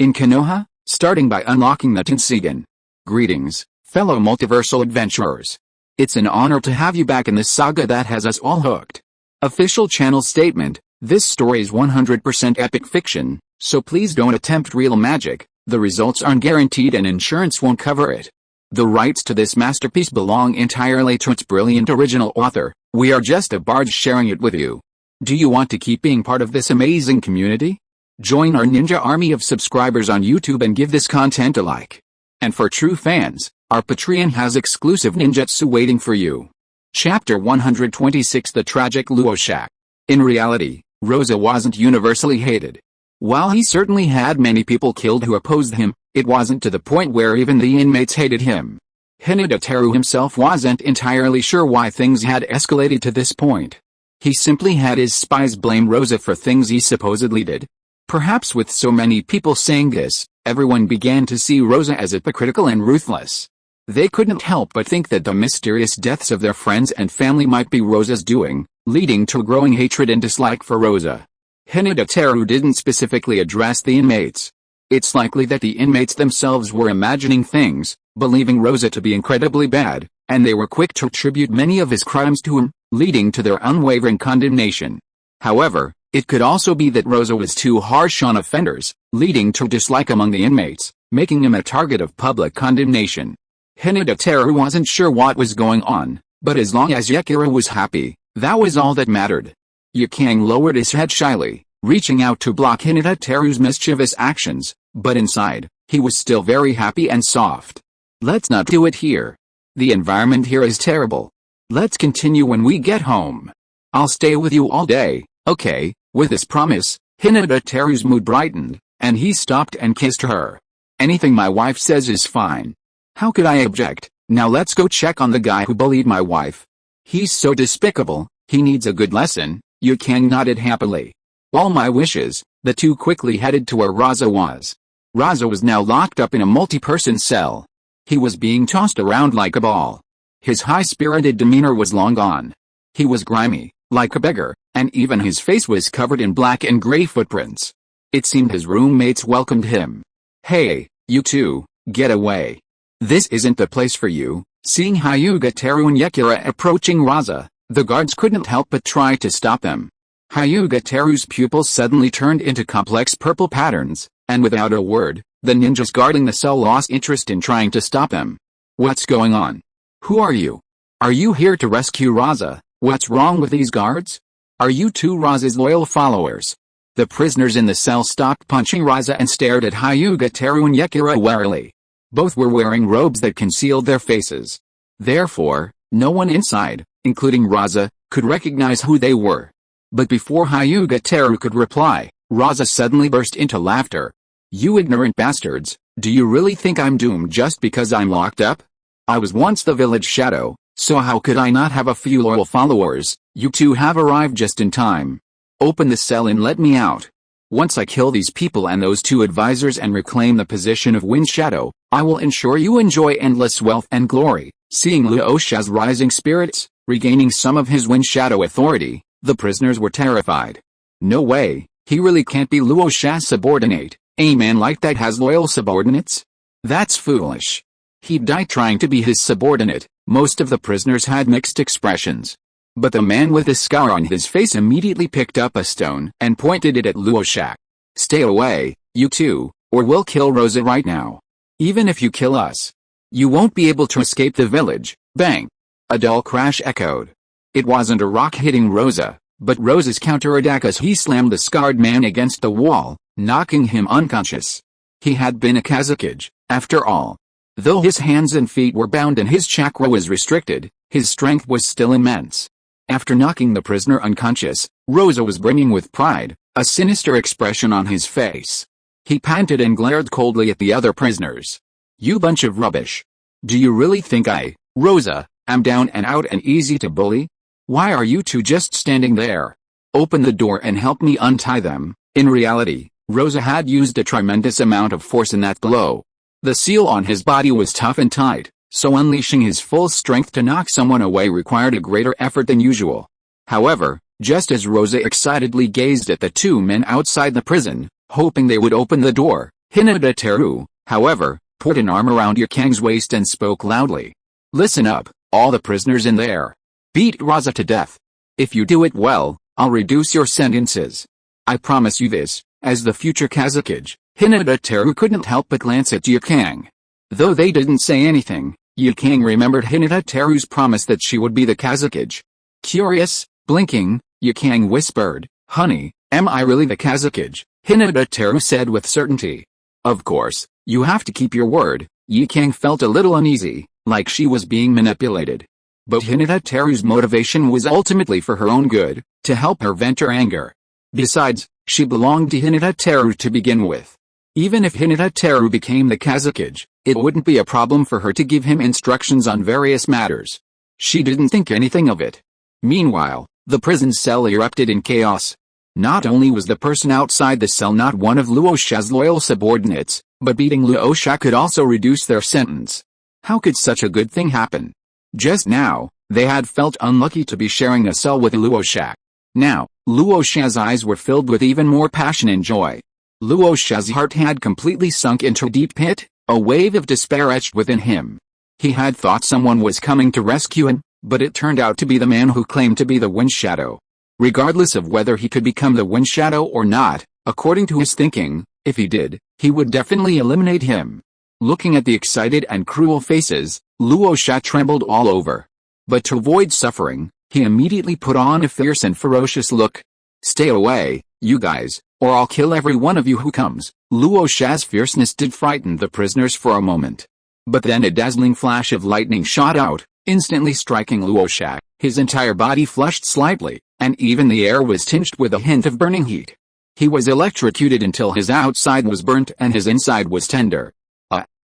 in Konoha, starting by unlocking the Tenseigan. Greetings, fellow multiversal adventurers. It's an honor to have you back in this saga that has us all hooked. Official channel statement: this story is 100% epic fiction, so please don't attempt real magic. The results aren't guaranteed and insurance won't cover it. The rights to this masterpiece belong entirely to its brilliant original author. We are just a barge sharing it with you. Do you want to keep being part of this amazing community? Join our ninja army of subscribers on YouTube and give this content a like. And for true fans, our Patreon has exclusive ninjutsu waiting for you. Chapter 126: The Tragic Uchiha. In reality, Rosa wasn't universally hated. While he certainly had many people killed who opposed him, it wasn't to the point where even the inmates hated him. Hyūga Teru himself wasn't entirely sure why things had escalated to this point. He simply had his spies blame Rosa for things he supposedly did. Perhaps with so many people saying this, everyone began to see Rosa as hypocritical and ruthless. They couldn't help but think that the mysterious deaths of their friends and family might be Rosa's doing, leading to growing hatred and dislike for Rosa. Hyūga Teru didn't specifically address the inmates. It's likely that the inmates themselves were imagining things, believing Rosa to be incredibly bad, and they were quick to attribute many of his crimes to him, leading to their unwavering condemnation. However, it could also be that Rosa was too harsh on offenders, leading to dislike among the inmates, making him a target of public condemnation. Hyūga Teru wasn't sure what was going on, but as long as Yakira was happy, that was all that mattered. Yukang lowered his head shyly, reaching out to block Hyūga Teru's mischievous actions, but inside, he was still very happy and soft. Let's not do it here. The environment here is terrible. Let's continue when we get home. I'll stay with you all day, okay? With this promise, Hyūga Teru's mood brightened, and he stopped and kissed her. Anything my wife says is fine. How could I object? Now let's go check on the guy who bullied my wife. He's so despicable, he needs a good lesson. Yukang nodded happily. All my wishes. The two quickly headed to where Rosa was. Rosa was now locked up in a multi-person cell. He was being tossed around like a ball. His high-spirited demeanor was long gone. He was grimy, like a beggar, and even his face was covered in black and gray footprints. It seemed his roommates welcomed him. Hey, you two, get away. This isn't the place for you. Seeing Hyūga Teru and Yakira approaching Rosa, the guards couldn't help but try to stop them. Hyūga Teru's pupils suddenly turned into complex purple patterns, and without a word, the ninjas guarding the cell lost interest in trying to stop him. What's going on? Who are you? Are you here to rescue Rosa? What's wrong with these guards? Are you two Rosa's loyal followers? The prisoners in the cell stopped punching Rosa and stared at Hyūga Teru and Yakira warily. Both were wearing robes that concealed their faces. Therefore, no one inside, including Rosa, could recognize who they were. But before Hyūga Teru could reply, Rosa suddenly burst into laughter. You ignorant bastards, do you really think I'm doomed just because I'm locked up? I was once the village shadow, so how could I not have a few loyal followers? You two have arrived just in time. Open the cell and let me out. Once I kill these people and those two advisors and reclaim the position of Wind Shadow, I will ensure you enjoy endless wealth and glory. Seeing Uchiha's rising spirits, regaining some of his Wind Shadow authority, the prisoners were terrified. No way, he really can't be Uchiha's subordinate. A man like that has loyal subordinates? That's foolish. He'd die trying to be his subordinate. Most of the prisoners had mixed expressions. But the man with a scar on his face immediately picked up a stone and pointed it at Uchiha. Stay away, you two, or we'll kill Rosa right now. Even if you kill us, you won't be able to escape the village. Bang! A dull crash echoed. It wasn't a rock hitting Rosa, but Rosa's counterattack as he slammed the scarred man against the wall, knocking him unconscious. He had been a Kazakage, after all. Though his hands and feet were bound and his chakra was restricted, his strength was still immense. After knocking the prisoner unconscious, Rosa was brimming with pride, a sinister expression on his face. He panted and glared coldly at the other prisoners. You bunch of rubbish. Do you really think Rosa, am down and out and easy to bully? Why are you two just standing there? Open the door and help me untie them. In reality, Rosa had used a tremendous amount of force in that blow. The seal on his body was tough and tight, so unleashing his full strength to knock someone away required a greater effort than usual. However, just as Rosa excitedly gazed at the two men outside the prison, hoping they would open the door, Hyūga Teru, however, put an arm around Yukang's waist and spoke loudly. Listen up, all the prisoners in there. Beat Raza to death. If you do it well, I'll reduce your sentences. I promise you this, as the future Kazekage. Hyūga Teru couldn't help but glance at Yukang. Though they didn't say anything, Yukang remembered Hyūga Teru's promise that she would be the Kazekage. Curious, blinking, Yukang whispered, Honey, am I really the Kazekage? Hyūga Teru said with certainty. Of course, you have to keep your word. Yukang felt a little uneasy, like she was being manipulated. But Hyūga Teru's motivation was ultimately for her own good, to help her vent her anger. Besides, she belonged to Hyūga Teru to begin with. Even if Hyūga Teru became the Kazekage, it wouldn't be a problem for her to give him instructions on various matters. She didn't think anything of it. Meanwhile, the prison cell erupted in chaos. Not only was the person outside the cell not one of Luosha's loyal subordinates, but beating Luosha could also reduce their sentence. How could such a good thing happen? Just now, they had felt unlucky to be sharing a cell with Luosha. Now, Luosha's eyes were filled with even more passion and joy. Luosha's heart had completely sunk into a deep pit, a wave of despair etched within him. He had thought someone was coming to rescue him, but it turned out to be the man who claimed to be the Wind Shadow. Regardless of whether he could become the Wind Shadow or not, according to his thinking, if he did, he would definitely eliminate him. Looking at the excited and cruel faces, Luosha trembled all over. But to avoid suffering, he immediately put on a fierce and ferocious look. Stay away, you guys, or I'll kill every one of you who comes. Luosha's fierceness did frighten the prisoners for a moment. But then a dazzling flash of lightning shot out, instantly striking Luosha. His entire body flushed slightly, and even the air was tinged with a hint of burning heat. He was electrocuted until his outside was burnt and his inside was tender.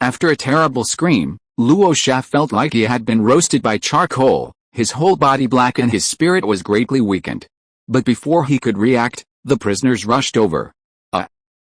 After a terrible scream, Luosha felt like he had been roasted by charcoal, his whole body black and his spirit was greatly weakened. But before he could react, the prisoners rushed over.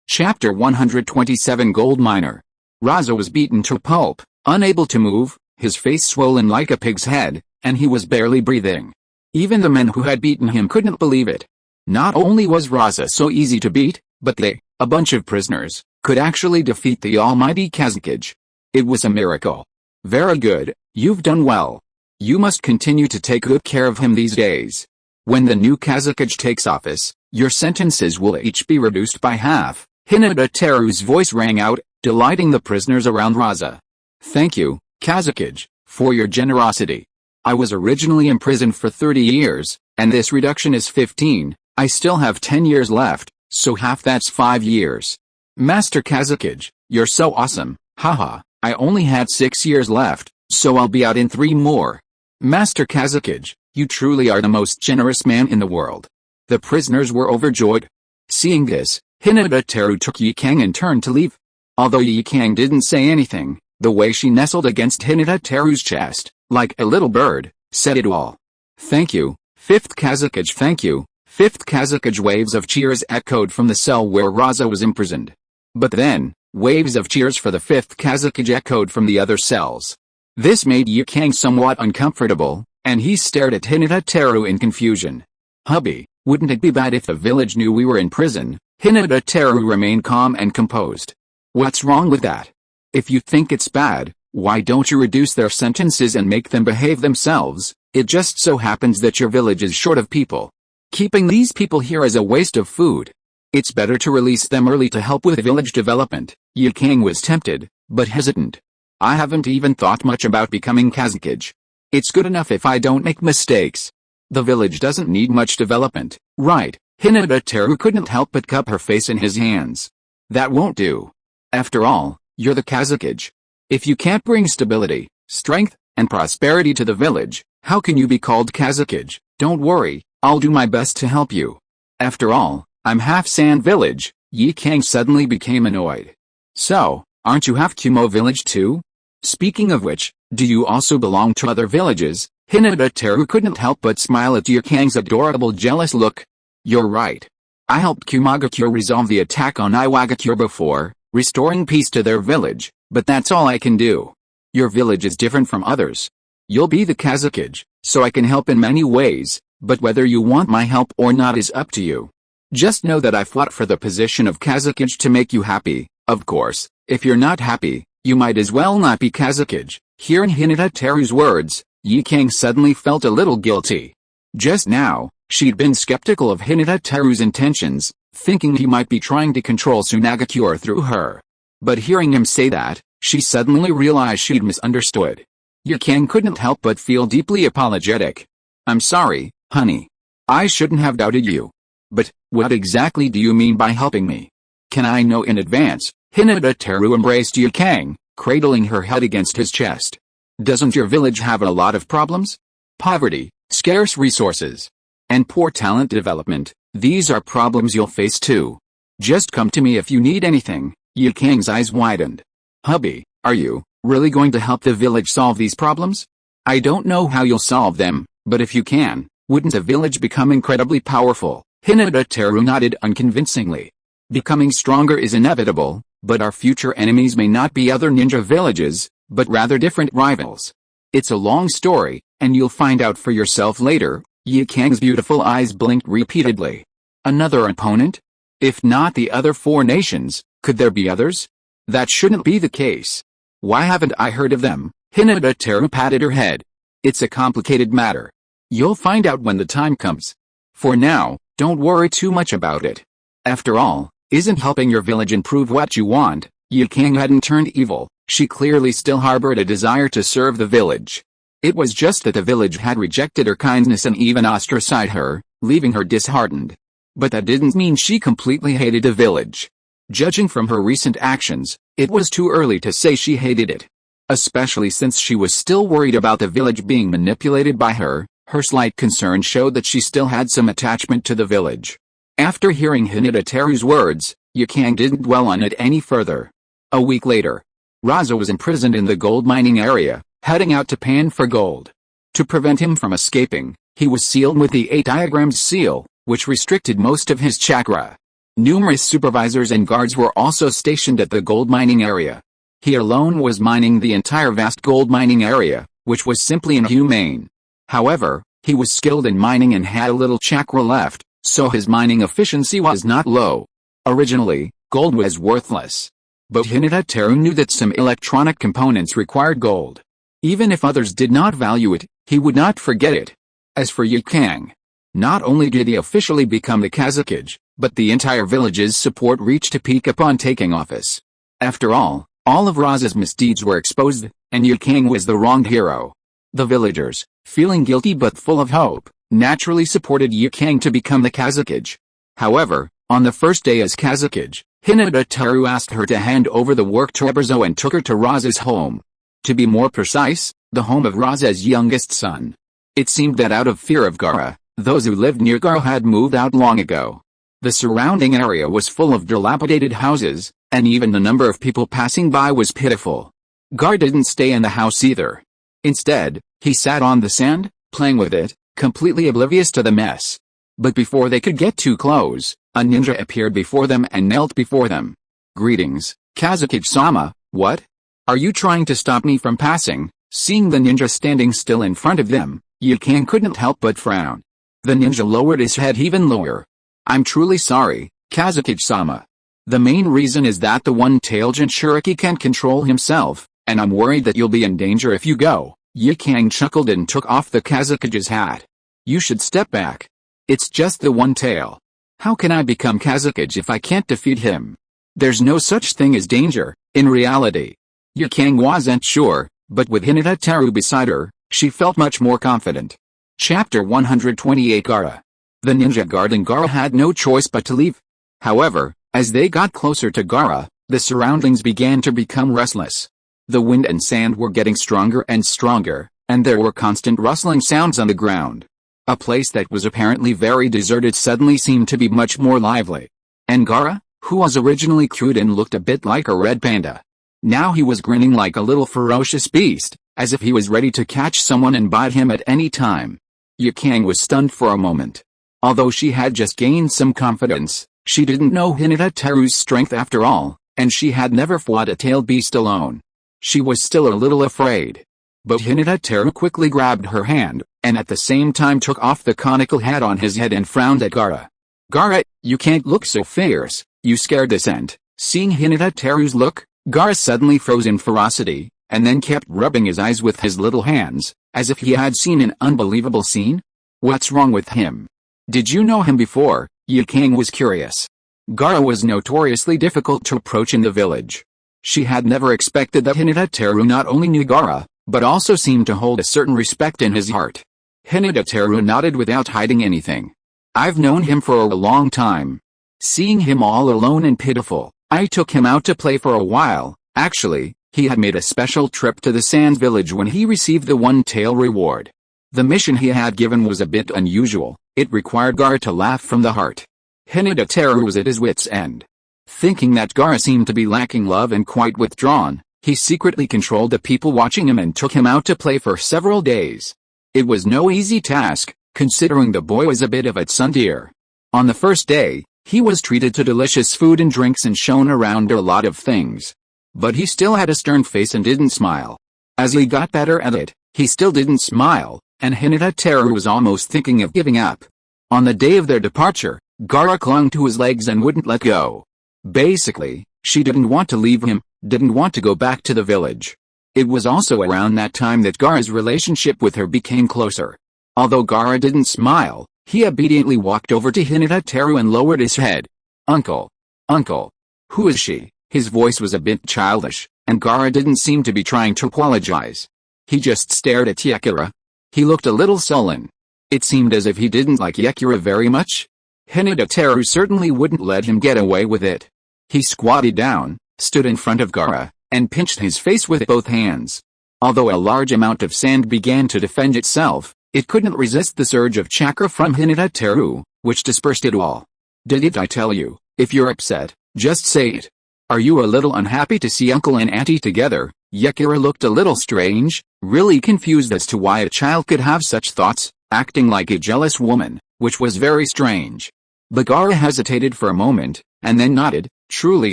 Chapter 127 Gold Miner. Raza was beaten to a pulp, unable to move, his face swollen like a pig's head, and he was barely breathing. Even the men who had beaten him couldn't believe it. Not only was Raza so easy to beat, but they, a bunch of prisoners, could actually defeat the almighty Kazekage. It was a miracle. Very good, you've done well. You must continue to take good care of him these days. When the new Kazekage takes office, your sentences will each be reduced by half. Hyūga Teru's voice rang out, delighting the prisoners around Raza. Thank you, Kazekage, for your generosity. I was originally imprisoned for 30 years, and this reduction is 15, I still have 10 years left, so half that's 5 years. Master Kazekage, you're so awesome, haha, I only had 6 years left, so I'll be out in 3 more. Master Kazekage, you truly are the most generous man in the world. The prisoners were overjoyed. Seeing this, Hyūga Teru took Yukang and turned to leave. Although Yukang didn't say anything, the way she nestled against Hyūga Teru's chest, like a little bird, said it all. Thank you, 5th Kazekage, thank you, 5th Kazekage. Waves of cheers echoed from the cell where Raza was imprisoned. But then, waves of cheers for the 5th Kazekage echoed from the other cells. This made Yukang somewhat uncomfortable, and he stared at Hyūga Teru in confusion. Hubby, wouldn't it be bad if the village knew we were in prison? Hyūga Teru remained calm and composed. What's wrong with that? If you think it's bad, why don't you reduce their sentences and make them behave themselves? It just so happens that your village is short of people. Keeping these people here is a waste of food. It's better to release them early to help with village development. Yukang was tempted, but hesitant. I haven't even thought much about becoming Kazekage. It's good enough if I don't make mistakes. The village doesn't need much development, right? Hyūga Teru couldn't help but cup her face in his hands. That won't do. After all, you're the Kazekage. If you can't bring stability, strength, and prosperity to the village, how can you be called Kazekage? Don't worry, I'll do my best to help you. After all, I'm half Sand Village. Yukang suddenly became annoyed. So, aren't you half Kumo Village too? Speaking of which, do you also belong to other villages? Hyūga Teru couldn't help but smile at Yukang's adorable jealous look. You're right. I helped Kumagakure resolve the attack on Iwagakure before, restoring peace to their village, but that's all I can do. Your village is different from others. You'll be the Kazekage, so I can help in many ways, but whether you want my help or not is up to you. Just know that I fought for the position of Kazekage to make you happy. Of course, if you're not happy, you might as well not be Kazekage. Hearing Hyūga Teru's words, Yikang suddenly felt a little guilty. Just now, she'd been skeptical of Hyūga Teru's intentions, thinking he might be trying to control Tsunagakure through her. But hearing him say that, she suddenly realized she'd misunderstood. Yikang couldn't help but feel deeply apologetic. I'm sorry, honey. I shouldn't have doubted you. But, what exactly do you mean by helping me? Can I know in advance? Hyūga Teru embraced Yikang, cradling her head against his chest. Doesn't your village have a lot of problems? Poverty, scarce resources, and poor talent development. These are problems you'll face too. Just come to me if you need anything. Yikang's eyes widened. Hubby, are you really going to help the village solve these problems? I don't know how you'll solve them, but if you can, wouldn't the village become incredibly powerful? Hyūga Teru nodded unconvincingly. Becoming stronger is inevitable, but our future enemies may not be other ninja villages, but rather different rivals. It's a long story, and you'll find out for yourself later. Yikang's beautiful eyes blinked repeatedly. Another opponent? If not the other 4 nations, could there be others? That shouldn't be the case. Why haven't I heard of them? Hyūga Teru patted her head. It's a complicated matter. You'll find out when the time comes. For now, don't worry too much about it. After all, isn't helping your village improve what you want? Yikang hadn't turned evil. She clearly still harbored a desire to serve the village. It was just that the village had rejected her kindness and even ostracized her, leaving her disheartened. But that didn't mean she completely hated the village. Judging from her recent actions, it was too early to say she hated it. Especially since she was still worried about the village being manipulated by her, her slight concern showed that she still had some attachment to the village. After hearing Hyūga Teru's words, Yikang didn't dwell on it any further. A week later, Raza was imprisoned in the gold mining area, heading out to pan for gold. To prevent him from escaping, he was sealed with the 8 diagrams seal, which restricted most of his chakra. Numerous supervisors and guards were also stationed at the gold mining area. He alone was mining the entire vast gold mining area, which was simply inhumane. However, he was skilled in mining and had a little chakra left, so his mining efficiency was not low. Originally, gold was worthless. But Hyūga Teru knew that some electronic components required gold. Even if others did not value it, he would not forget it. As for Yikang, not only did he officially become the Kazekage, but the entire village's support reached a peak upon taking office. After all of Raza's misdeeds were exposed, and Yikang was the wronged hero. The villagers, feeling guilty but full of hope, naturally supported Yikang to become the Kazekage. However, on the first day as Kazekage, Hyūga Teru asked her to hand over the work to Eberzo and took her to Raza's home. To be more precise, the home of Raza's youngest son. It seemed that out of fear of Gaara, those who lived near Gaara had moved out long ago. The surrounding area was full of dilapidated houses, and even the number of people passing by was pitiful. Gaara didn't stay in the house either. Instead, he sat on the sand, playing with it, completely oblivious to the mess. But before they could get too close, a ninja appeared before them and knelt before them. Greetings, Kazekage-sama. What? Are you trying to stop me from passing? Seeing the ninja standing still in front of them, Yikang couldn't help but frown. The ninja lowered his head even lower. I'm truly sorry, Kazekage-sama. The main reason is that the one-tailed Jinchuriki can't control himself, and I'm worried that you'll be in danger if you go. Yikang chuckled and took off the Kazekage's hat. You should step back. It's just the one tail. How can I become Kazekage if I can't defeat him? There's no such thing as danger, in reality. Yikang wasn't sure, but with Hyūga Teru beside her, she felt much more confident. Chapter 128 Gaara. The ninja guard and Gaara had no choice but to leave. However, as they got closer to Gaara, the surroundings began to become restless. The wind and sand were getting stronger and stronger, and there were constant rustling sounds on the ground. A place that was apparently very deserted suddenly seemed to be much more lively. And Gaara, who was originally cute and looked a bit like a red panda. Now he was grinning like a little ferocious beast, as if he was ready to catch someone and bite him at any time. Yikang was stunned for a moment. Although she had just gained some confidence, she didn't know Hyūga Teru's strength after all, and she had never fought a tailed beast alone. She was still a little afraid. But Hyūga Teru quickly grabbed her hand, and at the same time took off the conical hat on his head and frowned at Gaara. Gaara, you can't look so fierce, you scared the scent. Seeing Hyūga Teru's look, Gaara suddenly froze in ferocity, and then kept rubbing his eyes with his little hands, as if he had seen an unbelievable scene. What's wrong with him? Did you know him before? Yukang was curious. Gaara was notoriously difficult to approach in the village. She had never expected that Hyūga Teru not only knew Gaara, but also seemed to hold a certain respect in his heart. Hyūga Teru nodded without hiding anything. I've known him for a long time. Seeing him all alone and pitiful, I took him out to play for a while. Actually, he had made a special trip to the Sands village when he received the one-tail reward. The mission he had given was a bit unusual. It required Gaara to laugh from the heart. Hyūga Teru was at his wit's end. Thinking that Gaara seemed to be lacking love and quite withdrawn, he secretly controlled the people watching him and took him out to play for several days. It was no easy task, considering the boy was a bit of a tsundere. On the first day, he was treated to delicious food and drinks and shown around a lot of things. But he still had a stern face and didn't smile. As he got better at it, he still didn't smile, and Hyūga Teru was almost thinking of giving up. On the day of their departure, Gaara clung to his legs and wouldn't let go. Basically, she didn't want to leave him, didn't want to go back to the village. It was also around that time that Gaara's relationship with her became closer. Although Gaara didn't smile, he obediently walked over to Hyūga Teru and lowered his head. Uncle. Uncle. Who is she? His voice was a bit childish, and Gaara didn't seem to be trying to apologize. He just stared at Yakura. He looked a little sullen. It seemed as if he didn't like Yakura very much. Hyūga Teru certainly wouldn't let him get away with it. He squatted down, stood in front of Gaara, and pinched his face with both hands. Although a large amount of sand began to defend itself, it couldn't resist the surge of chakra from Hyūga Teru, which dispersed it all. Didn't I tell you, if you're upset, just say it. Are you a little unhappy to see uncle and auntie together? Yakura looked a little strange, really confused as to why a child could have such thoughts, acting like a jealous woman, which was very strange. But Gaara hesitated for a moment, and then nodded, truly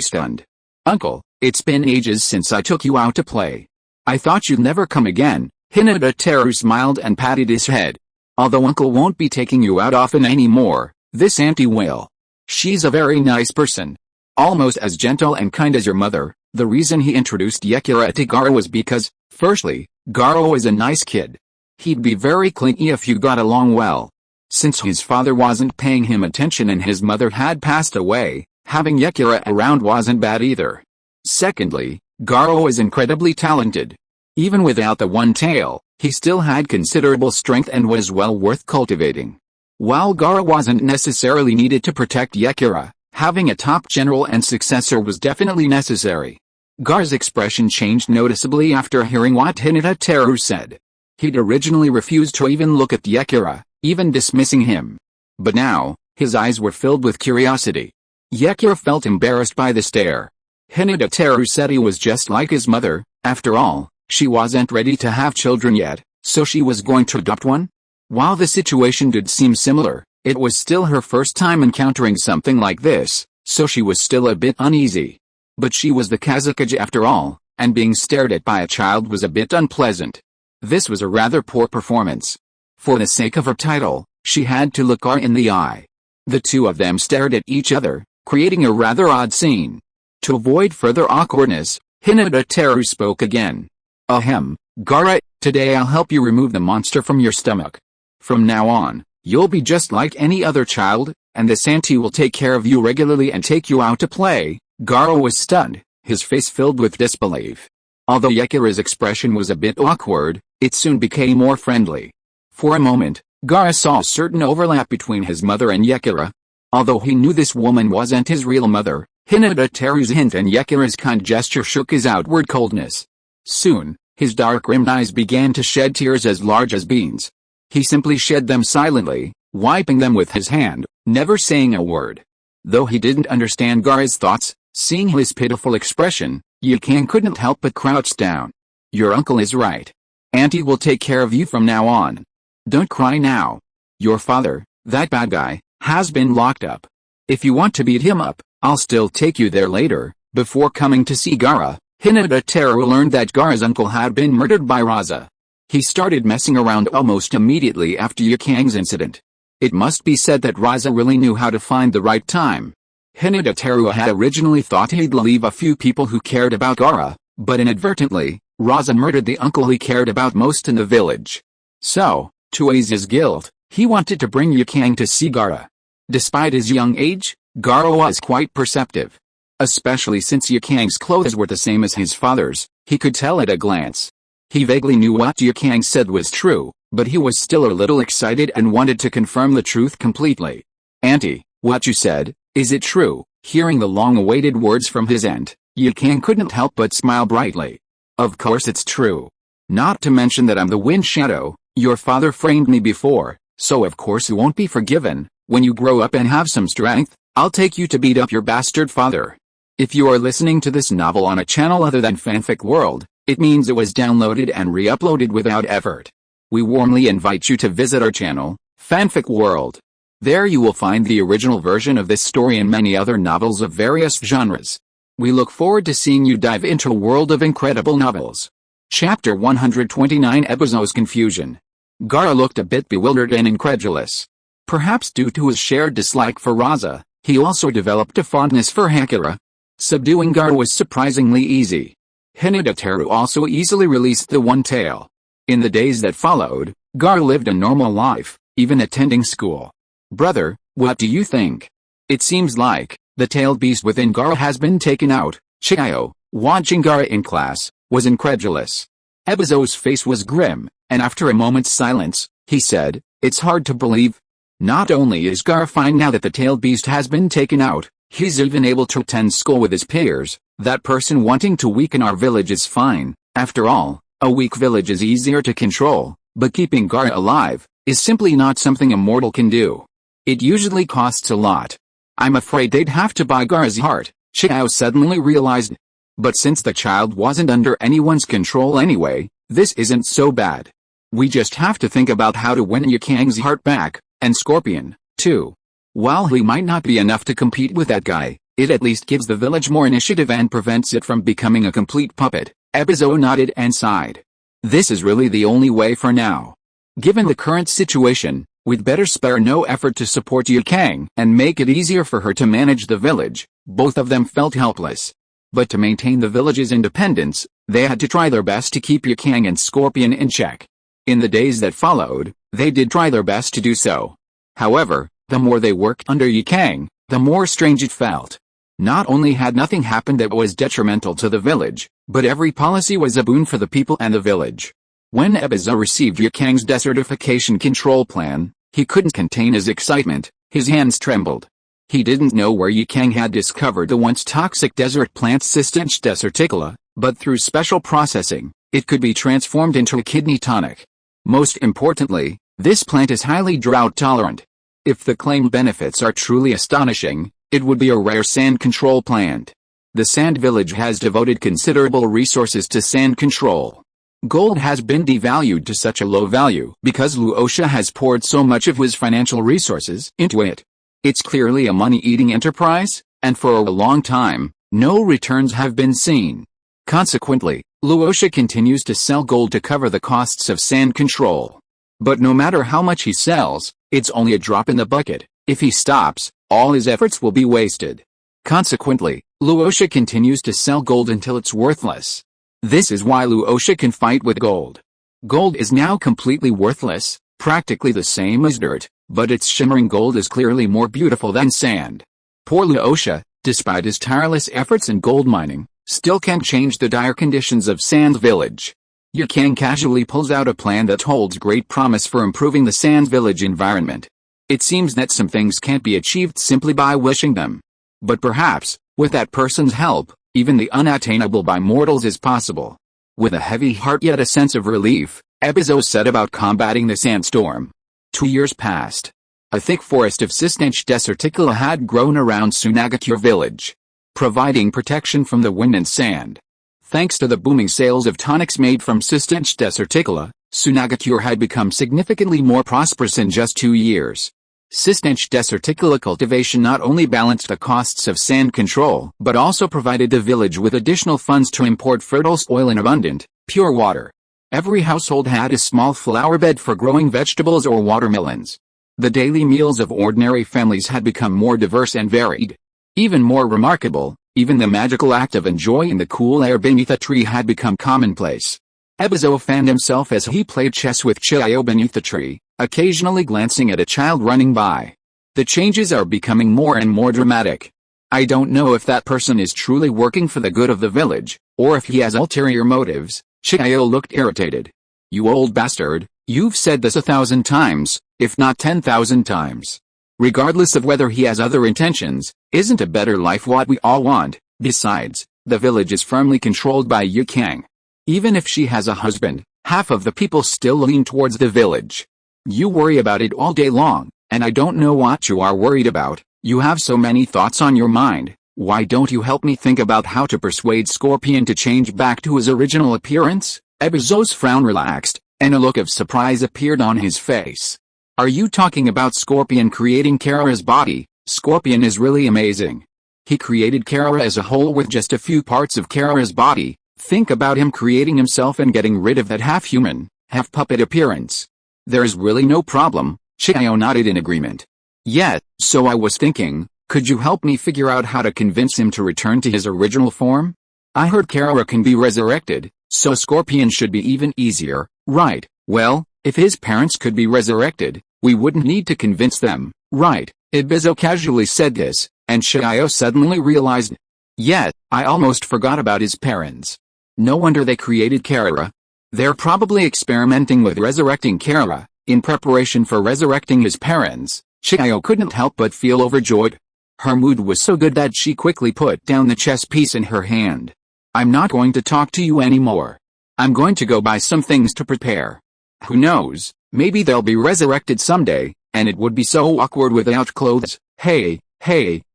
stunned. Uncle, it's been ages since I took you out to play. I thought you'd never come again. Hyūga Teru smiled and patted his head. Although uncle won't be taking you out often anymore, this auntie will. She's a very nice person. Almost as gentle and kind as your mother. The reason he introduced Yakura to Gaara was because, firstly, Gaara was a nice kid. He'd be very clingy if you got along well. Since his father wasn't paying him attention and his mother had passed away, having Yakura around wasn't bad either. Secondly, Gaara was incredibly talented. Even without the one tail, he still had considerable strength and was well worth cultivating. While Gaara wasn't necessarily needed to protect Yakura, having a top general and successor was definitely necessary. Gaara's expression changed noticeably after hearing what Hyūga Teru said. He'd originally refused to even look at Yakura, even dismissing him. But now, his eyes were filled with curiosity. Yakura felt embarrassed by the stare. Hyūga Teru said he was just like his mother. After all, she wasn't ready to have children yet, so she was going to adopt one? While the situation did seem similar, it was still her first time encountering something like this, so she was still a bit uneasy. But she was the Kazakage after all, and being stared at by a child was a bit unpleasant. This was a rather poor performance. For the sake of her title, she had to look Gaara in the eye. The two of them stared at each other, creating a rather odd scene. To avoid further awkwardness, Hyūga Teru spoke again. Ahem, Gaara, today I'll help you remove the monster from your stomach. From now on, you'll be just like any other child, and this auntie will take care of you regularly and take you out to play. Gaara was stunned, his face filled with disbelief. Although Yakura's expression was a bit awkward, it soon became more friendly. For a moment, Gaara saw a certain overlap between his mother and Yakura. Although he knew this woman wasn't his real mother, Hyūga Teru's hint and Yakura's kind gesture shook his outward coldness. Soon, his dark-rimmed eyes began to shed tears as large as beans. He simply shed them silently, wiping them with his hand, never saying a word. Though he didn't understand Gaara's thoughts, seeing his pitiful expression, Yukang couldn't help but crouch down. Your uncle is right. Auntie will take care of you from now on. Don't cry now. Your father, that bad guy, has been locked up. If you want to beat him up, I'll still take you there later. Before coming to see Gaara, Hyūga Teru learned that Gaara's uncle had been murdered by Raza. He started messing around almost immediately after Yukang's incident. It must be said that Raza really knew how to find the right time. Hyūga Teru had originally thought he'd leave a few people who cared about Gaara, but inadvertently, Raza murdered the uncle he cared about most in the village. So, to ease his guilt, he wanted to bring Yukang to see Gaara. Despite his young age, Gaara was quite perceptive. Especially since Yukang's clothes were the same as his father's, he could tell at a glance. He vaguely knew what Yukang said was true, but he was still a little excited and wanted to confirm the truth completely. "Auntie, what you said, is it true?" Hearing the long-awaited words from his aunt, Yukang couldn't help but smile brightly. "Of course it's true. Not to mention that I'm the wind shadow, your father framed me before, so of course you won't be forgiven. When you grow up and have some strength, I'll take you to beat up your bastard father." If you are listening to this novel on a channel other than Fanfic World, it means it was downloaded and re-uploaded without effort. We warmly invite you to visit our channel, Fanfic World. There you will find the original version of this story and many other novels of various genres. We look forward to seeing you dive into a world of incredible novels. Chapter 129 Ebizo's Confusion. Gaara looked a bit bewildered and incredulous. Perhaps due to his shared dislike for Raza, he also developed a fondness for Hakira. Subduing Gaara was surprisingly easy. Hyūga Teru also easily released the one tail. In the days that followed, Gaara lived a normal life, even attending school. "Brother, what do you think? It seems like the tailed beast within Gaara has been taken out." Chiyo, watching Gaara in class, was incredulous. Ebizo's face was grim, and after a moment's silence, he said, "It's hard to believe. Not only is Gaara fine now that the tailed beast has been taken out, he's even able to attend school with his peers. That person wanting to weaken our village is fine. After all, a weak village is easier to control, but keeping Gaara alive is simply not something a mortal can do. It usually costs a lot. I'm afraid they'd have to buy Gaara's heart," Chiyo suddenly realized. But since the child wasn't under anyone's control anyway, this isn't so bad. We just have to think about how to win Yukang's heart back, and Scorpion, too. While he might not be enough to compete with that guy, it at least gives the village more initiative and prevents it from becoming a complete puppet. Ebizo nodded and sighed. "This is really the only way for now. Given the current situation, we'd better spare no effort to support Yukang and make it easier for her to manage the village." Both of them felt helpless. But to maintain the village's independence, they had to try their best to keep Yukang and Scorpion in check. In the days that followed, they did try their best to do so. However, the more they worked under Yukang, the more strange it felt. Not only had nothing happened that was detrimental to the village, but every policy was a boon for the people and the village. When Ebizo received Yukang's desertification control plan, he couldn't contain his excitement. His hands trembled. He didn't know where Yukang had discovered the once toxic desert plant Systinch deserticula, but through special processing, it could be transformed into a kidney tonic. Most importantly, this plant is highly drought-tolerant. If the claimed benefits are truly astonishing, it would be a rare sand control plant. The Sand Village has devoted considerable resources to sand control. Gold has been devalued to such a low value because Luosha has poured so much of his financial resources into it. It's clearly a money-eating enterprise, and for a long time, no returns have been seen. Consequently, Luosha continues to sell gold to cover the costs of sand control. But no matter how much he sells, it's only a drop in the bucket. If he stops, all his efforts will be wasted. Consequently, Luosha continues to sell gold until it's worthless. This is why Luosha can fight with gold. Gold is now completely worthless, practically the same as dirt, but its shimmering gold is clearly more beautiful than sand. Poor Luosha, despite his tireless efforts in gold mining, still can't change the dire conditions of Sand Village. Yukang casually pulls out a plan that holds great promise for improving the Sand Village environment. It seems that some things can't be achieved simply by wishing them. But perhaps, with that person's help, even the unattainable by mortals is possible. With a heavy heart yet a sense of relief, Ebizo set about combating the sandstorm. 2 years passed. A thick forest of Systinch deserticula had grown around Sunagakure village, providing protection from the wind and sand. Thanks to the booming sales of tonics made from Systinch deserticula, Sunagakure had become significantly more prosperous in just 2 years. Systinch deserticula cultivation not only balanced the costs of sand control, but also provided the village with additional funds to import fertile soil and abundant, pure water. Every household had a small flower bed for growing vegetables or watermelons. The daily meals of ordinary families had become more diverse and varied. Even more remarkable, even the magical act of enjoying the cool air beneath a tree had become commonplace. Ebizo found himself as he played chess with Chiyo beneath the tree, occasionally glancing at a child running by. The changes are becoming more and more dramatic. I don't know if that person is truly working for the good of the village, or if he has ulterior motives. Chiyo looked irritated. You old bastard, you've said this 1,000 times, if not 10,000 times. Regardless of whether he has other intentions, isn't a better life what we all want? Besides, the village is firmly controlled by Yukang. Even if she has a husband, half of the people still lean towards the village. You worry about it all day long, and I don't know what you are worried about. You have so many thoughts on your mind. Why don't you help me think about how to persuade Scorpion to change back to his original appearance? Ebizo's frown relaxed, and a look of surprise appeared on his face. Are you talking about Scorpion creating Kara's body? Scorpion is really amazing. He created Kara as a whole with just a few parts of Kara's body. Think about him creating himself and getting rid of that half-human, half-puppet appearance. There's really no problem. Chiyo nodded in agreement. Yeah, so I was thinking, could you help me figure out how to convince him to return to his original form? I heard Kara can be resurrected, so Scorpion should be even easier, right? Well, if his parents could be resurrected, we wouldn't need to convince them, right? Ebizo casually said this, and Chiyo suddenly realized, yeah, I almost forgot about his parents. No wonder they created Kara. They're probably experimenting with resurrecting Kara, in preparation for resurrecting his parents. Chiyo couldn't help but feel overjoyed. Her mood was so good that she quickly put down the chess piece in her hand. I'm not going to talk to you anymore. I'm going to go buy some things to prepare. Who knows, maybe they'll be resurrected someday, and it would be so awkward without clothes. Hey,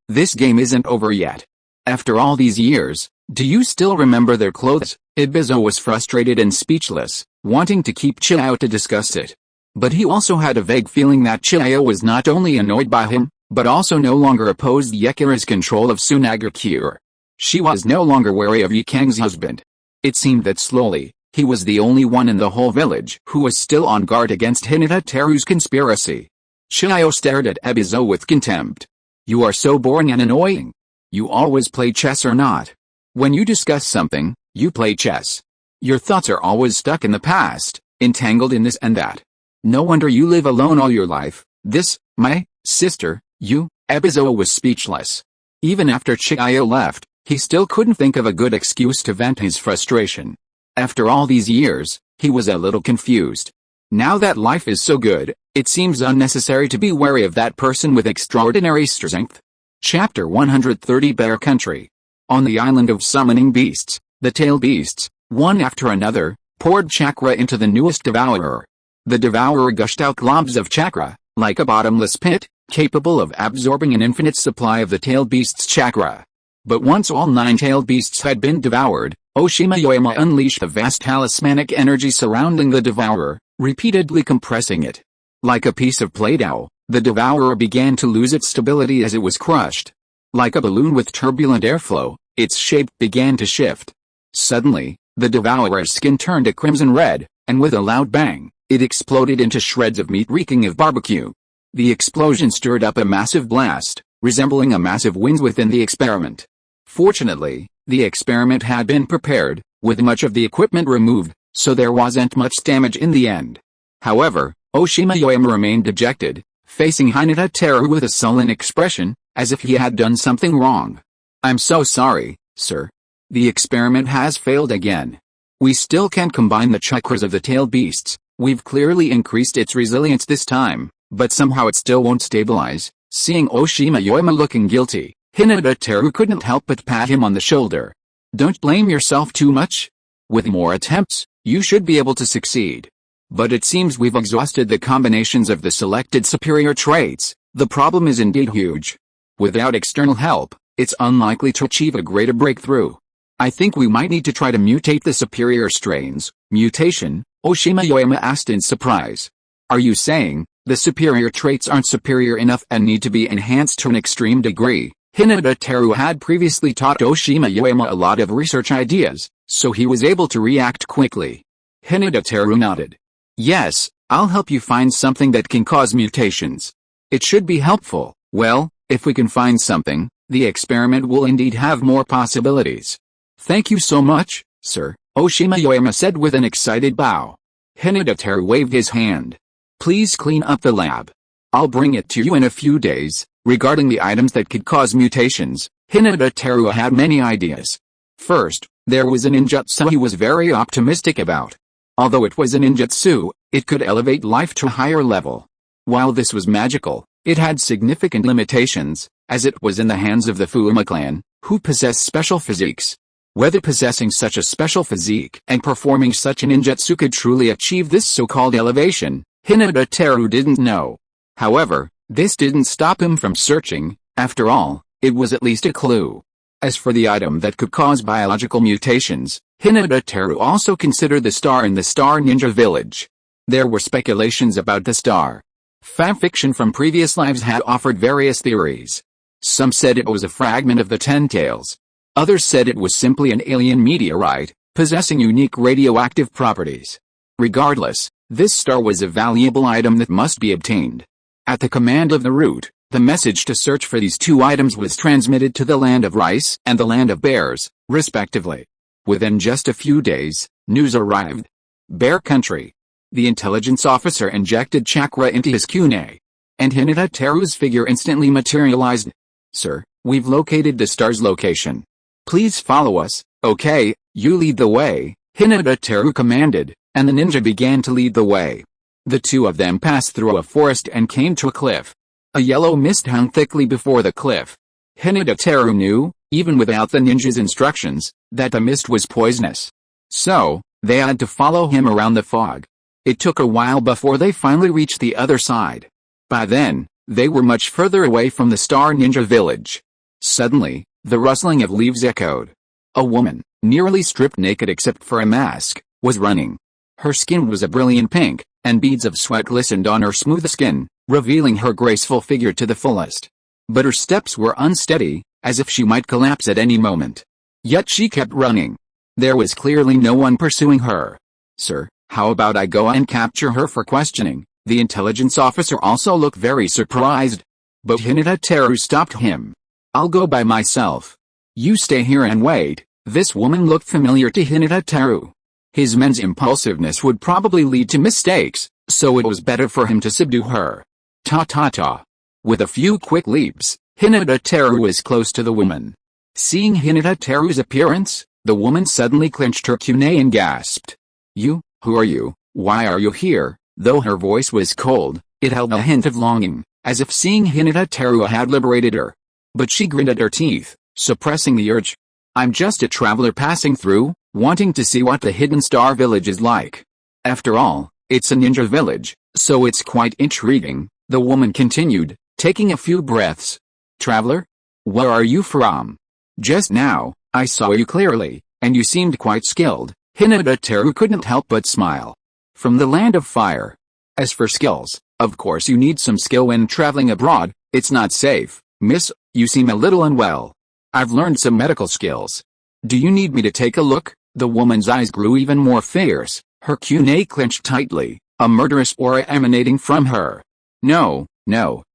this game isn't over yet. After all these years, do you still remember their clothes? Ebizo was frustrated and speechless, wanting to keep Chiyo to discuss it. But he also had a vague feeling that Chiyo was not only annoyed by him, but also no longer opposed Yekira's control of Tsunagakure. She was no longer wary of Yukang's husband. It seemed that slowly, he was the only one in the whole village who was still on guard against Hyūga Teru's conspiracy. Chiyo stared at Ebizo with contempt. You are so boring and annoying. You always play chess or not. When you discuss something, you play chess. Your thoughts are always stuck in the past, entangled in this and that. No wonder you live alone all your life. This, my sister, you. Ebizo was speechless. Even after Chiyo left, he still couldn't think of a good excuse to vent his frustration. After all these years, he was a little confused. Now that life is so good, it seems unnecessary to be wary of that person with extraordinary strength. Chapter 130 Bear Country. On the island of summoning beasts, the tail beasts, one after another, poured chakra into the newest devourer. The devourer gushed out globs of chakra, like a bottomless pit, capable of absorbing an infinite supply of the tailed beast's chakra. But once all 9 tailed beasts had been devoured, Oshima Yoyama unleashed a vast talismanic energy surrounding the devourer, repeatedly compressing it. Like a piece of Play-Doh, the devourer began to lose its stability as it was crushed. Like a balloon with turbulent airflow, its shape began to shift. Suddenly, the devourer's skin turned a crimson red, and with a loud bang, it exploded into shreds of meat reeking of barbecue. The explosion stirred up a massive blast, resembling a massive wind within the experiment. Fortunately, the experiment had been prepared, with much of the equipment removed, so there wasn't much damage in the end. However, Oshima Yoyama remained dejected, facing Hyūga Teru with a sullen expression, as if he had done something wrong. I'm so sorry, sir. The experiment has failed again. We still can't combine the chakras of the tailed beasts. We've clearly increased its resilience this time, but somehow it still won't stabilize. Seeing Oshima Yoyama looking guilty, Hyūga Teru couldn't help but pat him on the shoulder. Don't blame yourself too much. With more attempts, you should be able to succeed. But it seems we've exhausted the combinations of the selected superior traits. The problem is indeed huge. Without external help, it's unlikely to achieve a greater breakthrough. I think we might need to try to mutate the superior strains. Mutation? Oshima Yoyama asked in surprise. Are you saying, the superior traits aren't superior enough and need to be enhanced to an extreme degree? Hyūga Teru had previously taught Oshima Yoyama a lot of research ideas, so he was able to react quickly. Hyūga Teru nodded. Yes, I'll help you find something that can cause mutations. It should be helpful. Well, if we can find something, The experiment will indeed have more possibilities. Thank you so much, sir, Oshima Yoyama said with an excited bow. Hyūga Teru waved his hand. Please clean up the lab. I'll bring it to you in a few days. Regarding the items that could cause mutations, Hyūga Teru had many ideas. First, there was a ninjutsu he was very optimistic about. Although it was a ninjutsu, it could elevate life to a higher level. While this was magical, it had significant limitations, as it was in the hands of the Fuma clan, who possessed special physiques. Whether possessing such a special physique and performing such a ninjutsu could truly achieve this so-called elevation, Hyūga Teru didn't know. However, this didn't stop him from searching. After all, it was at least a clue. As for the item that could cause biological mutations, Hyūga Teru also considered the star in the Star Ninja Village. There were speculations about the star. Fanfiction from previous lives had offered various theories. Some said it was a fragment of the Ten Tails. Others said it was simply an alien meteorite, possessing unique radioactive properties. Regardless, this star was a valuable item that must be obtained. At the command of the Root, the message to search for these two items was transmitted to the Land of Rice and the Land of Bears, respectively. Within just a few days, news arrived. Bear Country. The intelligence officer injected chakra into his kunai. And Hyūga Teru's figure instantly materialized. Sir, we've located the star's location. Please follow us. Okay, you lead the way, Hyūga Teru commanded, and the ninja began to lead the way. The two of them passed through a forest and came to a cliff. A yellow mist hung thickly before the cliff. Hyūga Teru knew, even without the ninja's instructions, that the mist was poisonous. So, they had to follow him around the fog. It took a while before they finally reached the other side. By then, they were much further away from the Star Ninja Village. Suddenly, the rustling of leaves echoed. A woman, nearly stripped naked except for a mask, was running. Her skin was a brilliant pink, and beads of sweat glistened on her smooth skin, revealing her graceful figure to the fullest. But her steps were unsteady, as if she might collapse at any moment. Yet she kept running. There was clearly no one pursuing her. Sir, how about I go and capture her for questioning? The intelligence officer also looked very surprised. But Hyūga Teru stopped him. I'll go by myself. You stay here and wait. This woman looked familiar to Hyūga Teru. His men's impulsiveness would probably lead to mistakes, so it was better for him to subdue her. Ta-ta-ta. With a few quick leaps, Hyūga Teru was close to the woman. Seeing Hyūga Teru's appearance, the woman suddenly clenched her kunai and gasped. You, who are you? Why are you here? Though her voice was cold, it held a hint of longing, as if seeing Hyūga Teru had liberated her. But she gritted her teeth, suppressing the urge. I'm just a traveler passing through, wanting to see what the hidden star village is like. After all, it's a ninja village, so it's quite intriguing, the woman continued, taking a few breaths. Traveler? Where are you from? Just now, I saw you clearly, and you seemed quite skilled. Hyūga Teru couldn't help but smile. From the Land of Fire. As for skills, of course you need some skill when traveling abroad. It's not safe, miss, you seem a little unwell. I've learned some medical skills. Do you need me to take a look? The woman's eyes grew even more fierce, her kunai clenched tightly, a murderous aura emanating from her. No,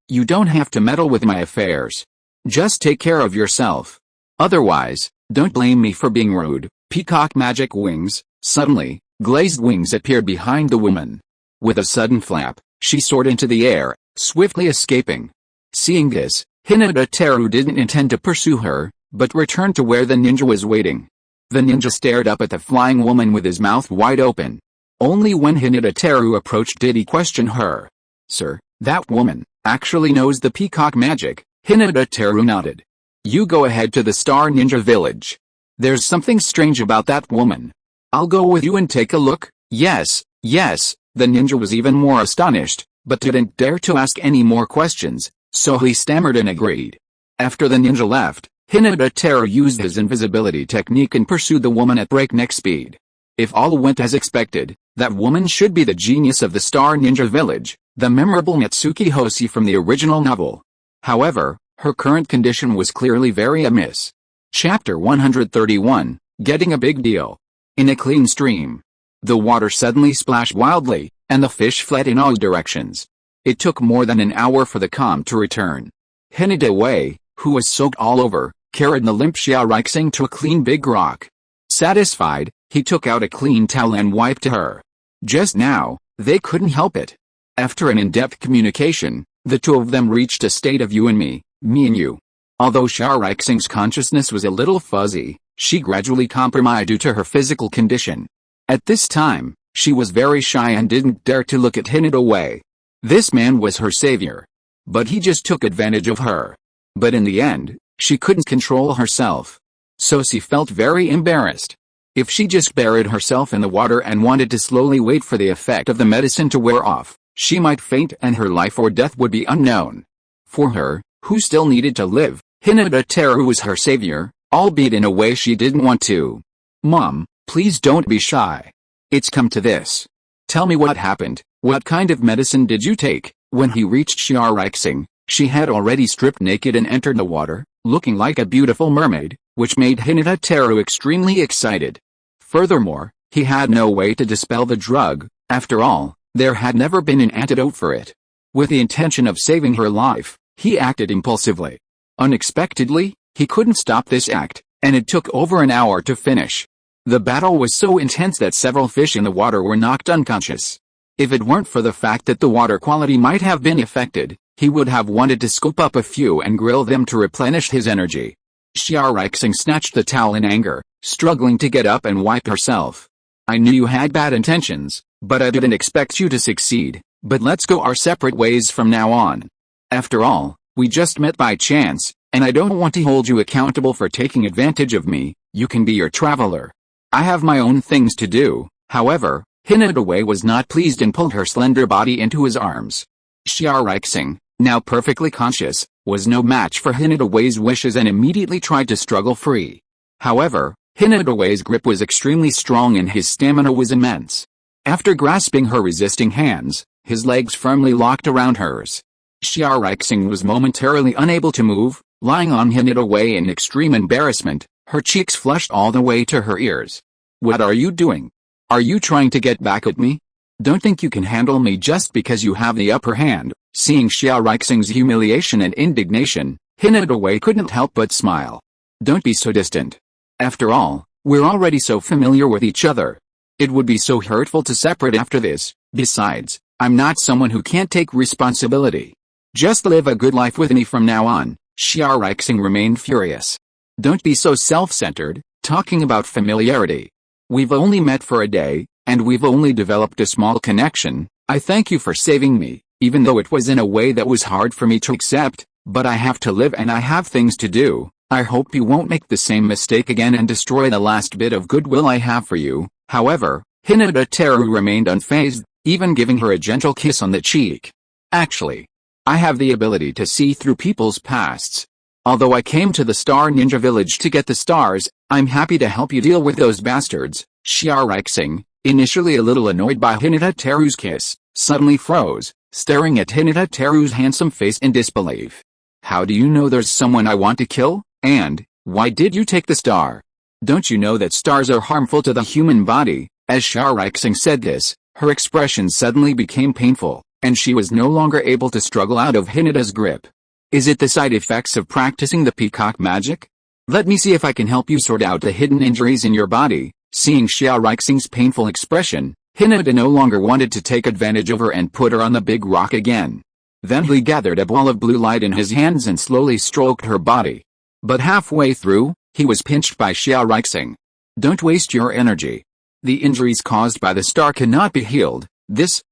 you don't have to meddle with my affairs. Just take care of yourself. Otherwise, don't blame me for being rude. Peacock magic wings. Suddenly, glazed wings appeared behind the woman. With a sudden flap, she soared into the air, swiftly escaping. Seeing this, Hyūga Teru didn't intend to pursue her, but returned to where the ninja was waiting. The ninja stared up at the flying woman with his mouth wide open. Only when Hyūga Teru approached did he question her. Sir, that woman actually knows the peacock magic. Hyūga Teru nodded. You go ahead to the Star Ninja Village. There's something strange about that woman. I'll go with you and take a look. Yes. The ninja was even more astonished, but didn't dare to ask any more questions, so he stammered and agreed. After the ninja left, Hyūga Teru used his invisibility technique and pursued the woman at breakneck speed. If all went as expected, that woman should be the genius of the Star Ninja Village, the memorable Natsuki Hoshi from the original novel. However, her current condition was clearly very amiss. Chapter 131, Getting a Big Deal. In a clean stream. The water suddenly splashed wildly, and the fish fled in all directions. It took more than an hour for the calm to return. Hyūga who was soaked all over, carried the limp Xiaorixing to a clean big rock. Satisfied, he took out a clean towel and wiped her. Just now, they couldn't help it. After an in-depth communication, the two of them reached a state of you and me and you. Although Xiaorixing's consciousness was a little fuzzy, she gradually compromised due to her physical condition. At this time, she was very shy and didn't dare to look at Hinata. This man was her savior. But he just took advantage of her. But in the end, she couldn't control herself. So she felt very embarrassed. If she just buried herself in the water and wanted to slowly wait for the effect of the medicine to wear off, she might faint and her life or death would be unknown. For her, who still needed to live, Hyūga Teru was her savior, albeit in a way she didn't want to. Mom, please don't be shy. It's come to this. Tell me what happened. What kind of medicine did you take? When he reached Xiaorixing, she had already stripped naked and entered the water, looking like a beautiful mermaid, which made Hyūga Teru extremely excited. Furthermore, he had no way to dispel the drug. After all, there had never been an antidote for it. With the intention of saving her life, he acted impulsively. Unexpectedly, he couldn't stop this act, and it took over an hour to finish. The battle was so intense that several fish in the water were knocked unconscious. If it weren't for the fact that the water quality might have been affected, he would have wanted to scoop up a few and grill them to replenish his energy. Xiaorixing snatched the towel in anger, struggling to get up and wipe herself. I knew you had bad intentions, but I didn't expect you to succeed. But let's go our separate ways from now on. After all, we just met by chance, and I don't want to hold you accountable for taking advantage of me. You can be your traveler. I have my own things to do. However, Hinata was not pleased and pulled her slender body into his arms. Xiaorixing, now perfectly conscious, was no match for Hinata's wishes and immediately tried to struggle free. However, Hinata's grip was extremely strong and his stamina was immense. After grasping her resisting hands, his legs firmly locked around hers. Xiaorixing was momentarily unable to move, lying on Hinata in extreme embarrassment, her cheeks flushed all the way to her ears. What are you doing? Are you trying to get back at me? Don't think you can handle me just because you have the upper hand. Seeing Xiaorixing's humiliation and indignation, Hinata couldn't help but smile. Don't be so distant. After all, we're already so familiar with each other. It would be so hurtful to separate after this. Besides, I'm not someone who can't take responsibility. Just live a good life with me from now on. Xiaorixing remained furious. Don't be so self-centered, talking about familiarity. We've only met for a day, and we've only developed a small connection. I thank you for saving me, even though it was in a way that was hard for me to accept, but I have to live and I have things to do. I hope you won't make the same mistake again and destroy the last bit of goodwill I have for you. However, Hyūga Teru remained unfazed, even giving her a gentle kiss on the cheek. Actually, I have the ability to see through people's pasts. Although I came to the Star Ninja Village to get the stars, I'm happy to help you deal with those bastards. Xiaorixing, initially a little annoyed by Hyūga Teru's kiss, suddenly froze, staring at Hyūga Teru's handsome face in disbelief. How do you know there's someone I want to kill? And, why did you take the star? Don't you know that stars are harmful to the human body? As Xiaorixing said this, her expression suddenly became painful, and she was no longer able to struggle out of Hinata's grip. Is it the side effects of practicing the peacock magic? Let me see if I can help you sort out the hidden injuries in your body. Seeing Xiaorixing's painful expression, Hinata no longer wanted to take advantage of her and put her on the big rock again. Then he gathered a ball of blue light in his hands and slowly stroked her body. But halfway through, he was pinched by Xiaorixing. Don't waste your energy. The injuries caused by the star cannot be healed.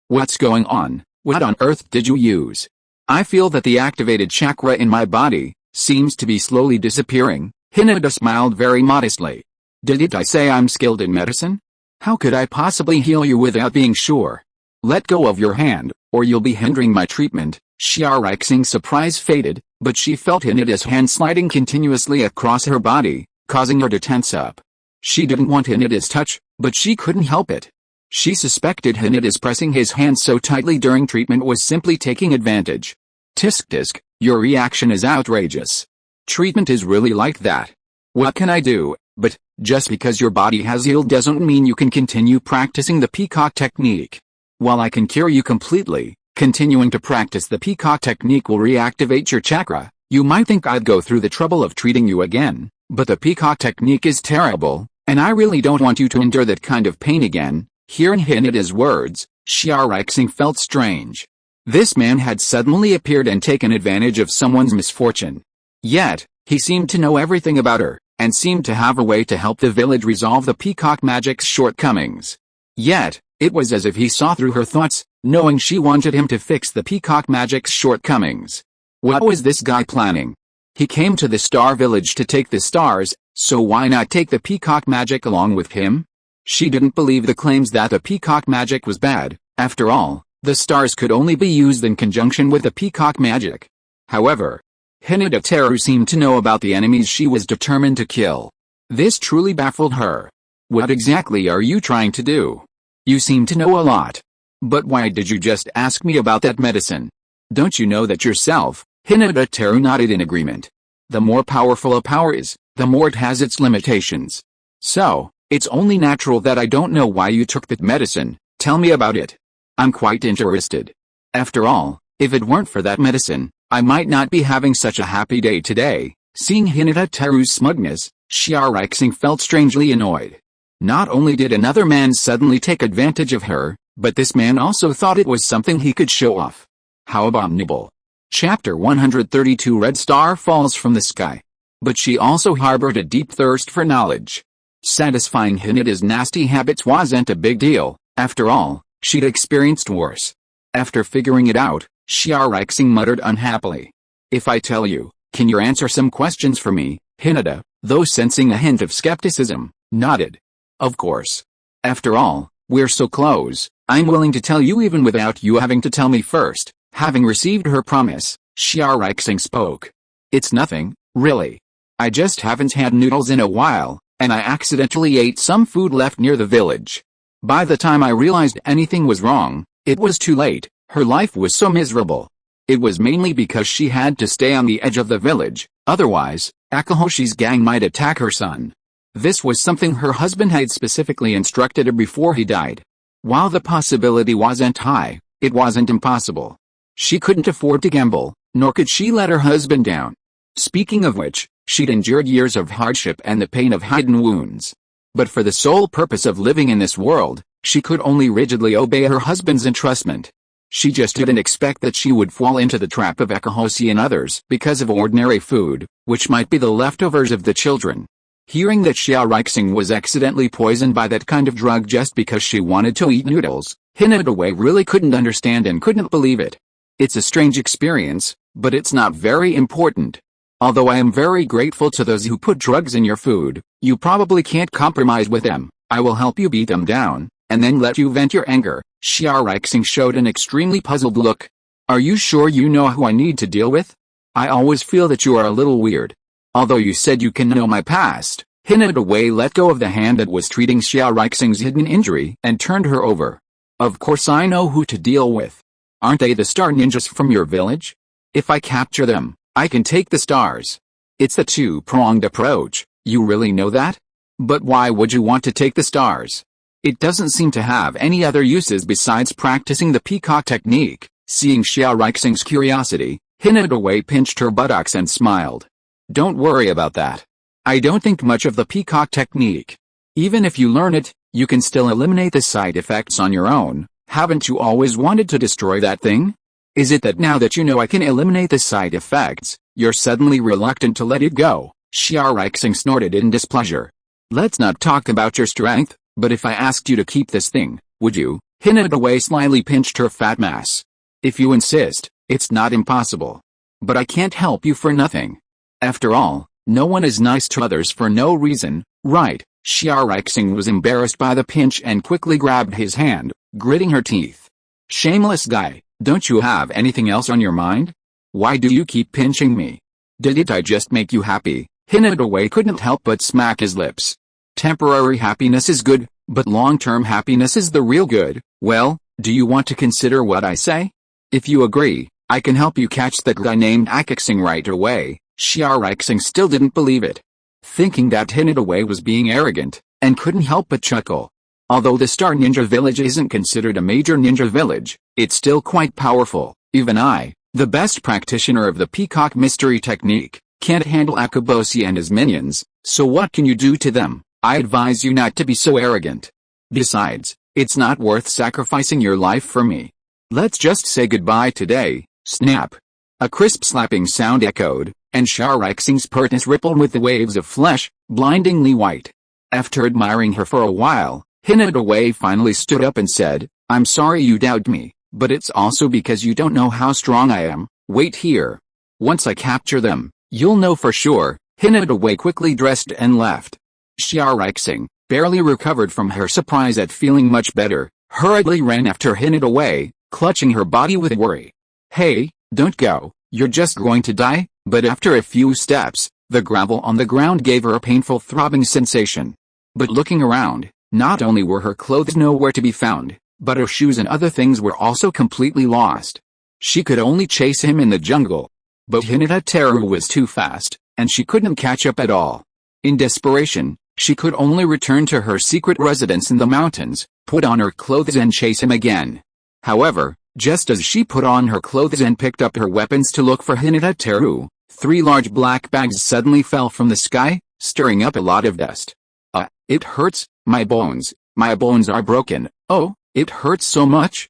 What's going on? What on earth did you use? I feel that the activated chakra in my body seems to be slowly disappearing. Hinata smiled very modestly. Did I say I'm skilled in medicine? How could I possibly heal you without being sure? Let go of your hand, or you'll be hindering my treatment. Xiaorixing's surprise faded, but she felt Hinata's hand sliding continuously across her body, causing her to tense up. She didn't want Hinata's touch, but she couldn't help it. She suspected Hinata's pressing his hand so tightly during treatment was simply taking advantage. Tisk, your reaction is outrageous. Treatment is really like that. What can I do? But, just because your body has healed doesn't mean you can continue practicing the peacock technique. While I can cure you completely, continuing to practice the peacock technique will reactivate your chakra. You might think I'd go through the trouble of treating you again, but the peacock technique is terrible, and I really don't want you to endure that kind of pain again." Hearing Hineda's words, Xiaorixing felt strange. This man had suddenly appeared and taken advantage of someone's misfortune. Yet, he seemed to know everything about her, and seemed to have a way to help the village resolve the peacock magic's shortcomings. Yet, it was as if he saw through her thoughts, knowing she wanted him to fix the peacock magic's shortcomings. What was this guy planning? He came to the Star Village to take the stars, so why not take the peacock magic along with him? She didn't believe the claims that the peacock magic was bad. After all, the stars could only be used in conjunction with the peacock magic. However, Hyūga Teru seemed to know about the enemies she was determined to kill. This truly baffled her. "What exactly are you trying to do? You seem to know a lot. But why did you just ask me about that medicine? Don't you know that yourself?" Hyūga Teru nodded in agreement. The more powerful a power is, the more it has its limitations. "So, it's only natural that I don't know why you took that medicine. Tell me about it. I'm quite interested. After all, if it weren't for that medicine, I might not be having such a happy day today." Seeing Hyūga Teru's smugness, Xiaorixing felt strangely annoyed. Not only did another man suddenly take advantage of her, but this man also thought it was something he could show off. How abominable. Chapter 132 Red Star falls from the sky. But she also harbored a deep thirst for knowledge. Satisfying Hyūga's nasty habits wasn't a big deal. After all, she'd experienced worse. After figuring it out, Xiaorixing muttered unhappily. "If I tell you, can you answer some questions for me?" Hyūga, though sensing a hint of skepticism, nodded. "Of course. After all, we're so close, I'm willing to tell you even without you having to tell me first." Having received her promise, Xiaorixing spoke. "It's nothing, really. I just haven't had noodles in a while, and I accidentally ate some food left near the village. By the time I realized anything was wrong, it was too late." Her life was so miserable. It was mainly because she had to stay on the edge of the village, otherwise, Akahoshi's gang might attack her son. This was something her husband had specifically instructed her before he died. While the possibility wasn't high, it wasn't impossible. She couldn't afford to gamble, nor could she let her husband down. Speaking of which, she'd endured years of hardship and the pain of hidden wounds. But for the sole purpose of living in this world, she could only rigidly obey her husband's entrustment. She just didn't expect that she would fall into the trap of Akahoshi and others because of ordinary food, which might be the leftovers of the children. Hearing that Xiaorixing was accidentally poisoned by that kind of drug just because she wanted to eat noodles, Hyūga really couldn't understand and couldn't believe it. "It's a strange experience, but it's not very important. Although I am very grateful to those who put drugs in your food, you probably can't compromise with them. I will help you beat them down, and then let you vent your anger." Xiaorixing showed an extremely puzzled look. "Are you sure you know who I need to deal with? I always feel that you are a little weird. Although you said you can know my past." Hyūga let go of the hand that was treating Xiaorixing's hidden injury and turned her over. "Of course I know who to deal with. Aren't they the star ninjas from your village? If I capture them, I can take the stars. It's a two-pronged approach. You really know that? But why would you want to take the stars? It doesn't seem to have any other uses besides practicing the peacock technique." Seeing Xiaorixing's curiosity, Hyūga pinched her buttocks and smiled. "Don't worry about that. I don't think much of the peacock technique. Even if you learn it, you can still eliminate the side effects on your own. Haven't you always wanted to destroy that thing? Is it that now that you know I can eliminate the side effects, you're suddenly reluctant to let it go?" Xiaorixing snorted in displeasure. "Let's not talk about your strength, but if I asked you to keep this thing, would you?" Hyūga slyly pinched her fat mass. "If you insist, it's not impossible. But I can't help you for nothing. After all, no one is nice to others for no reason, right?" Xiaorixing was embarrassed by the pinch and quickly grabbed his hand, gritting her teeth. "Shameless guy, don't you have anything else on your mind? Why do you keep pinching me? Didn't I just make you happy?" Hyūga couldn't help but smack his lips. "Temporary happiness is good, but long-term happiness is the real good. Well, do you want to consider what I say? If you agree, I can help you catch that guy named Akixing right away." Xiaorixing still didn't believe it. Thinking that Hyūga was being arrogant, and couldn't help but chuckle. Although the Star Ninja Village isn't considered a major ninja village, it's still quite powerful. Even I, The best practitioner of the peacock mystery technique can't handle Akaboshi and his minions, so what can you do to them? I advise you not to be so arrogant. Besides, it's not worth sacrificing your life for me. Let's just say goodbye today. Snap. A crisp slapping sound echoed, and Sharaixing's pertness rippled with the waves of flesh, blindingly white. After admiring her for a while, Hinata finally stood up and said, I'm sorry you doubt me, but it's also because you don't know how strong I am. Wait here. Once I capture them, you'll know for sure. Hinata quickly dressed and left. Sharaixing, barely recovered from her surprise at feeling much better, hurriedly ran after Hinata, clutching her body with worry. Hey, don't go, you're just going to die. But after a few steps, the gravel on the ground gave her a painful throbbing sensation. But looking around, not only were her clothes nowhere to be found, but her shoes and other things were also completely lost. She could only chase him in the jungle. But Hyūga Teru was too fast, and she couldn't catch up at all. In desperation, she could only return to her secret residence in the mountains, put on her clothes and chase him again. However, just as she put on her clothes and picked up her weapons to look for Hyūga Teru, 3 large black bags suddenly fell from the sky, stirring up a lot of dust. It hurts, my bones are broken. Oh, it hurts so much,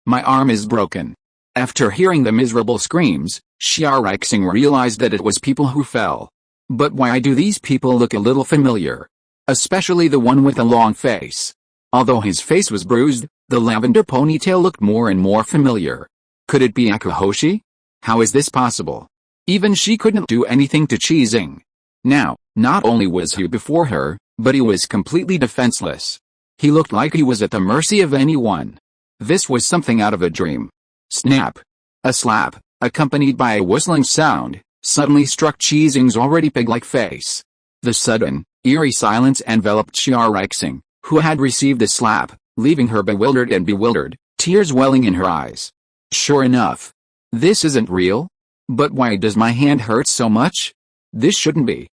my arm is broken. After hearing the miserable screams, Sharaixing realized that it was people who fell. But why do these people look a little familiar? Especially the one with the long face. Although his face was bruised, the lavender ponytail looked more and more familiar. Could it be Akahoshi? How is this possible? Even she couldn't do anything to Chizing. Now, not only was he before her, but he was completely defenseless. He looked like he was at the mercy of anyone. This was something out of a dream. Snap. A slap, accompanied by a whistling sound, suddenly struck Chizing's already pig-like face. The sudden, eerie silence enveloped Sharaixing, who had received a slap, leaving her bewildered, tears welling in her eyes. Sure enough. This isn't real? But why does my hand hurt so much? This shouldn't be.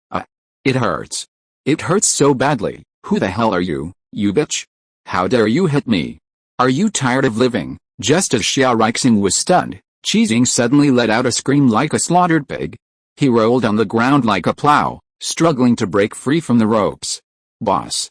It hurts. It hurts so badly. Who the hell are you, you bitch? How dare you hit me? Are you tired of living? Just as Sharaixing was stunned, Chizing suddenly let out a scream like a slaughtered pig. He rolled on the ground like a plow, struggling to break free from the ropes. Boss.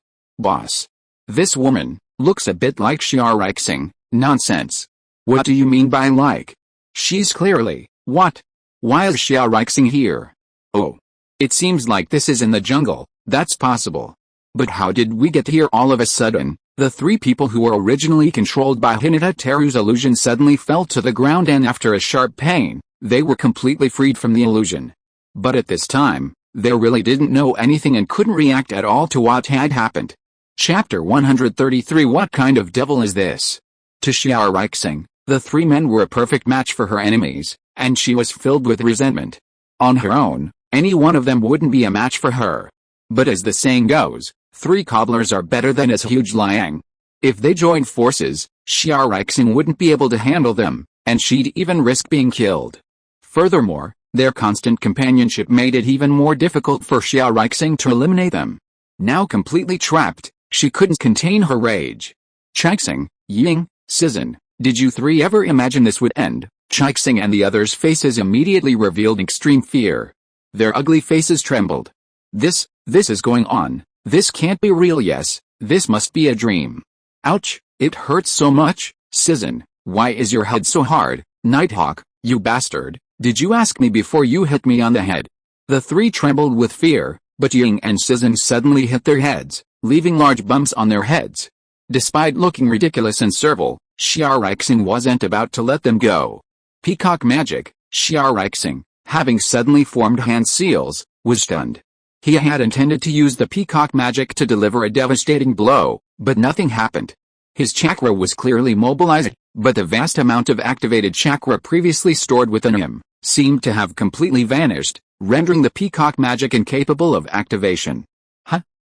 This woman looks a bit like Sharaixing. Nonsense. What do you mean by like? She's clearly. What? Why is Sharaixing here? Oh. It seems like this is in the jungle. That's possible. But how did we get here all of a sudden? The 3 people who were originally controlled by Hyūga Teru's illusion suddenly fell to the ground, and after a sharp pain, they were completely freed from the illusion. But at this time, they really didn't know anything and couldn't react at all to what had happened. Chapter 133. What kind of devil is this? To Sharaixing, the 3 men were a perfect match for her enemies, and she was filled with resentment. On her own, any one of them wouldn't be a match for her. But as the saying goes, 3 cobblers are better than a huge liang. If they joined forces, Sharaixing wouldn't be able to handle them, and she'd even risk being killed. Furthermore, their constant companionship made it even more difficult for Sharaixing to eliminate them. Now completely trapped, she couldn't contain her rage. Chixing, Ying, Sizun, did you 3 ever imagine this would end? Chixing and the others' faces immediately revealed extreme fear. Their ugly faces trembled. This is going on. This can't be real. Yes, this must be a dream. Ouch, it hurts so much. Sizun, why is your head so hard? Nighthawk, you bastard, did you ask me before you hit me on the head? The 3 trembled with fear, but Ying and Sizun suddenly hit their heads, leaving large bumps on their heads. Despite looking ridiculous and servile, Sharaixing wasn't about to let them go. Peacock magic. Sharaixing, having suddenly formed hand seals, was stunned. He had intended to use the peacock magic to deliver a devastating blow, but nothing happened. His chakra was clearly mobilized, but the vast amount of activated chakra previously stored within him seemed to have completely vanished, rendering the peacock magic incapable of activation.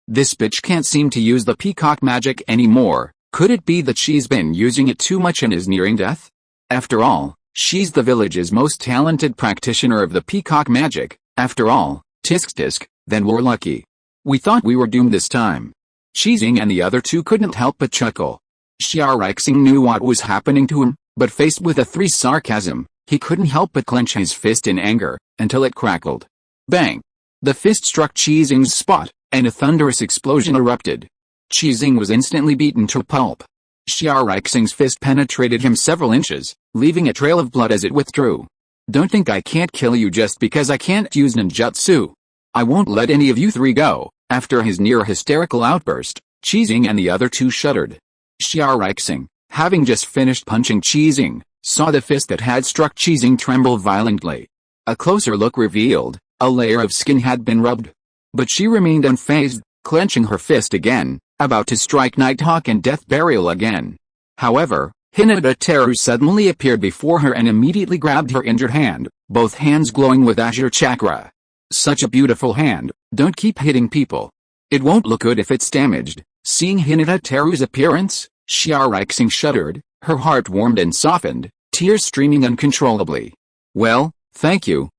This bitch can't seem to use the peacock magic anymore. Could it be that she's been using it too much and is nearing death? After all, she's the village's most talented practitioner of the peacock magic. After all, tisk, then we're lucky. We thought we were doomed this time. Chizing and the other 2 couldn't help but chuckle. Sharaixing knew what was happening to him, But faced with a 3 sarcasm, he couldn't help but clench his fist in anger, until it crackled. Bang! The fist struck Chizing's spot, and a thunderous explosion erupted. Chizing was instantly beaten to pulp. Xiaorixing's fist penetrated him several inches, leaving a trail of blood as it withdrew. Don't think I can't kill you just because I can't use ninjutsu. I won't let any of you 3 go. After his near hysterical outburst, Chizing and the other 2 shuddered. Xiaorixing, having just finished punching Chizing, saw the fist that had struck Chizing tremble violently. A closer look revealed, a layer of skin had been rubbed. But she remained unfazed, clenching her fist again, about to strike Nighthawk and Death Burial again. However, Hyūga Teru suddenly appeared before her and immediately grabbed her injured hand, both hands glowing with azure chakra. Such a beautiful hand, don't keep hitting people. It won't look good if it's damaged. Seeing Hyūga Teru's appearance, Xiaorixing shuddered, her heart warmed and softened, tears streaming uncontrollably. Well, thank you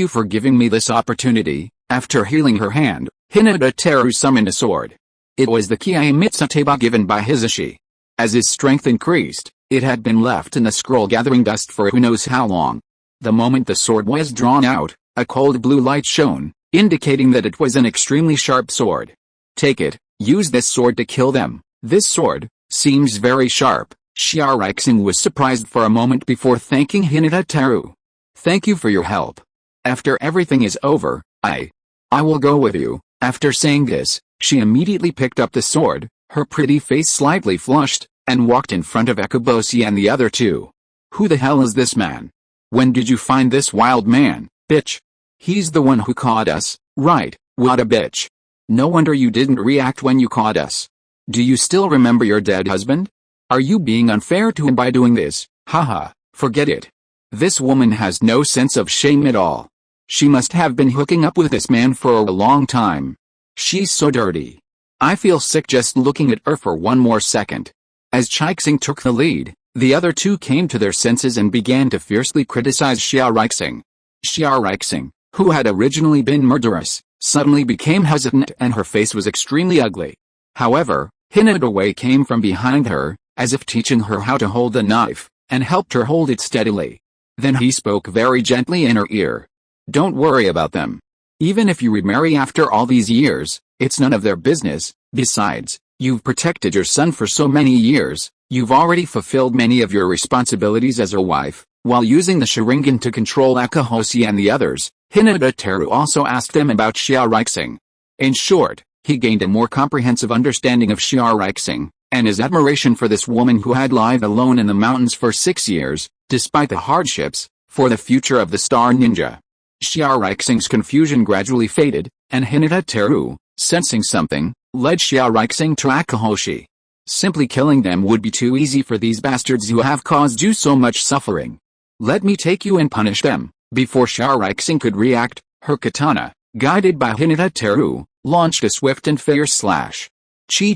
for giving me this opportunity. After healing her hand, Hyūga Teru summoned a sword. It was the Kiai Mitsuteba given by Hizashi. As his strength increased, it had been left in the scroll gathering dust for who knows how long. The moment the sword was drawn out, a cold blue light shone, indicating that it was an extremely sharp sword. Take it, use this sword to kill them. This sword seems very sharp. Xiaorixing was surprised for a moment before thanking Hyūga Teru. Thank you for your help. After everything is over, I will go with you. After saying this, she immediately picked up the sword, her pretty face slightly flushed, and walked in front of Ekuboshi and the other 2. Who the hell is this man? When did you find this wild man, bitch? He's the one who caught us, right? What a bitch. No wonder you didn't react when you caught us. Do you still remember your dead husband? Are you being unfair to him by doing this? Haha, forget it. This woman has no sense of shame at all. She must have been hooking up with this man for a long time. She's so dirty. I feel sick just looking at her for one more second. As Chixing took the lead, the other 2 came to their senses and began to fiercely criticize Xiaorixing. Xiaorixing, who had originally been murderous, suddenly became hesitant and her face was extremely ugly. However, Hyūga Wei came from behind her, as if teaching her how to hold the knife, and helped her hold it steadily. Then he spoke very gently in her ear. Don't worry about them. Even if you remarry after all these years, it's none of their business. Besides, you've protected your son for so many years, you've already fulfilled many of your responsibilities as a wife. While using the Sharingan to control Ekuboshi and the others, Hyūga Teru also asked them about Xiaorixing. In short, he gained a more comprehensive understanding of Xiaorixing, and his admiration for this woman who had lived alone in the mountains for 6 years, despite the hardships, for the future of the Star Ninja. Xiaorixing's confusion gradually faded, and Hyūga Teru, sensing something, led Xiaorixing to Ekuboshi. Simply killing them would be too easy for these bastards who have caused you so much suffering. Let me take you and punish them. Before Xiaorixing could react, her katana, guided by Hyūga Teru, launched a swift and fierce slash. Chi.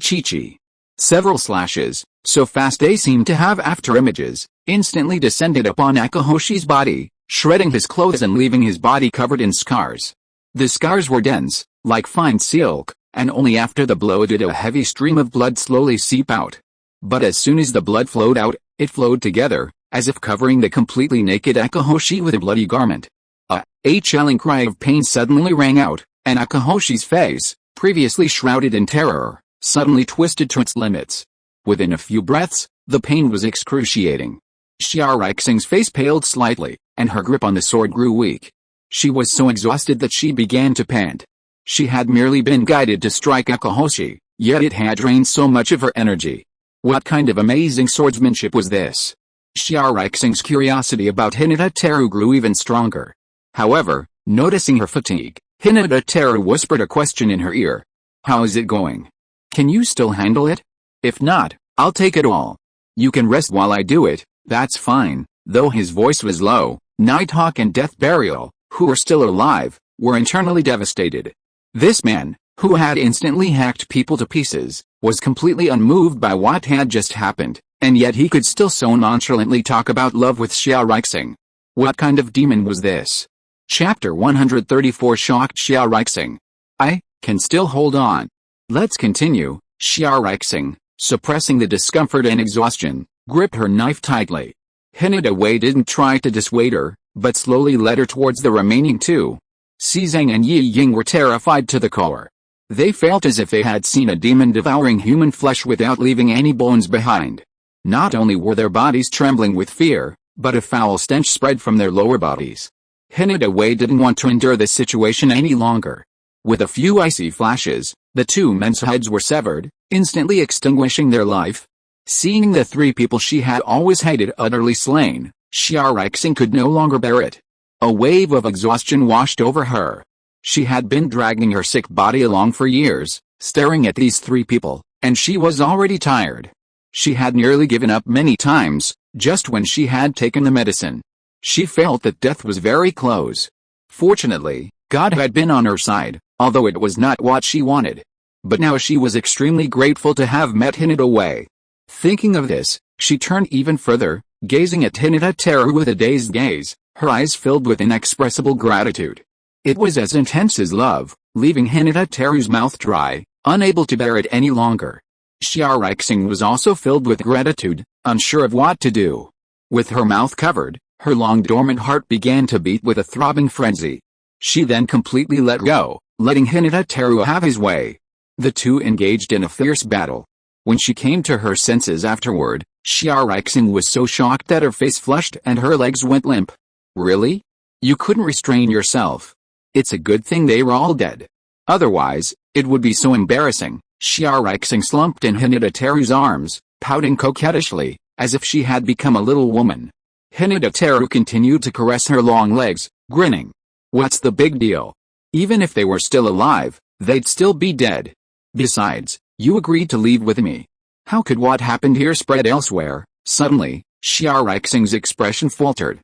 Several slashes, so fast they seemed to have afterimages, instantly descended upon Ekuboshi's body, shredding his clothes and leaving his body covered in scars. The scars were dense, like fine silk, and only after the blow did a heavy stream of blood slowly seep out. But as soon as the blood flowed out, it flowed together, as if covering the completely naked Ekuboshi with a bloody garment. A chilling cry of pain suddenly rang out, and Ekuboshi's face, previously shrouded in terror, suddenly twisted to its limits. Within a few breaths, the pain was excruciating. Xiaorixing's face paled slightly, and her grip on the sword grew weak. She was so exhausted that she began to pant. She had merely been guided to strike Ekuboshi, yet it had drained so much of her energy. What kind of amazing swordsmanship was this? Xiaorixing's curiosity about Hyūga Teru grew even stronger. However, noticing her fatigue, Hyūga Teru whispered a question in her ear. How is it going? Can you still handle it? If not, I'll take it all. You can rest while I do it, that's fine. Though his voice was low, Nighthawk and Death Burial, who were still alive, were internally devastated. This man, who had instantly hacked people to pieces, was completely unmoved by what had just happened, and yet he could still so nonchalantly talk about love with Xiaorixing. What kind of demon was this? Chapter 134 shocked Xiaorixing. I can still hold on. Let's continue. Xiaorixing, suppressing the discomfort and exhaustion, gripped her knife tightly. Hinata Wei didn't try to dissuade her, but slowly led her towards the remaining two. Shizang and Yi Ying were terrified to the core. They felt as if they had seen a demon devouring human flesh without leaving any bones behind. Not only were their bodies trembling with fear, but a foul stench spread from their lower bodies. Hinata Wei didn't want to endure this situation any longer. With a few icy flashes, the two men's heads were severed, instantly extinguishing their life. Seeing the three people she had always hated utterly slain, Xia Rixing could no longer bear it. A wave of exhaustion washed over her. She had been dragging her sick body along for years, staring at these three people, and she was already tired. She had nearly given up many times, just when she had taken the medicine. She felt that death was very close. Fortunately, God had been on her side, although it was not what she wanted. But now she was extremely grateful to have met Hinata Wei. Thinking of this, she turned even further, gazing at Hyūga Teru with a dazed gaze, her eyes filled with inexpressible gratitude. It was as intense as love, leaving Hyūga Teru's mouth dry, unable to bear it any longer. Xia Rixing was also filled with gratitude, unsure of what to do. With her mouth covered, her long dormant heart began to beat with a throbbing frenzy. She then completely let go, letting Hyūga Teru have his way. The two engaged in a fierce battle. When she came to her senses afterward, Xia Rixing was so shocked that her face flushed and her legs went limp. Really? You couldn't restrain yourself. It's a good thing they were all dead. Otherwise, it would be so embarrassing. Xia Rixing slumped in Hyūga Teru's arms, pouting coquettishly, as if she had become a little woman. Hyūga Teru continued to caress her long legs, grinning. What's the big deal? Even if they were still alive, they'd still be dead. Besides, you agreed to leave with me. How could what happened here spread elsewhere? Suddenly, Xia Rixing's expression faltered.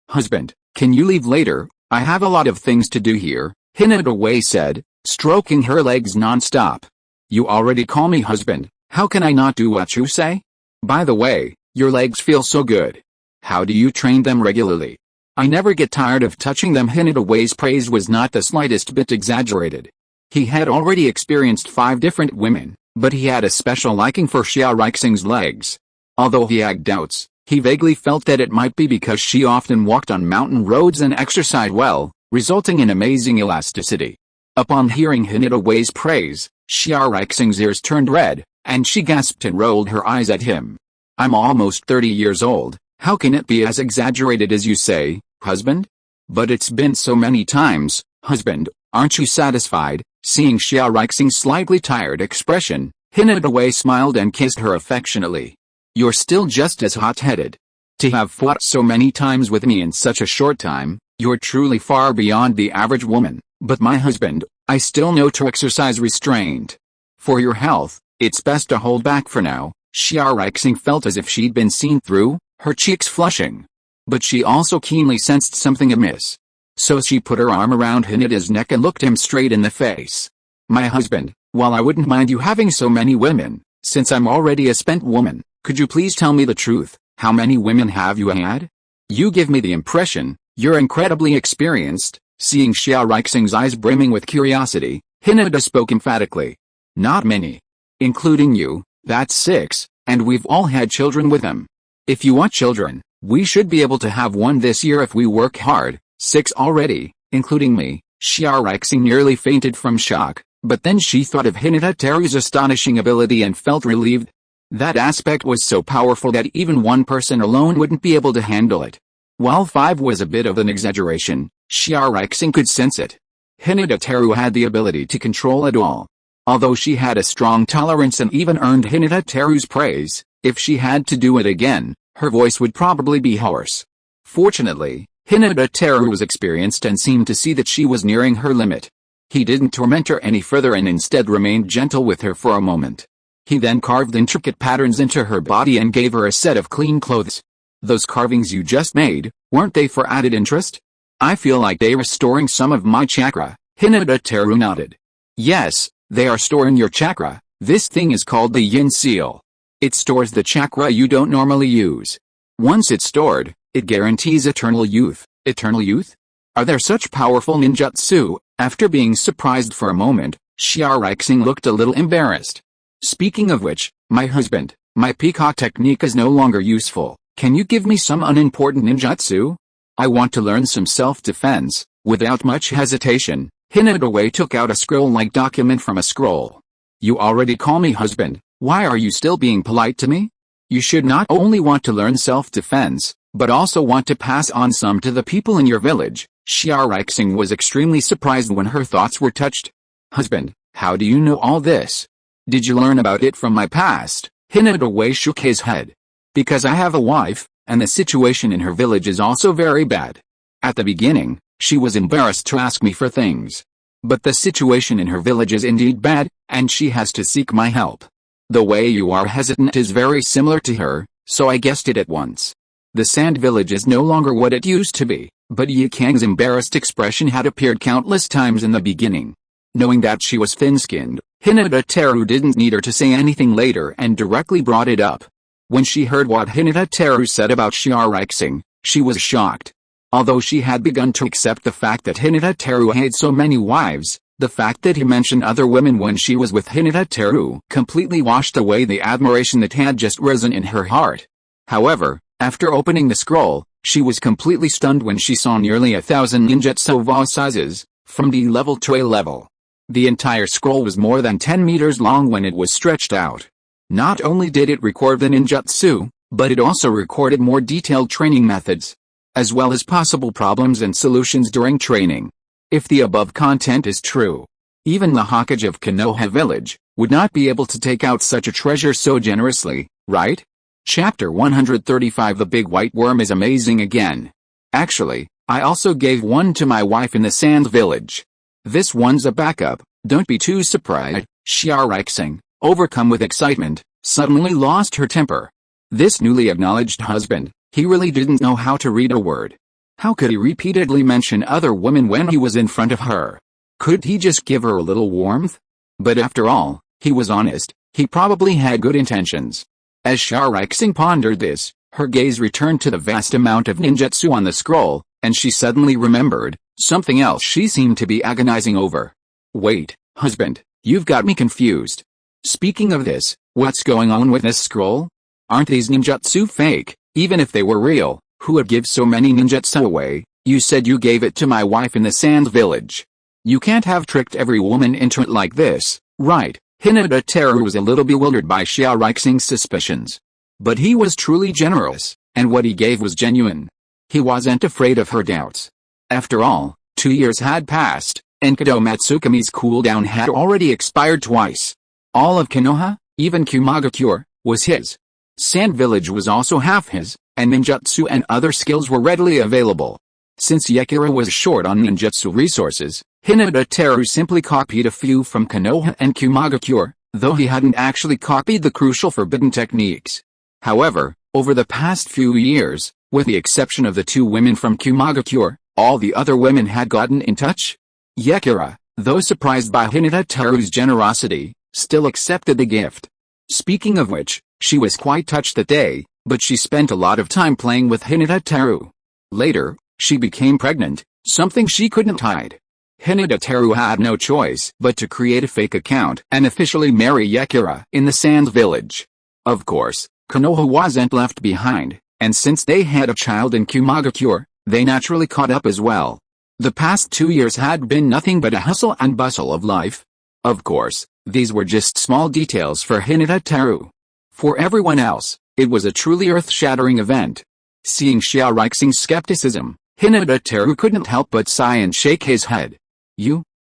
Husband, can you leave later? I have a lot of things to do here, Hinata Wei said, stroking her legs non-stop. You already call me husband, how can I not do what you say? By the way, your legs feel so good. How do you train them regularly? I never get tired of touching them. Hinata Wei's praise was not the slightest bit exaggerated. He had already experienced 5 different women, but he had a special liking for Xia Rixing's legs. Although he had doubts, he vaguely felt that it might be because she often walked on mountain roads and exercised well, resulting in amazing elasticity. Upon hearing Hinata Wei's praise, Xia Rixing's ears turned red, and she gasped and rolled her eyes at him. I'm almost 30 years old, how can it be as exaggerated as you say, husband? But it's been so many times, husband, aren't you satisfied? Seeing Xia Rixing's slightly tired expression, Hinata Wei smiled and kissed her affectionately. You're still just as hot-headed. To have fought so many times with me in such a short time, you're truly far beyond the average woman. But my husband, I still know to exercise restraint. For your health, it's best to hold back for now. Xia Rixing felt as if she'd been seen through, her cheeks flushing. But she also keenly sensed something amiss. So she put her arm around Hinata's neck and looked him straight in the face. My husband, while I wouldn't mind you having so many women, since I'm already a spent woman, could you please tell me the truth? How many women have you had? You give me the impression you're incredibly experienced. Seeing Xia Rixing's eyes brimming with curiosity, Hinata spoke emphatically. Not many. Including you, that's 6, and we've all had children with them. If you want children, we should be able to have one this year if we work hard. 6 already, including me. Xia Rixing nearly fainted from shock, but then she thought of Hyūga Teru's astonishing ability and felt relieved. That aspect was so powerful that even one person alone wouldn't be able to handle it. While 5 was a bit of an exaggeration, Xia Rixing could sense it. Hyūga Teru had the ability to control it all. Although she had a strong tolerance and even earned Hyūga Teru's praise, if she had to do it again, her voice would probably be hoarse. Fortunately, Hyūga Teru was experienced and seemed to see that she was nearing her limit. He didn't torment her any further and instead remained gentle with her for a moment. He then carved intricate patterns into her body and gave her a set of clean clothes. Those carvings you just made, weren't they for added interest? I feel like they're restoring some of my chakra. Hyūga Teru nodded. Yes, they are storing your chakra. This thing is called the Yin Seal. It stores the chakra you don't normally use. Once it's stored, it guarantees eternal youth. Eternal youth? Are there such powerful ninjutsu? After being surprised for a moment, Xia Rixing looked a little embarrassed. Speaking of which, my husband, my peacock technique is no longer useful. Can you give me some unimportant ninjutsu? I want to learn some self-defense." Without much hesitation, Hinata took out a scroll-like document from a scroll. "You already call me husband, why are you still being polite to me? You should not only want to learn self-defense, but also want to pass on some to the people in your village." Xiaorixing was extremely surprised when her thoughts were touched. "Husband, how do you know all this? Did you learn about it from my past?" Hinata shook his head. "Because I have a wife, and the situation in her village is also very bad. At the beginning, she was embarrassed to ask me for things. But the situation in her village is indeed bad, and she has to seek my help. The way you are hesitant is very similar to her, so I guessed it at once. The Sand Village is no longer what it used to be, but Yi Kang's embarrassed expression had appeared countless times in the beginning. Knowing that she was thin-skinned, Hyūga Teru didn't need her to say anything later and directly brought it up. When she heard what Hyūga Teru said about Xiaorixing, she was shocked. Although she had begun to accept the fact that Hyūga Teru had so many wives, the fact that he mentioned other women when she was with Hyūga Teru completely washed away the admiration that had just risen in her heart. However, after opening the scroll, she was completely stunned when she saw nearly 1,000 ninjutsu sizes, from D level to A level. The entire scroll was more than 10 meters long when it was stretched out. Not only did it record the ninjutsu, but it also recorded more detailed training methods, as well as possible problems and solutions during training. If the above content is true, even the Hokage of Konoha village would not be able to take out such a treasure so generously, right? Chapter 135 The Big White Worm is amazing again. Actually, I also gave one to my wife in the Sand Village. This one's a backup, don't be too surprised. Xiaorixing, overcome with excitement, suddenly lost her temper. This newly acknowledged husband, he really didn't know how to read a word. How could he repeatedly mention other women when he was in front of her? Could he just give her a little warmth? But after all, he was honest, he probably had good intentions. As Xiaorixing pondered this, her gaze returned to the vast amount of ninjutsu on the scroll, and she suddenly remembered something else she seemed to be agonizing over. Wait, husband, you've got me confused. Speaking of this, what's going on with this scroll? Aren't these ninjutsu fake? Even if they were real, who would give so many ninjutsu away? You said you gave it to my wife in the Sand Village. You can't have tricked every woman into it like this, right? Hyūga Teru was a little bewildered by Xiaorixing's suspicions. But he was truly generous, and what he gave was genuine. He wasn't afraid of her doubts. After all, 2 years had passed, and Kado Matsukumi's cooldown had already expired twice. All of Konoha, even Kumagakure, was his. Sand Village was also half his, and ninjutsu and other skills were readily available. Since Yakira was short on ninjutsu resources, Hyūga Teru simply copied a few from Konoha and Kumagakure, though he hadn't actually copied the crucial forbidden techniques. However, over the past few years, with the exception of the 2 women from Kumagakure, all the other women had gotten in touch. Yakira, though surprised by Hyūga Teru's generosity, still accepted the gift. Speaking of which, she was quite touched that day, but she spent a lot of time playing with Hyūga Teru. Later, she became pregnant, something she couldn't hide. Hyūga Teru had no choice but to create a fake account and officially marry Yakira in the Sand Village. Of course, Konoha wasn't left behind, and since they had a child in Kumagakure, they naturally caught up as well. The past 2 years had been nothing but a hustle and bustle of life. Of course, these were just small details for Hyūga Teru. For everyone else, it was a truly earth-shattering event. Seeing Xiaorixing's skepticism, Hyūga Teru couldn't help but sigh and shake his head.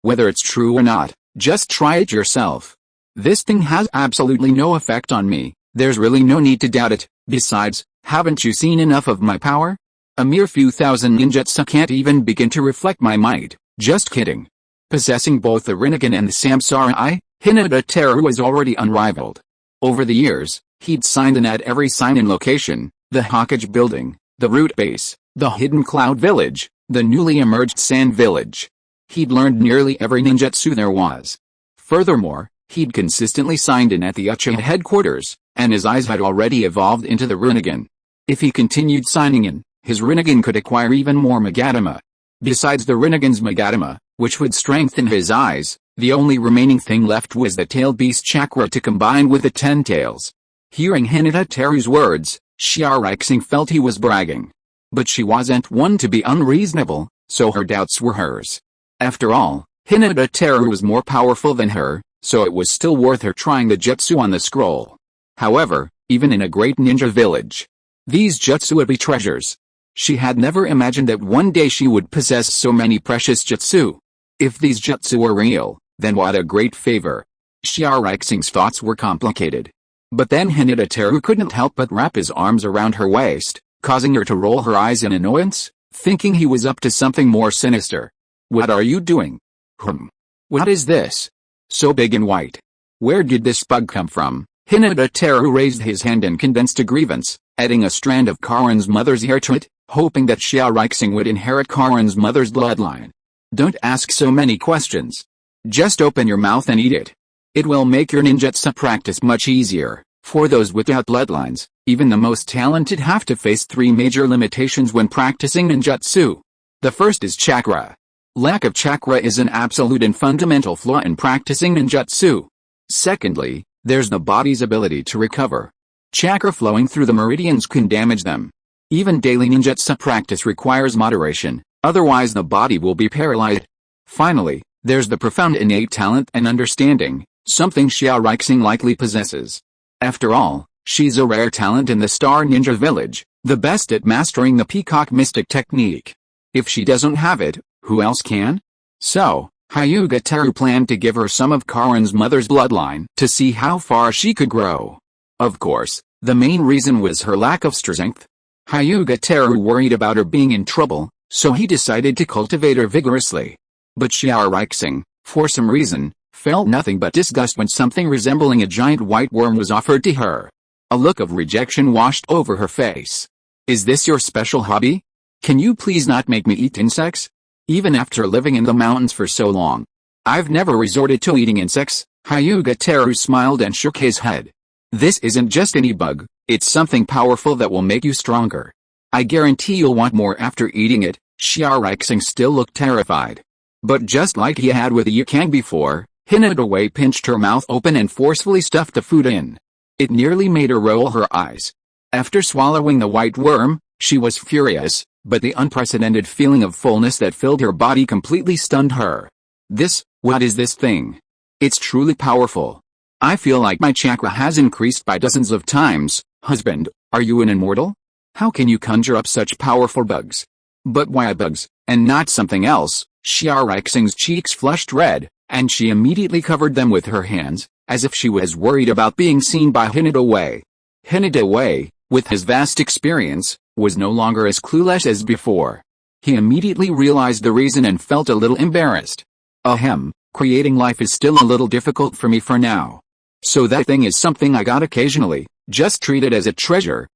Whether it's true or not, just try it yourself. This thing has absolutely no effect on me, there's really no need to doubt it. Besides, haven't you seen enough of my power? A mere few thousand ninjutsu can't even begin to reflect my might, just kidding. Possessing both the Rinnegan and the Samsara, Hyūga Teru was already unrivaled. Over the years, he'd signed in at every sign-in location, the Hokage building, the root base, the hidden cloud village, the newly emerged sand village. He'd learned nearly every ninjutsu there was. Furthermore, he'd consistently signed in at the Uchiha headquarters, and his eyes had already evolved into the Rinnegan. If he continued signing in, his Rinnegan could acquire even more Magatama. Besides the Rinnegan's Magatama, which would strengthen his eyes, the only remaining thing left was the tail beast chakra to combine with the 10 tails. Hearing Hyūga Teru's words, Shiarixing felt he was bragging. But she wasn't one to be unreasonable, so her doubts were hers. After all, Hyūga Teru was more powerful than her, so it was still worth her trying the jutsu on the scroll. However, even in a great ninja village, these jutsu would be treasures. She had never imagined that one day she would possess so many precious jutsu. If these jutsu were real, then what a great favor. Shiarixing's thoughts were complicated. But then Hyūga Teru couldn't help but wrap his arms around her waist, causing her to roll her eyes in annoyance, thinking he was up to something more sinister. What are you doing? What is this? So big and white. Where did this bug come from? Hyūga Teru raised his hand and condensed a grievance, adding a strand of Karin's mother's hair to it, hoping that Shiarixing would inherit Karin's mother's bloodline. Don't ask so many questions. Just open your mouth and eat it. It will make your ninjutsu practice much easier. For those without bloodlines, even the most talented have to face 3 major limitations when practicing ninjutsu. The first is chakra. Lack of chakra is an absolute and fundamental flaw in practicing ninjutsu. Secondly, there's the body's ability to recover. Chakra flowing through the meridians can damage them. Even daily ninjutsu practice requires moderation, otherwise the body will be paralyzed. Finally, there's the profound innate talent and understanding, something Shiarixing likely possesses. After all, she's a rare talent in the Star Ninja Village, the best at mastering the Peacock Mystic technique. If she doesn't have it, who else can? So, Hyūga Teru planned to give her some of Karin's mother's bloodline to see how far she could grow. Of course, the main reason was her lack of strength. Hyūga Teru worried about her being in trouble, so he decided to cultivate her vigorously. But Shiarixing, for some reason, felt nothing but disgust when something resembling a giant white worm was offered to her. A look of rejection washed over her face. Is this your special hobby? Can you please not make me eat insects? Even after living in the mountains for so long, I've never resorted to eating insects. Hyūga Teru smiled and shook his head. This isn't just any bug, it's something powerful that will make you stronger. I guarantee you'll want more after eating it. Shiarixing still looked terrified. But just like he had with Yukang before, Hyūga pinched her mouth open and forcefully stuffed the food in. It nearly made her roll her eyes. After swallowing the white worm, she was furious, but the unprecedented feeling of fullness that filled her body completely stunned her. What is this thing? It's truly powerful. I feel like my chakra has increased by dozens of times. Husband, are you an immortal? How can you conjure up such powerful bugs? But why bugs, and not something else? Shiarixing's cheeks flushed red, and she immediately covered them with her hands, as if she was worried about being seen by Hyūga. Hyūga, with his vast experience, was no longer as clueless as before. He immediately realized the reason and felt a little embarrassed. Creating life is still a little difficult for me for now. So that thing is something I got occasionally, just treat it as a treasure,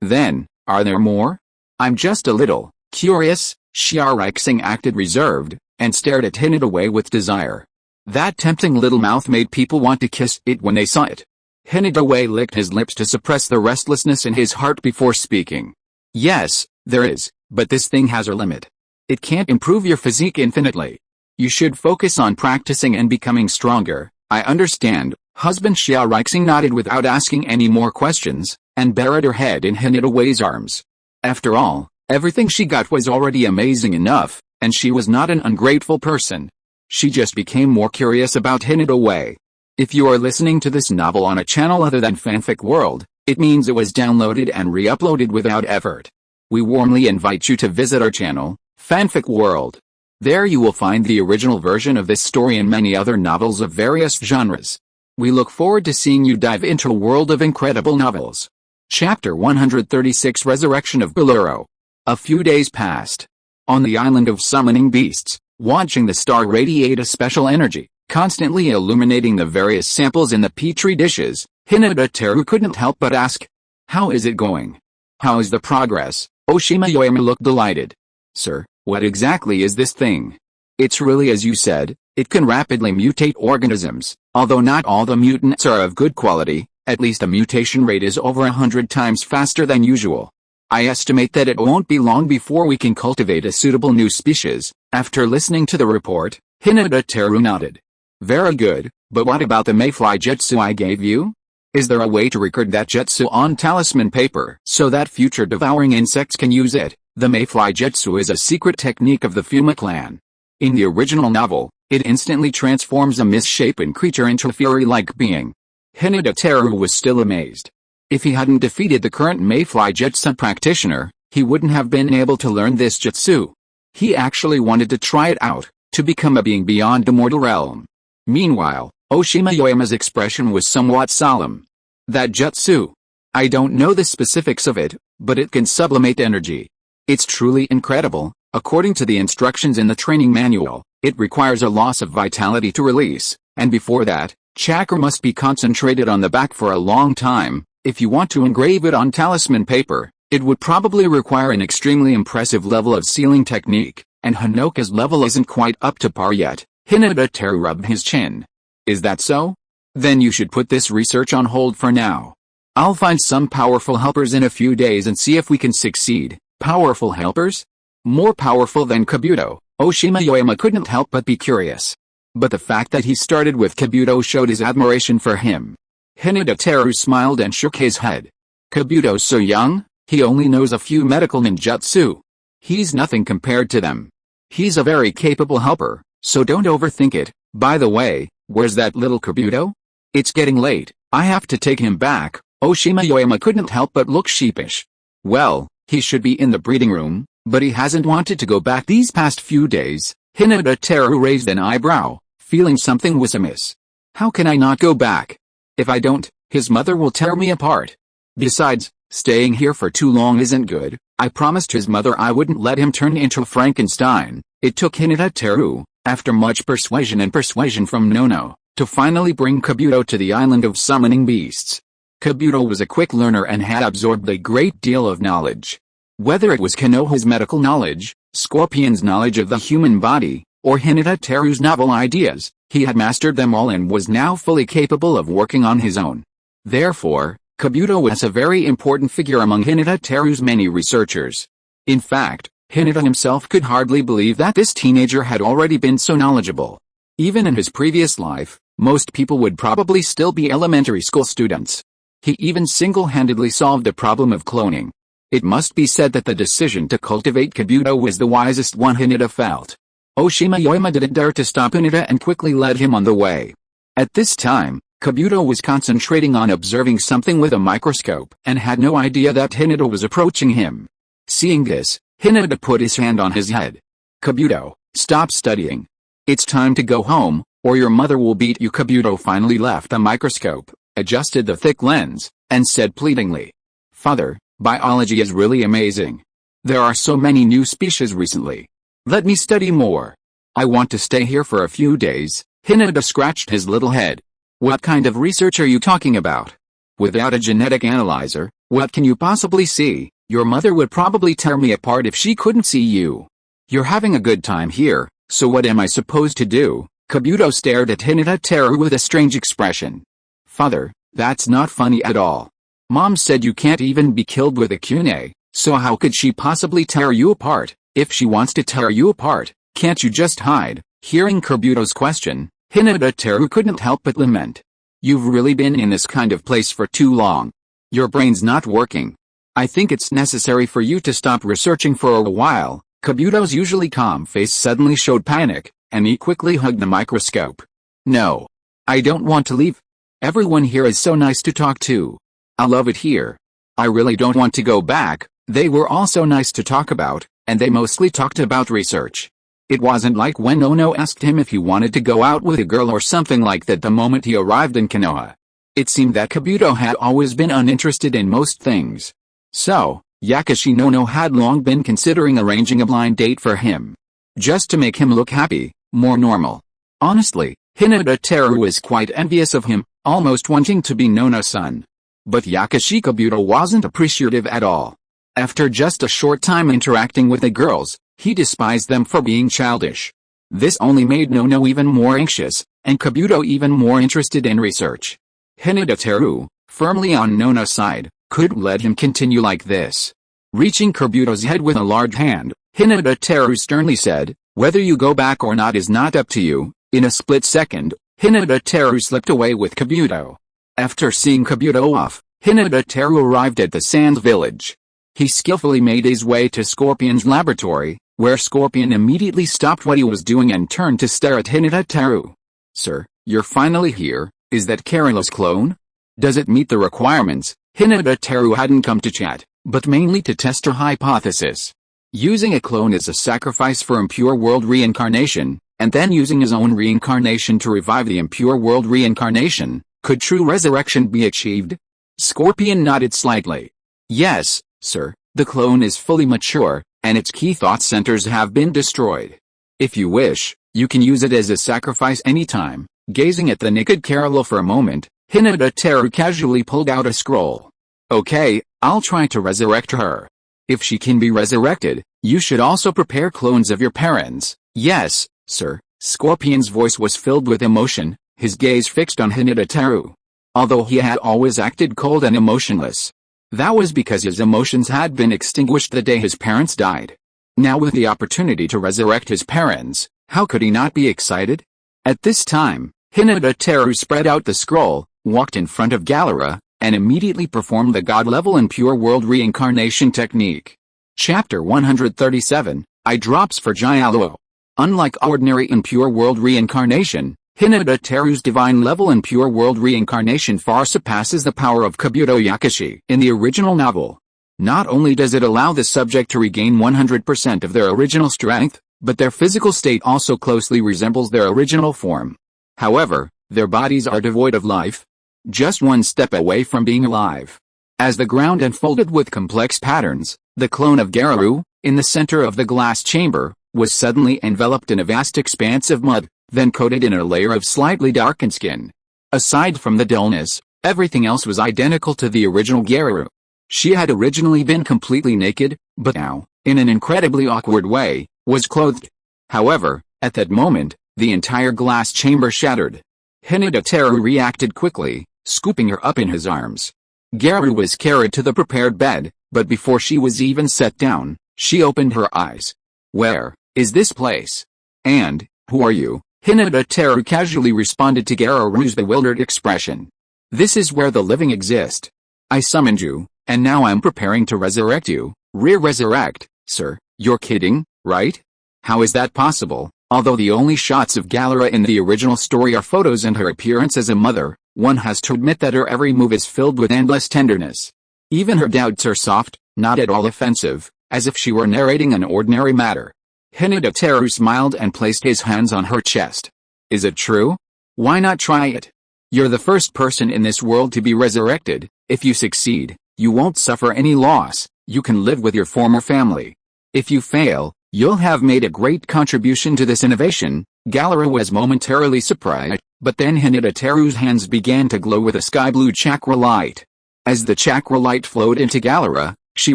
then, are there more? I'm just a little curious. Shiarixing acted reserved, and stared at Hyūga with desire. That tempting little mouth made people want to kiss it when they saw it. Hyūga licked his lips to suppress the restlessness in his heart before speaking. Yes, there is, but this thing has a limit. It can't improve your physique infinitely. You should focus on practicing and becoming stronger. I understand, husband. Shiarixing nodded without asking any more questions, and buried her head in Hyūga's arms. After all, everything she got was already amazing enough, and she was not an ungrateful person. She just became more curious about Hyūga. If you are listening to this novel on a channel other than Fanfic World, it means it was downloaded and re-uploaded without effort. We warmly invite you to visit our channel, Fanfic World. There you will find the original version of this story and many other novels of various genres. We look forward to seeing you dive into a world of incredible novels. Chapter 136 Resurrection of Bolero. A few days passed. On the island of summoning beasts, watching the star radiate a special energy, constantly illuminating the various samples in the petri dishes, Hyūga Teru couldn't help but ask, how is it going? How is the progress? Oshimayama looked delighted. Sir, what exactly is this thing? It's really as you said, it can rapidly mutate organisms, although not all the mutants are of good quality, at least the mutation rate is over 100 times faster than usual. I estimate that it won't be long before we can cultivate a suitable new species. After listening to the report, Hyūga Teru nodded. Very good, but what about the mayfly jutsu I gave you? Is there a way to record that jutsu on talisman paper so that future devouring insects can use it? The mayfly jutsu is a secret technique of the Fuma clan. In the original novel, it instantly transforms a misshapen creature into a fury-like being. Hyūga Teru was still amazed. If he hadn't defeated the current mayfly jutsu practitioner, he wouldn't have been able to learn this jutsu. He actually wanted to try it out, to become a being beyond the mortal realm. Meanwhile, Oshima Yoyama's expression was somewhat solemn. That jutsu. I don't know the specifics of it, but it can sublimate energy. It's truly incredible. According to the instructions in the training manual, it requires a loss of vitality to release, and before that, chakra must be concentrated on the back for a long time. If you want to engrave it on talisman paper, it would probably require an extremely impressive level of sealing technique, and Hanoka's level isn't quite up to par yet. Hyūga Teru rubbed his chin. Is that so? Then you should put this research on hold for now. I'll find some powerful helpers in a few days and see if we can succeed. Powerful helpers? More powerful than Kabuto? Oshima Yoyama couldn't help but be curious. But the fact that he started with Kabuto showed his admiration for him. Hyūga Teru smiled and shook his head. Kabuto's so young, he only knows a few medical ninjutsu. He's nothing compared to them. He's a very capable helper, so don't overthink it. By the way, where's that little Kabuto? It's getting late, I have to take him back. Oshima Yoyama couldn't help but look sheepish. Well, he should be in the breeding room, but he hasn't wanted to go back these past few days. Hyūga Teru raised an eyebrow, feeling something was amiss. How can I not go back? If I don't, his mother will tear me apart. Besides, staying here for too long isn't good. I promised his mother I wouldn't let him turn into Frankenstein. It took Hyūga Teru, after much persuasion from Nono, to finally bring Kabuto to the island of summoning beasts. Kabuto was a quick learner and had absorbed a great deal of knowledge. Whether it was Konoha's medical knowledge, Scorpion's knowledge of the human body, or Hyūga Teru's novel ideas, he had mastered them all and was now fully capable of working on his own. Therefore, Kabuto was a very important figure among Hyūga Teru's many researchers. In fact, Hyūga himself could hardly believe that this teenager had already been so knowledgeable. Even in his previous life, most people would probably still be elementary school students. He even single-handedly solved the problem of cloning. It must be said that the decision to cultivate Kabuto was the wisest one Hyūga felt. Oshima Yoyama didn't dare to stop Hyūga and quickly led him on the way. At this time, Kabuto was concentrating on observing something with a microscope and had no idea that Hyūga was approaching him. Seeing this, Hyūga put his hand on his head. Kabuto, stop studying. It's time to go home, or your mother will beat you. Kabuto finally left the microscope, adjusted the thick lens, and said pleadingly, Father, biology is really amazing. There are so many new species recently. Let me study more. I want to stay here for a few days. Hyūga scratched his little head. What kind of research are you talking about? Without a genetic analyzer, what can you possibly see? Your mother would probably tear me apart if she couldn't see you. You're having a good time here, so what am I supposed to do? Kabuto stared at Hyūga Teru with a strange expression. Father, that's not funny at all. Mom said you can't even be killed with a kunai, so how could she possibly tear you apart? If she wants to tear you apart, can't you just hide? Hearing Kabuto's question, Hyūga Teru couldn't help but lament. You've really been in this kind of place for too long. Your brain's not working. I think it's necessary for you to stop researching for a while. Kabuto's usually calm face suddenly showed panic, and he quickly hugged the microscope. No. I don't want to leave. Everyone here is so nice to talk to. I love it here. I really don't want to go back. They were all so nice to talk about, and they mostly talked about research. It wasn't like when Ono asked him if he wanted to go out with a girl or something like that the moment he arrived in Konoha. It seemed that Kabuto had always been uninterested in most things. So, Yakushi Nono had long been considering arranging a blind date for him. Just to make him look happy, more normal. Honestly, Hyūga Teru was quite envious of him, almost wanting to be Nono's son. But Yakushi Kabuto wasn't appreciative at all. After just a short time interacting with the girls, he despised them for being childish. This only made Nono even more anxious, and Kabuto even more interested in research. Hyūga Teru, firmly on Nono's side, couldn't let him continue like this. Reaching Kabuto's head with a large hand, Hyūga Teru sternly said, whether you go back or not is not up to you. In a split second, Hyūga Teru slipped away with Kabuto. After seeing Kabuto off, Hyūga Teru arrived at the Sand Village. He skillfully made his way to Scorpion's laboratory, where Scorpion immediately stopped what he was doing and turned to stare at Hyūga Teru. "Sir, you're finally here. Is that Carola's clone? Does it meet the requirements?" Hyūga Teru hadn't come to chat, but mainly to test her hypothesis. Using a clone as a sacrifice for impure world reincarnation, and then using his own reincarnation to revive the impure world reincarnation, could true resurrection be achieved? Scorpion nodded slightly. "Yes, sir, the clone is fully mature, and its key thought centers have been destroyed. If you wish, you can use it as a sacrifice anytime." Gazing at the naked Carola for a moment, Hyūga Teru casually pulled out a scroll. "Okay, I'll try to resurrect her. If she can be resurrected, you should also prepare clones of your parents." "Yes, sir." Scorpion's voice was filled with emotion, his gaze fixed on Hyūga Teru. Although he had always acted cold and emotionless, that was because his emotions had been extinguished the day his parents died. Now with the opportunity to resurrect his parents, how could he not be excited? At this time, Hyūga Teru spread out the scroll, walked in front of Galera, and immediately performed the god-level impure world reincarnation technique. Chapter 137, Eye Drops for Gyalo. Unlike ordinary impure world reincarnation, Hyūga Teru's divine-level impure world reincarnation far surpasses the power of Kabuto Yakushi in the original novel. Not only does it allow the subject to regain 100% of their original strength, but their physical state also closely resembles their original form. However, their bodies are devoid of life, just one step away from being alive. As the ground unfolded with complex patterns, the clone of Geru, in the center of the glass chamber, was suddenly enveloped in a vast expanse of mud, then coated in a layer of slightly darkened skin. Aside from the dullness, everything else was identical to the original Geru. She had originally been completely naked, but now, in an incredibly awkward way, was clothed. However, at that moment, the entire glass chamber shattered. Hyūga Teru reacted quickly, scooping her up in his arms. Geru was carried to the prepared bed, but before she was even set down, she opened her eyes. "Where is this place? And who are you?" Hyūga Teru casually responded to Geru's bewildered expression. "This is where the living exist. I summoned you, and now I'm preparing to resurrect you." "Resurrect, sir? You're kidding, right? How is that possible?" Although the only shots of Galera in the original story are photos and her appearance as a mother, one has to admit that her every move is filled with endless tenderness. Even her doubts are soft, not at all offensive, as if she were narrating an ordinary matter. Hyūga Teru smiled and placed his hands on her chest. "Is it true? Why not try it? You're the first person in this world to be resurrected. If you succeed, you won't suffer any loss. You can live with your former family. If you fail, you'll have made a great contribution to this innovation." Galera was momentarily surprised, but then Hyūga Teru's hands began to glow with a sky-blue chakra light. As the chakra light flowed into Galera, she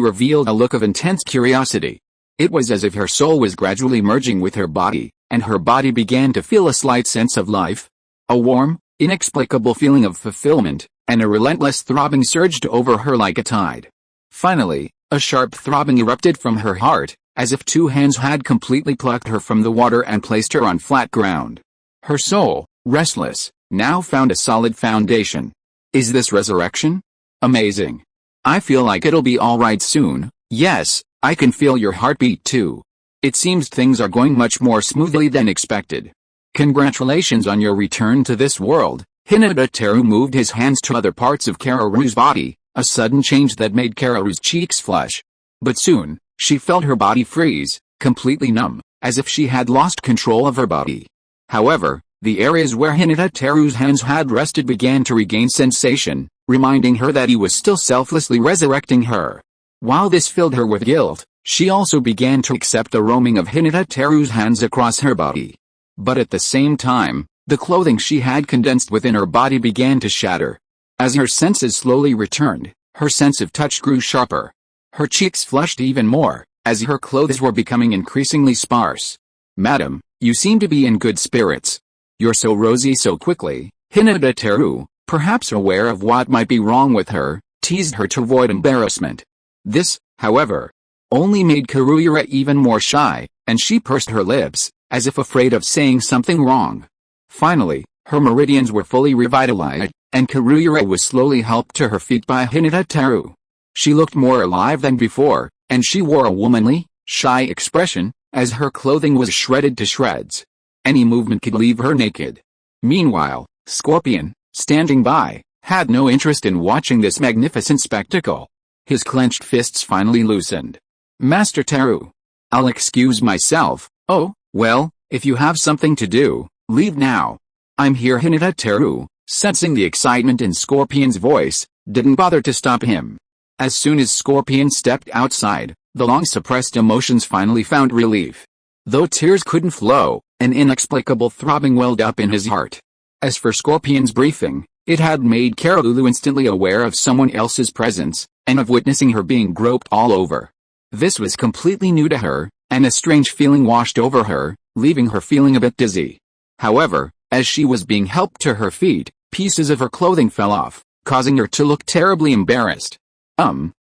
revealed a look of intense curiosity. It was as if her soul was gradually merging with her body, and her body began to feel a slight sense of life. A warm, inexplicable feeling of fulfillment, and a relentless throbbing surged over her like a tide. Finally, a sharp throbbing erupted from her heart, as if two hands had completely plucked her from the water and placed her on flat ground. Her soul, restless, now found a solid foundation. "Is this resurrection? Amazing. I feel like it'll be alright soon." "Yes, I can feel your heartbeat too. It seems things are going much more smoothly than expected. Congratulations on your return to this world." Hyūga Teru moved his hands to other parts of Kaoru's body, a sudden change that made Kaoru's cheeks flush. But soon, she felt her body freeze, completely numb, as if she had lost control of her body. However, the areas where Hyūga Teru's hands had rested began to regain sensation, reminding her that he was still selflessly resurrecting her. While this filled her with guilt, she also began to accept the roaming of Hyūga Teru's hands across her body. But at the same time, the clothing she had condensed within her body began to shatter. As her senses slowly returned, her sense of touch grew sharper. Her cheeks flushed even more, as her clothes were becoming increasingly sparse. "Madam, you seem to be in good spirits. You're so rosy so quickly." Hyūga Teru, perhaps aware of what might be wrong with her, teased her to avoid embarrassment. This, however, only made Kaoru even more shy, and she pursed her lips, as if afraid of saying something wrong. Finally, her meridians were fully revitalized, and Karuya was slowly helped to her feet by Hyūga Teru. She looked more alive than before, and she wore a womanly, shy expression, as her clothing was shredded to shreds. Any movement could leave her naked. Meanwhile, Scorpion, standing by, had no interest in watching this magnificent spectacle. His clenched fists finally loosened. Master Teru. I'll excuse myself. Oh, well, if you have something to do, leave now. I'm here. Hyūga Teru, sensing the excitement in Scorpion's voice, didn't bother to stop him. As soon as Scorpion stepped outside, the long-suppressed emotions finally found relief. Though tears couldn't flow, an inexplicable throbbing welled up in his heart. As for Scorpion's briefing, it had made Karolulu instantly aware of someone else's presence, and of witnessing her being groped all over. This was completely new to her, and a strange feeling washed over her, leaving her feeling a bit dizzy. However, as she was being helped to her feet, pieces of her clothing fell off, causing her to look terribly embarrassed.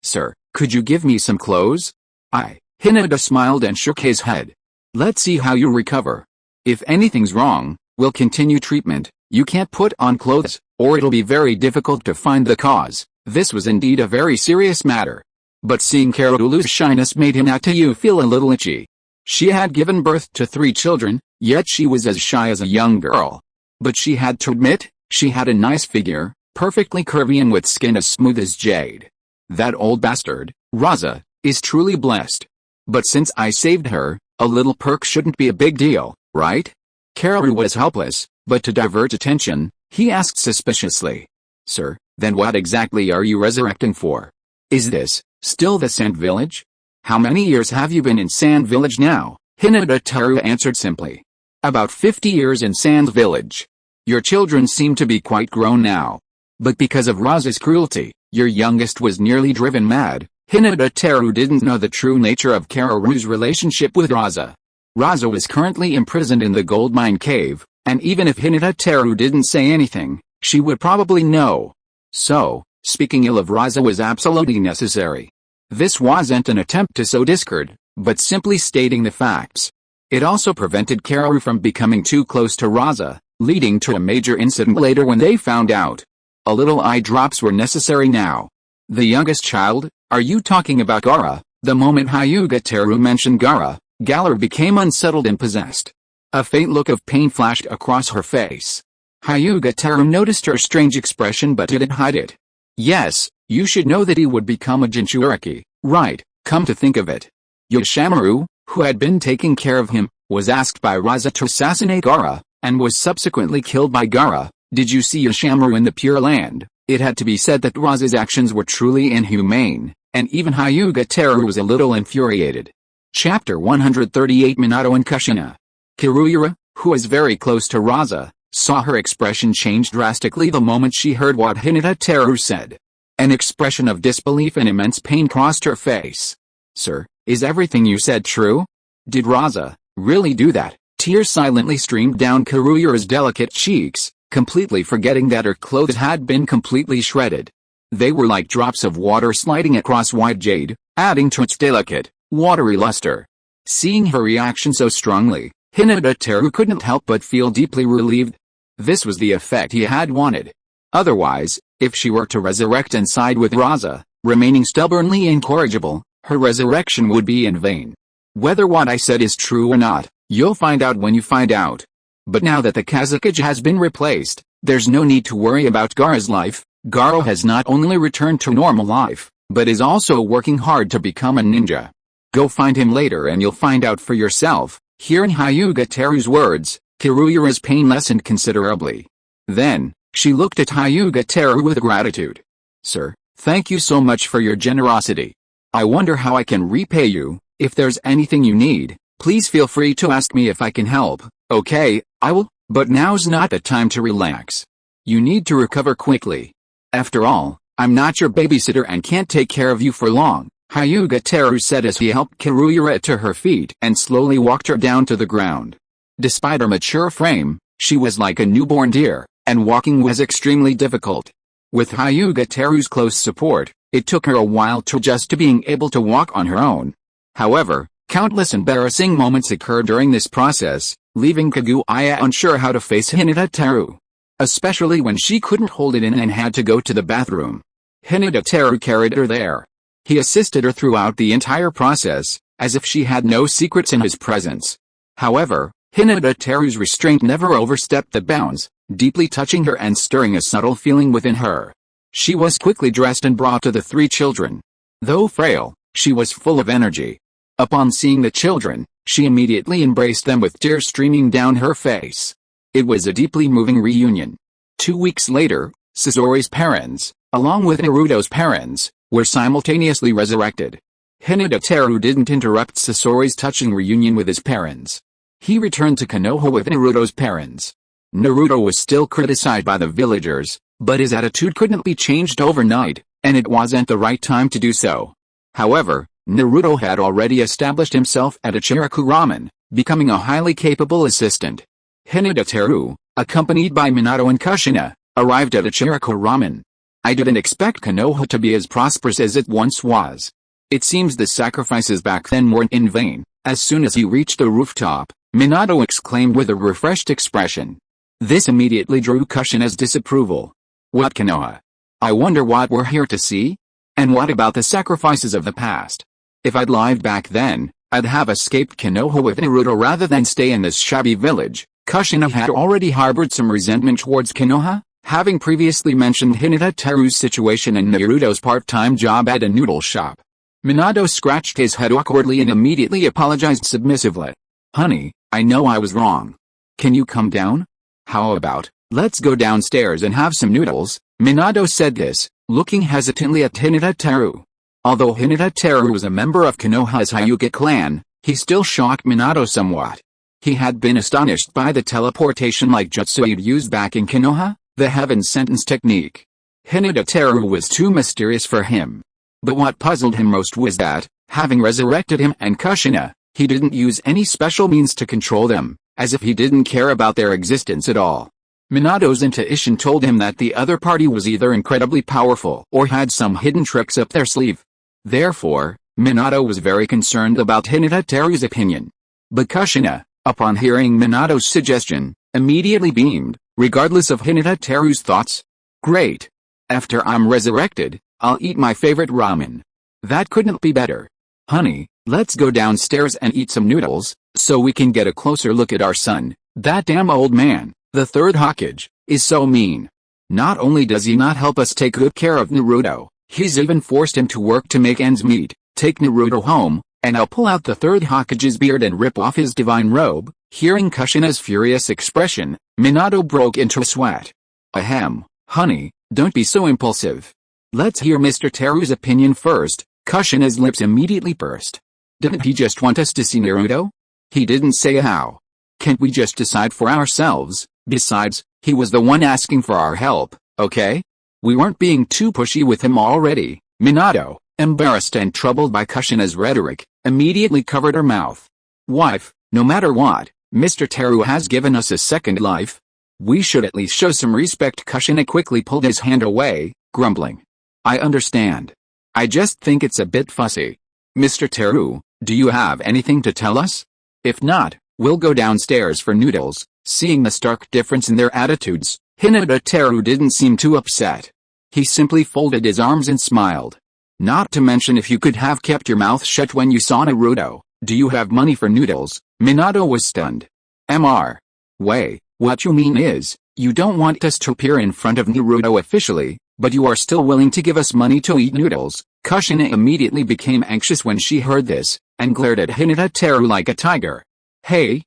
Sir, could you give me some clothes? Hyūga smiled and shook his head. Let's see how you recover. If anything's wrong, we'll continue treatment. You can't put on clothes, or it'll be very difficult to find the cause. This was indeed a very serious matter. But seeing Karolulu's shyness made Hinata feel a little itchy. She had given birth to 3 children, yet she was as shy as a young girl. But she had to admit, she had a nice figure, perfectly curvy and with skin as smooth as jade. That old bastard, Raza, is truly blessed. But since I saved her, a little perk shouldn't be a big deal, right? Kaoru was helpless, but to divert attention, he asked suspiciously. Sir, then what exactly are you resurrecting for? Is this still the Sand Village? How many years have you been in Sand Village now? Hyūga Teru answered simply. About 50 years in Sand Village. Your children seem to be quite grown now. But because of Raza's cruelty, your youngest was nearly driven mad. Hyūga Teru didn't know the true nature of Kaoru's relationship with Raza. Raza was currently imprisoned in the gold mine cave, and even if Hyūga Teru didn't say anything, she would probably know. So, speaking ill of Raza was absolutely necessary. This wasn't an attempt to sow discord, but simply stating the facts. It also prevented Kaoru from becoming too close to Raza, leading to a major incident later when they found out. A little eye drops were necessary now. The youngest child? Are you talking about Gaara? The moment Hyūga Teru mentioned Gaara, Galara became unsettled and possessed. A faint look of pain flashed across her face. Hyūga Teru noticed her strange expression but didn't hide it. Yes, you should know that he would become a Jinchuriki, right? Come to think of it. Yoshimaru, who had been taking care of him, was asked by Raza to assassinate Gaara, and was subsequently killed by Gaara. Did you see Yoshimaru in the Pure Land? It had to be said that Raza's actions were truly inhumane, and even Hyūga Teru was a little infuriated. Chapter 138 Minato and Kushina. Karuya, who was very close to Raza, saw her expression change drastically the moment she heard what Hyūga Teru said. An expression of disbelief and immense pain crossed her face. Sir, is everything you said true? Did Raza really do that? Tears silently streamed down Karuya's delicate cheeks, completely forgetting that her clothes had been completely shredded. They were like drops of water sliding across white jade, adding to its delicate, watery luster. Seeing her reaction so strongly, Hyūga Teru couldn't help but feel deeply relieved. This was the effect he had wanted. Otherwise, if she were to resurrect and side with Raza, remaining stubbornly incorrigible, her resurrection would be in vain. Whether what I said is true or not, you'll find out when you find out. But now that the Kazekage has been replaced, there's no need to worry about Gaara's life. Gaara has not only returned to normal life, but is also working hard to become a ninja. Go find him later and you'll find out for yourself. Hearing Hyūga Teru's words, Karuya's pain lessened considerably. Then, she looked at Hyūga Teru with gratitude. Sir, thank you so much for your generosity. I wonder how I can repay you. If there's anything you need, please feel free to ask me if I can help. Okay, I will, but now's not the time to relax. You need to recover quickly. After all, I'm not your babysitter and can't take care of you for long, Hyūga Teru said as he helped Karuya to her feet and slowly walked her down to the ground. Despite her mature frame, she was like a newborn deer, and walking was extremely difficult. With Hyūga Teru's close support, it took her a while to adjust to being able to walk on her own. However, countless embarrassing moments occurred during this process, leaving Kaguya unsure how to face Hyūga Teru. especially when she couldn't hold it in and had to go to the bathroom. Hyūga Teru carried her there. He assisted her throughout the entire process, as if she had no secrets in his presence. However, Hyūga Teru's restraint never overstepped the bounds, deeply touching her and stirring a subtle feeling within her. She was quickly dressed and brought to the three children. Though frail, she was full of energy. Upon seeing the children, she immediately embraced them with tears streaming down her face. It was a deeply moving reunion. 2 weeks later, Sasori's parents, along with Naruto's parents, were simultaneously resurrected. Hyūga Teru didn't interrupt Sasori's touching reunion with his parents. He returned to Konoha with Naruto's parents. Naruto was still criticized by the villagers, but his attitude couldn't be changed overnight, and it wasn't the right time to do so. However, Naruto had already established himself at Ichiraku Ramen, becoming a highly capable assistant. Hyūga Teru, accompanied by Minato and Kushina, arrived at Ichiraku Ramen. I didn't expect Konoha to be as prosperous as it once was. It seems the sacrifices back then weren't in vain. As soon as he reached the rooftop, Minato exclaimed with a refreshed expression. This immediately drew Kushina's disapproval. What Konoha? I wonder what we're here to see? And what about the sacrifices of the past? If I'd lived back then, I'd have escaped Konoha with Naruto rather than stay in this shabby village. Kushina had already harbored some resentment towards Konoha, having previously mentioned Hyūga Teru's situation and Naruto's part-time job at a noodle shop. Minato scratched his head awkwardly and immediately apologized submissively. Honey, I know I was wrong. Can you come down? How about, let's go downstairs and have some noodles? Minato said this, looking hesitantly at Hyūga Teru. Although Hyūga Teru was a member of Konoha's Hyūga clan, he still shocked Minato somewhat. He had been astonished by the teleportation-like jutsu he'd used back in Konoha, the heaven sentence technique. Hyūga Teru was too mysterious for him. But what puzzled him most was that, having resurrected him and Kushina, he didn't use any special means to control them, as if he didn't care about their existence at all. Minato's intuition told him that the other party was either incredibly powerful or had some hidden tricks up their sleeve. Therefore, Minato was very concerned about Hyūga Teru's opinion. But Kushina, upon hearing Minato's suggestion, immediately beamed, regardless of Hyūga Teru's thoughts. Great. After I'm resurrected, I'll eat my favorite ramen. That couldn't be better. Honey, let's go downstairs and eat some noodles, so we can get a closer look at our son. That damn old man, the third Hokage, is so mean. Not only does he not help us take good care of Naruto, he's even forced him to work to make ends meet. Take Naruto home, and I'll pull out the third Hokage's beard and rip off his divine robe. Hearing Kushina's furious expression, Minato broke into a sweat. Ahem, honey, don't be so impulsive. Let's hear Mr. Teru's opinion first. Kushina's lips immediately pursed. Didn't he just want us to see Naruto? He didn't say how. Can't we just decide for ourselves? Besides, he was the one asking for our help, okay? We weren't being too pushy with him already. Minato, embarrassed and troubled by Kushina's rhetoric, immediately covered her mouth. Wife, no matter what, Mr. Teru has given us a second life. We should at least show some respect. Kushina quickly pulled his hand away, grumbling. I understand. I just think it's a bit fussy. Mr. Teru, do you have anything to tell us? If not, we'll go downstairs for noodles. Seeing the stark difference in their attitudes, Hyūga Teru didn't seem too upset. He simply folded his arms and smiled. Not to mention, if you could have kept your mouth shut when you saw Naruto. Do you have money for noodles? Minato was stunned. Wait, what you mean is, you don't want us to appear in front of Naruto officially, but you are still willing to give us money to eat noodles? Kushina immediately became anxious when she heard this, and glared at Hyūga Teru like a tiger. Hey,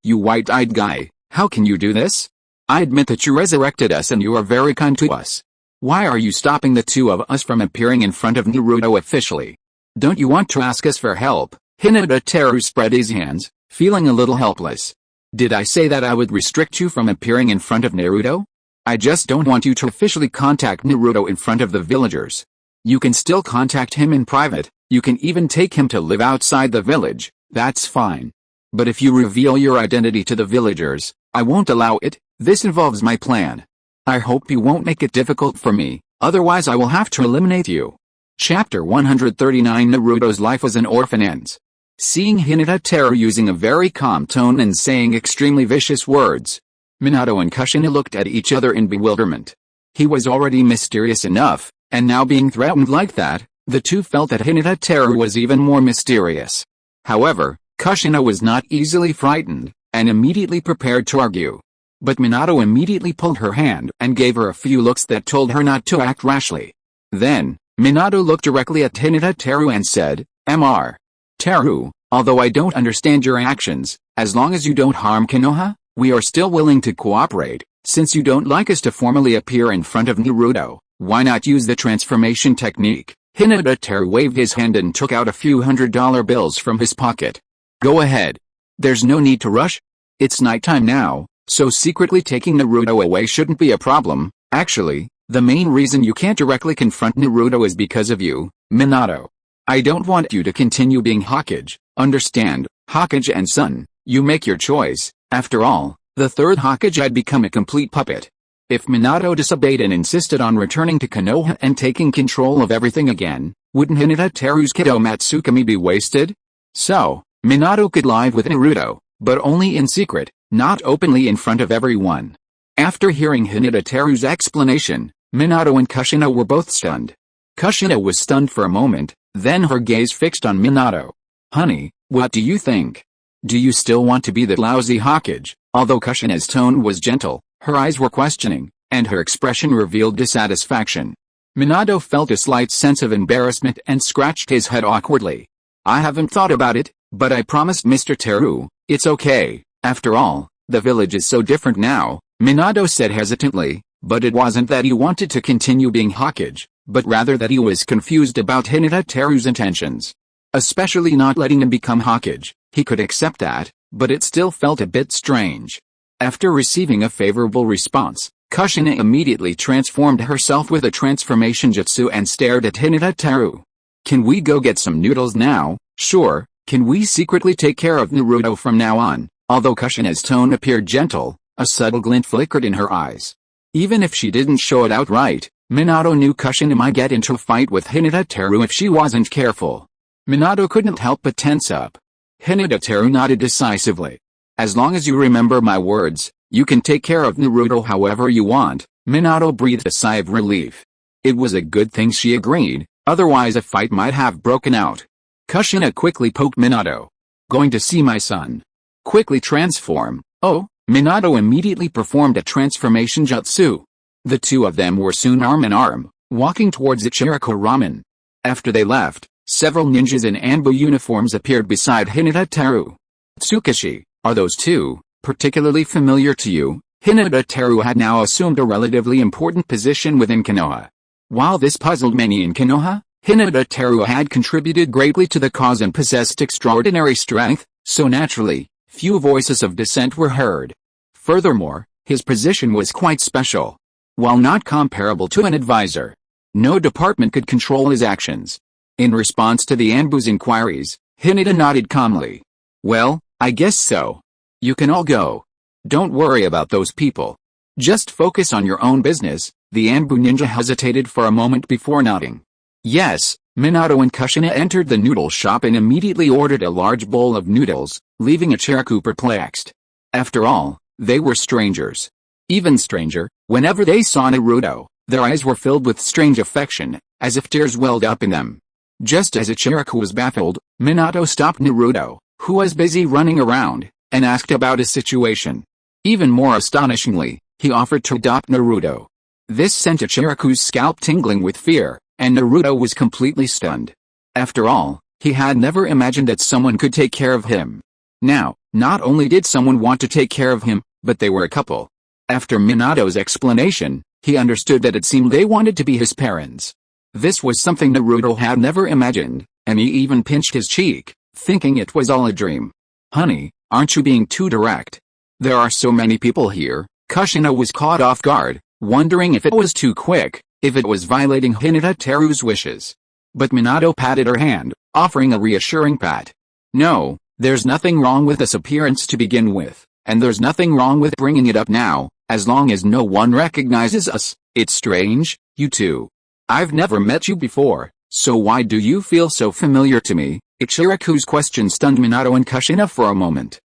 you white-eyed guy, how can you do this? I admit that you resurrected us and you are very kind to us. Why are you stopping the two of us from appearing in front of Naruto officially? Don't you want to ask us for help? Hyūga Teru spread his hands, feeling a little helpless. Did I say that I would restrict you from appearing in front of Naruto? I just don't want you to officially contact Naruto in front of the villagers. You can still contact him in private, you can even take him to live outside the village, that's fine. But if you reveal your identity to the villagers, I won't allow it. This involves my plan. I hope you won't make it difficult for me, otherwise I will have to eliminate you. Chapter 139 Naruto's life as an orphan ends. Seeing Hyūga Teru using a very calm tone and saying extremely vicious words, Minato and Kushina looked at each other in bewilderment. He was already mysterious enough, and now being threatened like that, the two felt that Hyūga Teru was even more mysterious. However, Kushina was not easily frightened, and immediately prepared to argue. But Minato immediately pulled her hand and gave her a few looks that told her not to act rashly. Then, Minato looked directly at Hyūga Teru and said, "Mr. Teru, although I don't understand your actions, as long as you don't harm Konoha, we are still willing to cooperate. Since you don't like us to formally appear in front of Naruto, why not use the transformation technique?" Hyūga Teru waved his hand and took out a few $100 bills from his pocket. "Go ahead. There's no need to rush. It's nighttime now, so secretly taking Naruto away shouldn't be a problem. Actually, the main reason you can't directly confront Naruto is because of you, Minato. I don't want you to continue being Hokage, understand? Hokage and son, you make your choice. After all, the third Hokage had become a complete puppet. If Minato disobeyed and insisted on returning to Konoha and taking control of everything again, wouldn't Hyūga Teru's kiddo Matsukami be wasted? So, Minato could live with Naruto, but only in secret, not openly in front of everyone." After hearing Hyūga Teru's explanation, Minato and Kushina were both stunned. Kushina was stunned for a moment, then her gaze fixed on Minato. "Honey, what do you think? Do you still want to be the lousy Hokage?" Although Kushina's tone was gentle, her eyes were questioning, and her expression revealed dissatisfaction. Minato felt a slight sense of embarrassment and scratched his head awkwardly. "I haven't thought about it, but I promised Mr. Teru, it's okay. After all, the village is so different now," Minato said hesitantly, but it wasn't that he wanted to continue being Hokage, but rather that he was confused about Hyūga Teru's intentions. Especially not letting him become Hokage. He could accept that, but it still felt a bit strange. After receiving a favorable response, Kushina immediately transformed herself with a transformation jutsu and stared at Hyūga Teru. "Can we go get some noodles now?" "Sure. Can we secretly take care of Naruto from now on?" Although Kushina's tone appeared gentle, a subtle glint flickered in her eyes. Even if she didn't show it outright, Minato knew Kushina might get into a fight with Hyūga Teru if she wasn't careful. Minato couldn't help but tense up. Hyūga Teru nodded decisively. "As long as you remember my words, you can take care of Naruto however you want." Minato breathed a sigh of relief. It was a good thing she agreed, otherwise a fight might have broken out. Kushina quickly poked Minato. "Going to see my son. Quickly transform." "Oh." Minato immediately performed a transformation jutsu. The two of them were soon arm in arm, walking towards Ichiriko Ramen. After they left, several ninjas in Anbu uniforms appeared beside Hyūga Teru. "Tsukishi, are those two particularly familiar to you?" Hyūga Teru had now assumed a relatively important position within Konoha. While this puzzled many in Konoha, Hyūga Teru had contributed greatly to the cause and possessed extraordinary strength, so naturally, few voices of dissent were heard. Furthermore, his position was quite special. While not comparable to an advisor, no department could control his actions. In response to the Anbu's inquiries, Hyūga nodded calmly. "Well, I guess so. You can all go. Don't worry about those people. Just focus on your own business." The Anbu ninja hesitated for a moment before nodding. "Yes." Minato and Kushina entered the noodle shop and immediately ordered a large bowl of noodles, leaving Ichiriko perplexed. After all, they were strangers. Even stranger, whenever they saw Naruto, their eyes were filled with strange affection, as if tears welled up in them. Just as Ichiriko was baffled, Minato stopped Naruto, who was busy running around, and asked about his situation. Even more astonishingly, he offered to adopt Naruto. This sent Ichiriko's scalp tingling with fear, and Naruto was completely stunned. After all, he had never imagined that someone could take care of him. Now, not only did someone want to take care of him, but they were a couple. After Minato's explanation, he understood that it seemed they wanted to be his parents. This was something Naruto had never imagined, and he even pinched his cheek, thinking it was all a dream. "Honey, aren't you being too direct? There are so many people here." Kushina was caught off guard, wondering if it was too quick, if it was violating Hyūga Teru's wishes. But Minato patted her hand, offering a reassuring pat. "No, there's nothing wrong with this appearance to begin with, and there's nothing wrong with bringing it up now, as long as no one recognizes us. It's strange, you two. I've never met you before, so why do you feel so familiar to me?" Ichiriko's question stunned Minato and Kushina for a moment.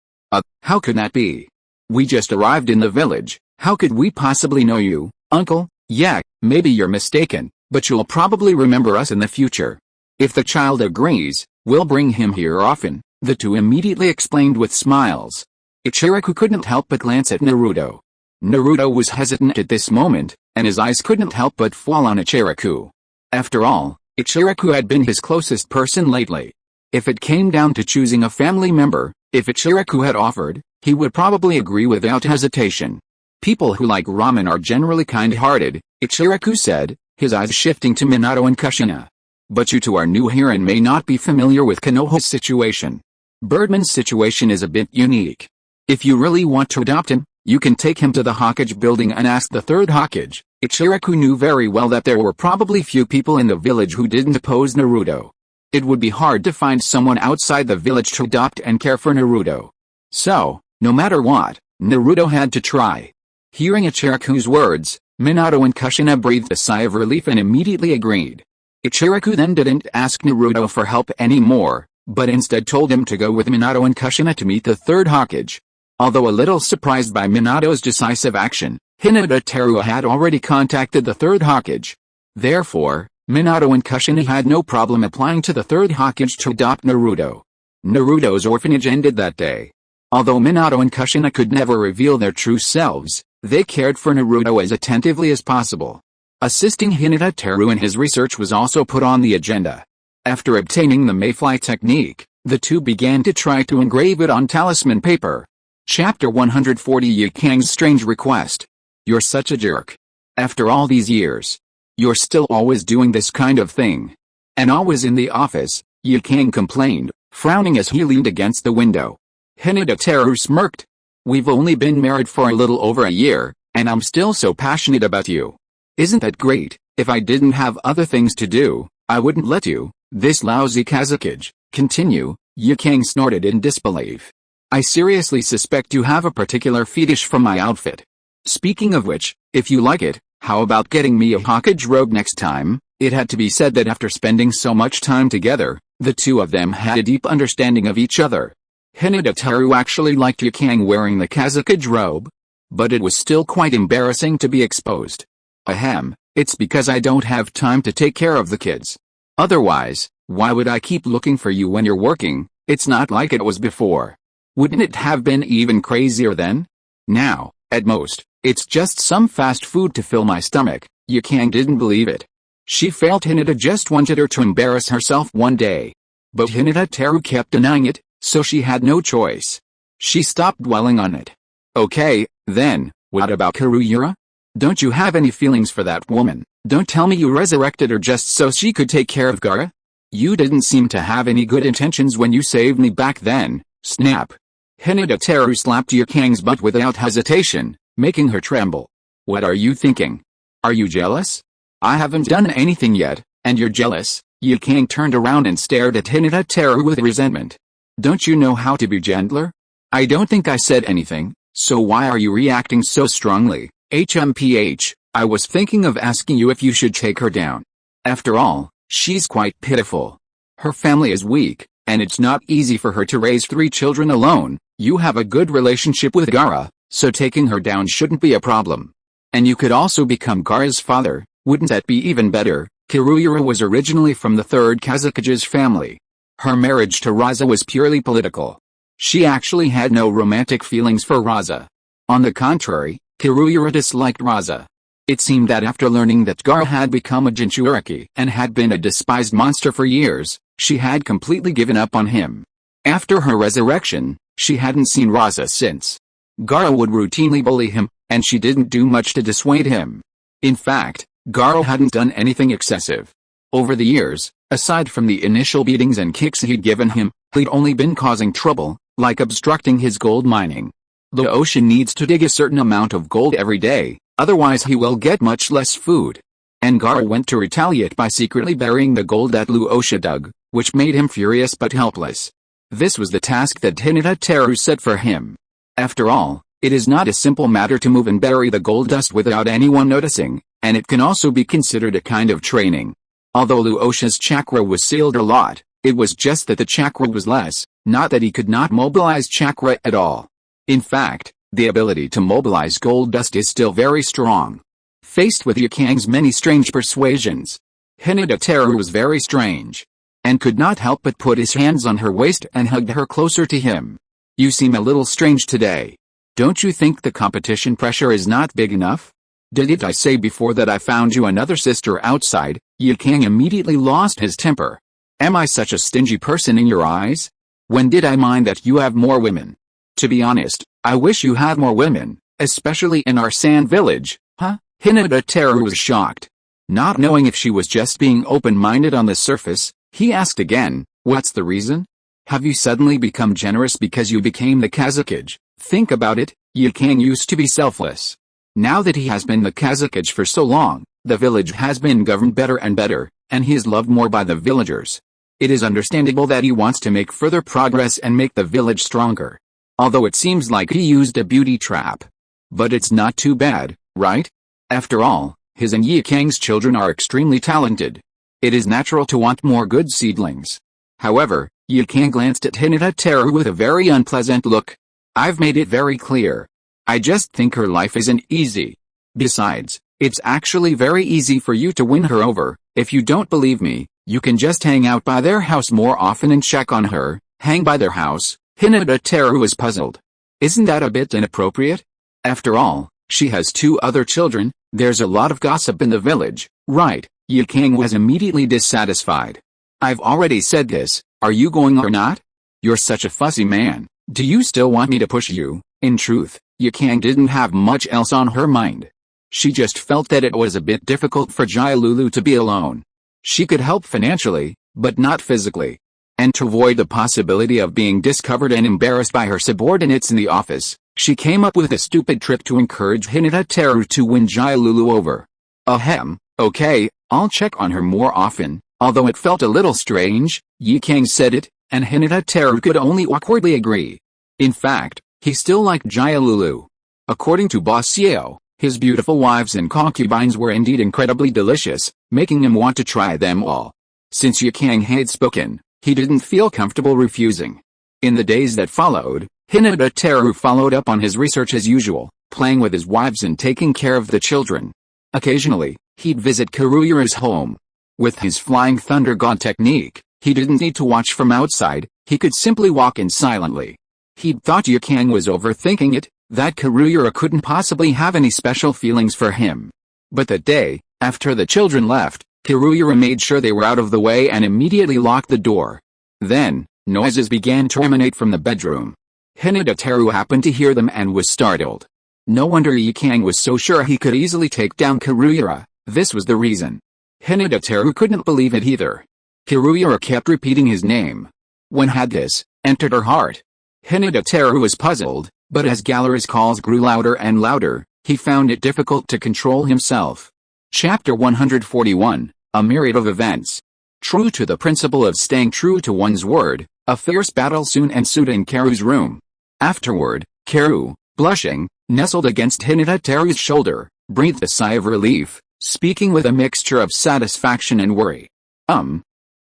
How could that be? We just arrived in the village, how could we possibly know you, uncle? Yeah, maybe you're mistaken, but you'll probably remember us in the future. If the child agrees, we'll bring him here often, the two immediately explained with smiles. Ichiraku couldn't help but glance at Naruto. Naruto was hesitant at this moment, and his eyes couldn't help but fall on Ichiraku. After all, Ichiraku had been his closest person lately. If it came down to choosing a family member, if Ichiraku had offered, he would probably agree without hesitation. People who like ramen are generally kind-hearted, Ichiraku said, his eyes shifting to Minato and Kushina. But you two are new here and may not be familiar with Konoha's situation. Birdman's situation is a bit unique. If you really want to adopt him, you can take him to the Hokage building and ask the third Hokage. Ichiraku knew very well that there were probably few people in the village who didn't oppose Naruto. It would be hard to find someone outside the village to adopt and care for Naruto. So, no matter what, Naruto had to try. Hearing Ichiraku's words, Minato and Kushina breathed a sigh of relief and immediately agreed. Ichiraku then didn't ask Naruto for help anymore, but instead told him to go with Minato and Kushina to meet the third Hokage. Although a little surprised by Minato's decisive action, Hyūga Teru had already contacted the third Hokage. Therefore, Minato and Kushina had no problem applying to the third Hokage to adopt Naruto. Naruto's orphanage ended that day. Although Minato and Kushina could never reveal their true selves, they cared for Naruto as attentively as possible. Assisting Hyūga Teru in his research was also put on the agenda. After obtaining the mayfly technique, the two began to try to engrave it on talisman paper. Chapter 140 Ukang's Strange Request. You're such a jerk. After all these years, you're still always doing this kind of thing. And always in the office, Ukang complained, frowning as he leaned against the window. Hyūga Teru smirked. We've only been married for a little over a year, and I'm still so passionate about you. Isn't that great? If I didn't have other things to do, I wouldn't let you, this lousy Kazekage, continue, Ukang snorted in disbelief. I seriously suspect you have a particular fetish for my outfit. Speaking of which, if you like it, how about getting me a Hokage robe next time? It had to be said that after spending so much time together, the two of them had a deep understanding of each other. Hyūga Teru actually liked Ukang wearing the Kazekage robe, but it was still quite embarrassing to be exposed. Ahem, it's because I don't have time to take care of the kids. Otherwise, why would I keep looking for you when you're working? It's not like it was before. Wouldn't it have been even crazier then? Now, at most, it's just some fast food to fill my stomach. Ukang didn't believe it. She felt Hyūga just wanted her to embarrass herself one day. But Hyūga Teru kept denying it, so she had no choice. She stopped dwelling on it. Okay, then, what about Karuyura? Don't you have any feelings for that woman? Don't tell me you resurrected her just so she could take care of Gaara? You didn't seem to have any good intentions when you saved me back then. Snap. Hyūga Teru slapped Ukang's butt without hesitation, making her tremble. What are you thinking? Are you jealous? I haven't done anything yet, and you're jealous? Ukang turned around and stared at Hyūga Teru with resentment. Don't you know how to be gentler? I don't think I said anything, so why are you reacting so strongly? HMPH, I was thinking of asking you if you should take her down. After all, she's quite pitiful. Her family is weak, and it's not easy for her to raise 3 children alone. You have a good relationship with Gaara, so taking her down shouldn't be a problem. And you could also become Gaara's father, wouldn't that be even better? Karuyura was originally from the third Kazekage's family. Her marriage to Raza was purely political. She actually had no romantic feelings for Raza. On the contrary, Karuyura disliked Raza. It seemed that after learning that Gaara had become a Jinchuriki and had been a despised monster for years, she had completely given up on him. After her resurrection, she hadn't seen Raza since. Gaara would routinely bully him, and she didn't do much to dissuade him. In fact, Gaara hadn't done anything excessive. Over the years, aside from the initial beatings and kicks he'd given him, he'd only been causing trouble, like obstructing his gold mining. The ocean needs to dig a certain amount of gold every day, otherwise he will get much less food. And Gaara went to retaliate by secretly burying the gold that Luosha dug, which made him furious but helpless. This was the task that Hyūga Teru set for him. After all, it is not a simple matter to move and bury the gold dust without anyone noticing, and it can also be considered a kind of training. Although Luosha's chakra was sealed a lot, it was just that the chakra was less, not that he could not mobilize chakra at all. In fact, The ability to mobilize gold dust is still very strong. Faced with Yukang's many strange persuasions, Hyūga Teru was very strange, and could not help but put his hands on her waist and hugged her closer to him. You seem a little strange today. Don't you think the competition pressure is not big enough? Didn't I say before that I found you another sister outside? Yukang immediately lost his temper. Am I such a stingy person in your eyes? When did I mind that you have more women? To be honest, I wish you had more women, especially in our sand village. Huh? Hyūga Teru was shocked. Not knowing if she was just being open-minded on the surface, he asked again, what's the reason? Have you suddenly become generous because you became the Hokage? Think about it, Yukang used to be selfless. Now that he has been the Hokage for so long, the village has been governed better and better, and he is loved more by the villagers. It is understandable that he wants to make further progress and make the village stronger. Although it seems like he used a beauty trap. But it's not too bad, right? After all, his and Yukang's children are extremely talented. It is natural to want more good seedlings. However, Yukang glanced at Hyūga Teru with a very unpleasant look. I've made it very clear. I just think her life isn't easy. Besides, it's actually very easy for you to win her over. If you don't believe me, you can just hang out by their house more often and check on her. Hang by their house? Hyūga Teru was puzzled. Isn't that a bit inappropriate? After all, she has 2 other children. There's a lot of gossip in the village, right? Yukang was immediately dissatisfied. I've already said this, are you going or not? You're such a fussy man. Do you still want me to push you? In truth, Yukang didn't have much else on her mind. She just felt that it was a bit difficult for Jaialulu to be alone. She could help financially, but not physically. And to avoid the possibility of being discovered and embarrassed by her subordinates in the office, she came up with a stupid trick to encourage Hyūga Teru to win Jaialulu over. Ahem, okay, I'll check on her more often. Although it felt a little strange, Yukang said it, and Hyūga Teru could only awkwardly agree. In fact, he still liked Jaialulu. According to Boss Yeo, his beautiful wives and concubines were indeed incredibly delicious, making him want to try them all. Since Yukang had spoken, he didn't feel comfortable refusing. In the days that followed, Hyūga Teru followed up on his research as usual, playing with his wives and taking care of the children. Occasionally, he'd visit Karuyura's home. With his Flying Thunder God technique, he didn't need to watch from outside, he could simply walk in silently. He'd thought Yukang was overthinking it, that Karuyura couldn't possibly have any special feelings for him. But that day, after the children left, Karuyura made sure they were out of the way and immediately locked the door. Then, noises began to emanate from the bedroom. Hyūga Teru happened to hear them and was startled. No wonder Yukang was so sure he could easily take down Karuyura. This was the reason. Hyūga Teru couldn't believe it either. Karuyura kept repeating his name. When had this entered her heart? Hyūga Teru was puzzled, but as Galera's calls grew louder and louder, he found it difficult to control himself. Chapter 141, A Myriad of Events. True to the principle of staying true to one's word, a fierce battle soon ensued in Karu's room. Afterward, Karu, blushing, nestled against Hyūga Teru's shoulder, breathed a sigh of relief, speaking with a mixture of satisfaction and worry.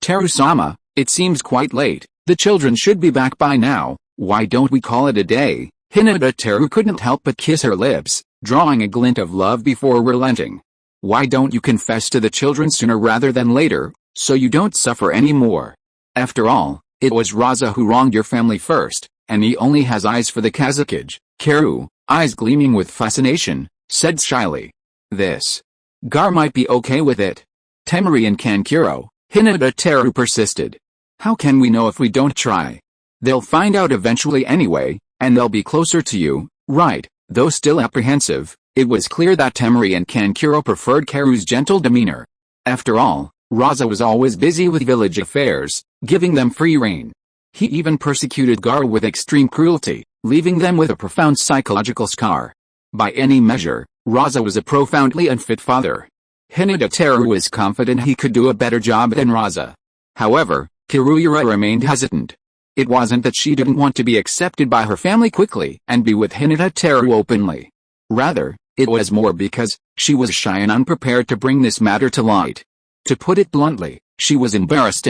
Teru-sama, it seems quite late. The children should be back by now. Why don't we call it a day? Hyūga Teru couldn't help but kiss her lips, drawing a glint of love before relenting. Why don't you confess to the children sooner rather than later, so you don't suffer any more? After all, it was Raza who wronged your family first, and he only has eyes for the Hokage. Karu, eyes gleaming with fascination, said shyly. This Gar might be okay with it. Temari and Kankuro, Hyūga Teru persisted. How can we know if we don't try? They'll find out eventually anyway, and they'll be closer to you, right? Though still apprehensive, it was clear that Temari and Kankuro preferred Karu's gentle demeanor. After all, Raza was always busy with village affairs, giving them free rein. He even persecuted Gar with extreme cruelty, leaving them with a profound psychological scar. By any measure, Raza was a profoundly unfit father. Hyūga Teru was confident he could do a better job than Raza. However, Karuyura remained hesitant. It wasn't that she didn't want to be accepted by her family quickly and be with Hyūga Teru openly. Rather, it was more because she was shy and unprepared to bring this matter to light. To put it bluntly, she was embarrassed.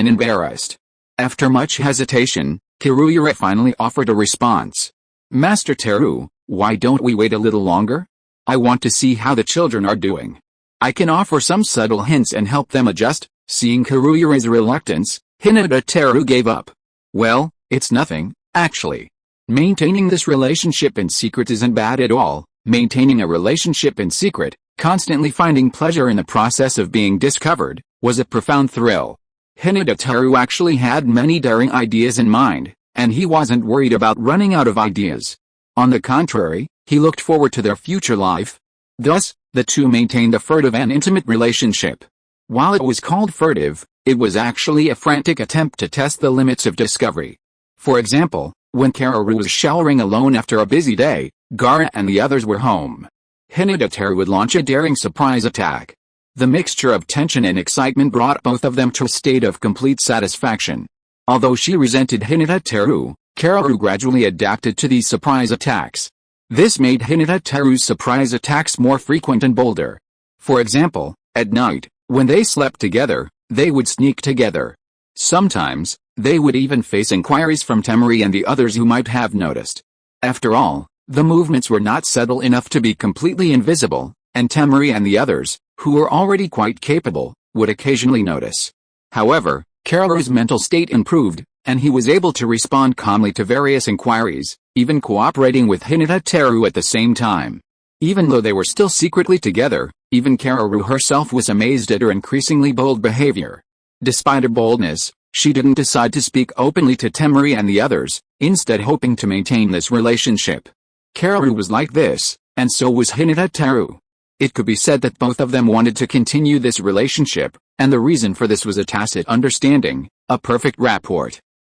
After much hesitation, Karuyura finally offered a response. Master Teru, Why don't we wait a little longer? I want to see how the children are doing. I can offer some subtle hints and help them adjust." Seeing Karuyura's reluctance, Hyūga Teru gave up. "Well, it's nothing, actually. Maintaining this relationship in secret isn't bad at all. Maintaining a relationship in secret, constantly finding pleasure in the process of being discovered, was a profound thrill." Hyūga Teru actually had many daring ideas in mind, and he wasn't worried about running out of ideas. On the contrary, he looked forward to their future life. Thus, the two maintained a furtive and intimate relationship. While it was called furtive, it was actually a frantic attempt to test the limits of discovery. For example, when Kaoru was showering alone after a busy day, Gaara and the others were home. Hyūga Teru would launch a daring surprise attack. The mixture of tension and excitement brought both of them to a state of complete satisfaction. Although she resented Hyūga Teru, Kaoru gradually adapted to these surprise attacks. This made Hyūga Teru's surprise attacks more frequent and bolder. For example, at night, when they slept together, they would sneak together. Sometimes, they would even face inquiries from Temari and the others who might have noticed. After all, the movements were not subtle enough to be completely invisible, and Temari and the others, who were already quite capable, would occasionally notice. However, Kaoru's mental state improved, and he was able to respond calmly to various inquiries, even cooperating with Hyūga Teru at the same time. Even though they were still secretly together, even Kaoru herself was amazed at her increasingly bold behavior. Despite her boldness, she didn't decide to speak openly to Temari and the others, instead hoping to maintain this relationship. Kaoru was like this, and so was Hyūga Teru. It could be said that both of them wanted to continue this relationship, and the reason for this was a tacit understanding, a perfect rapport.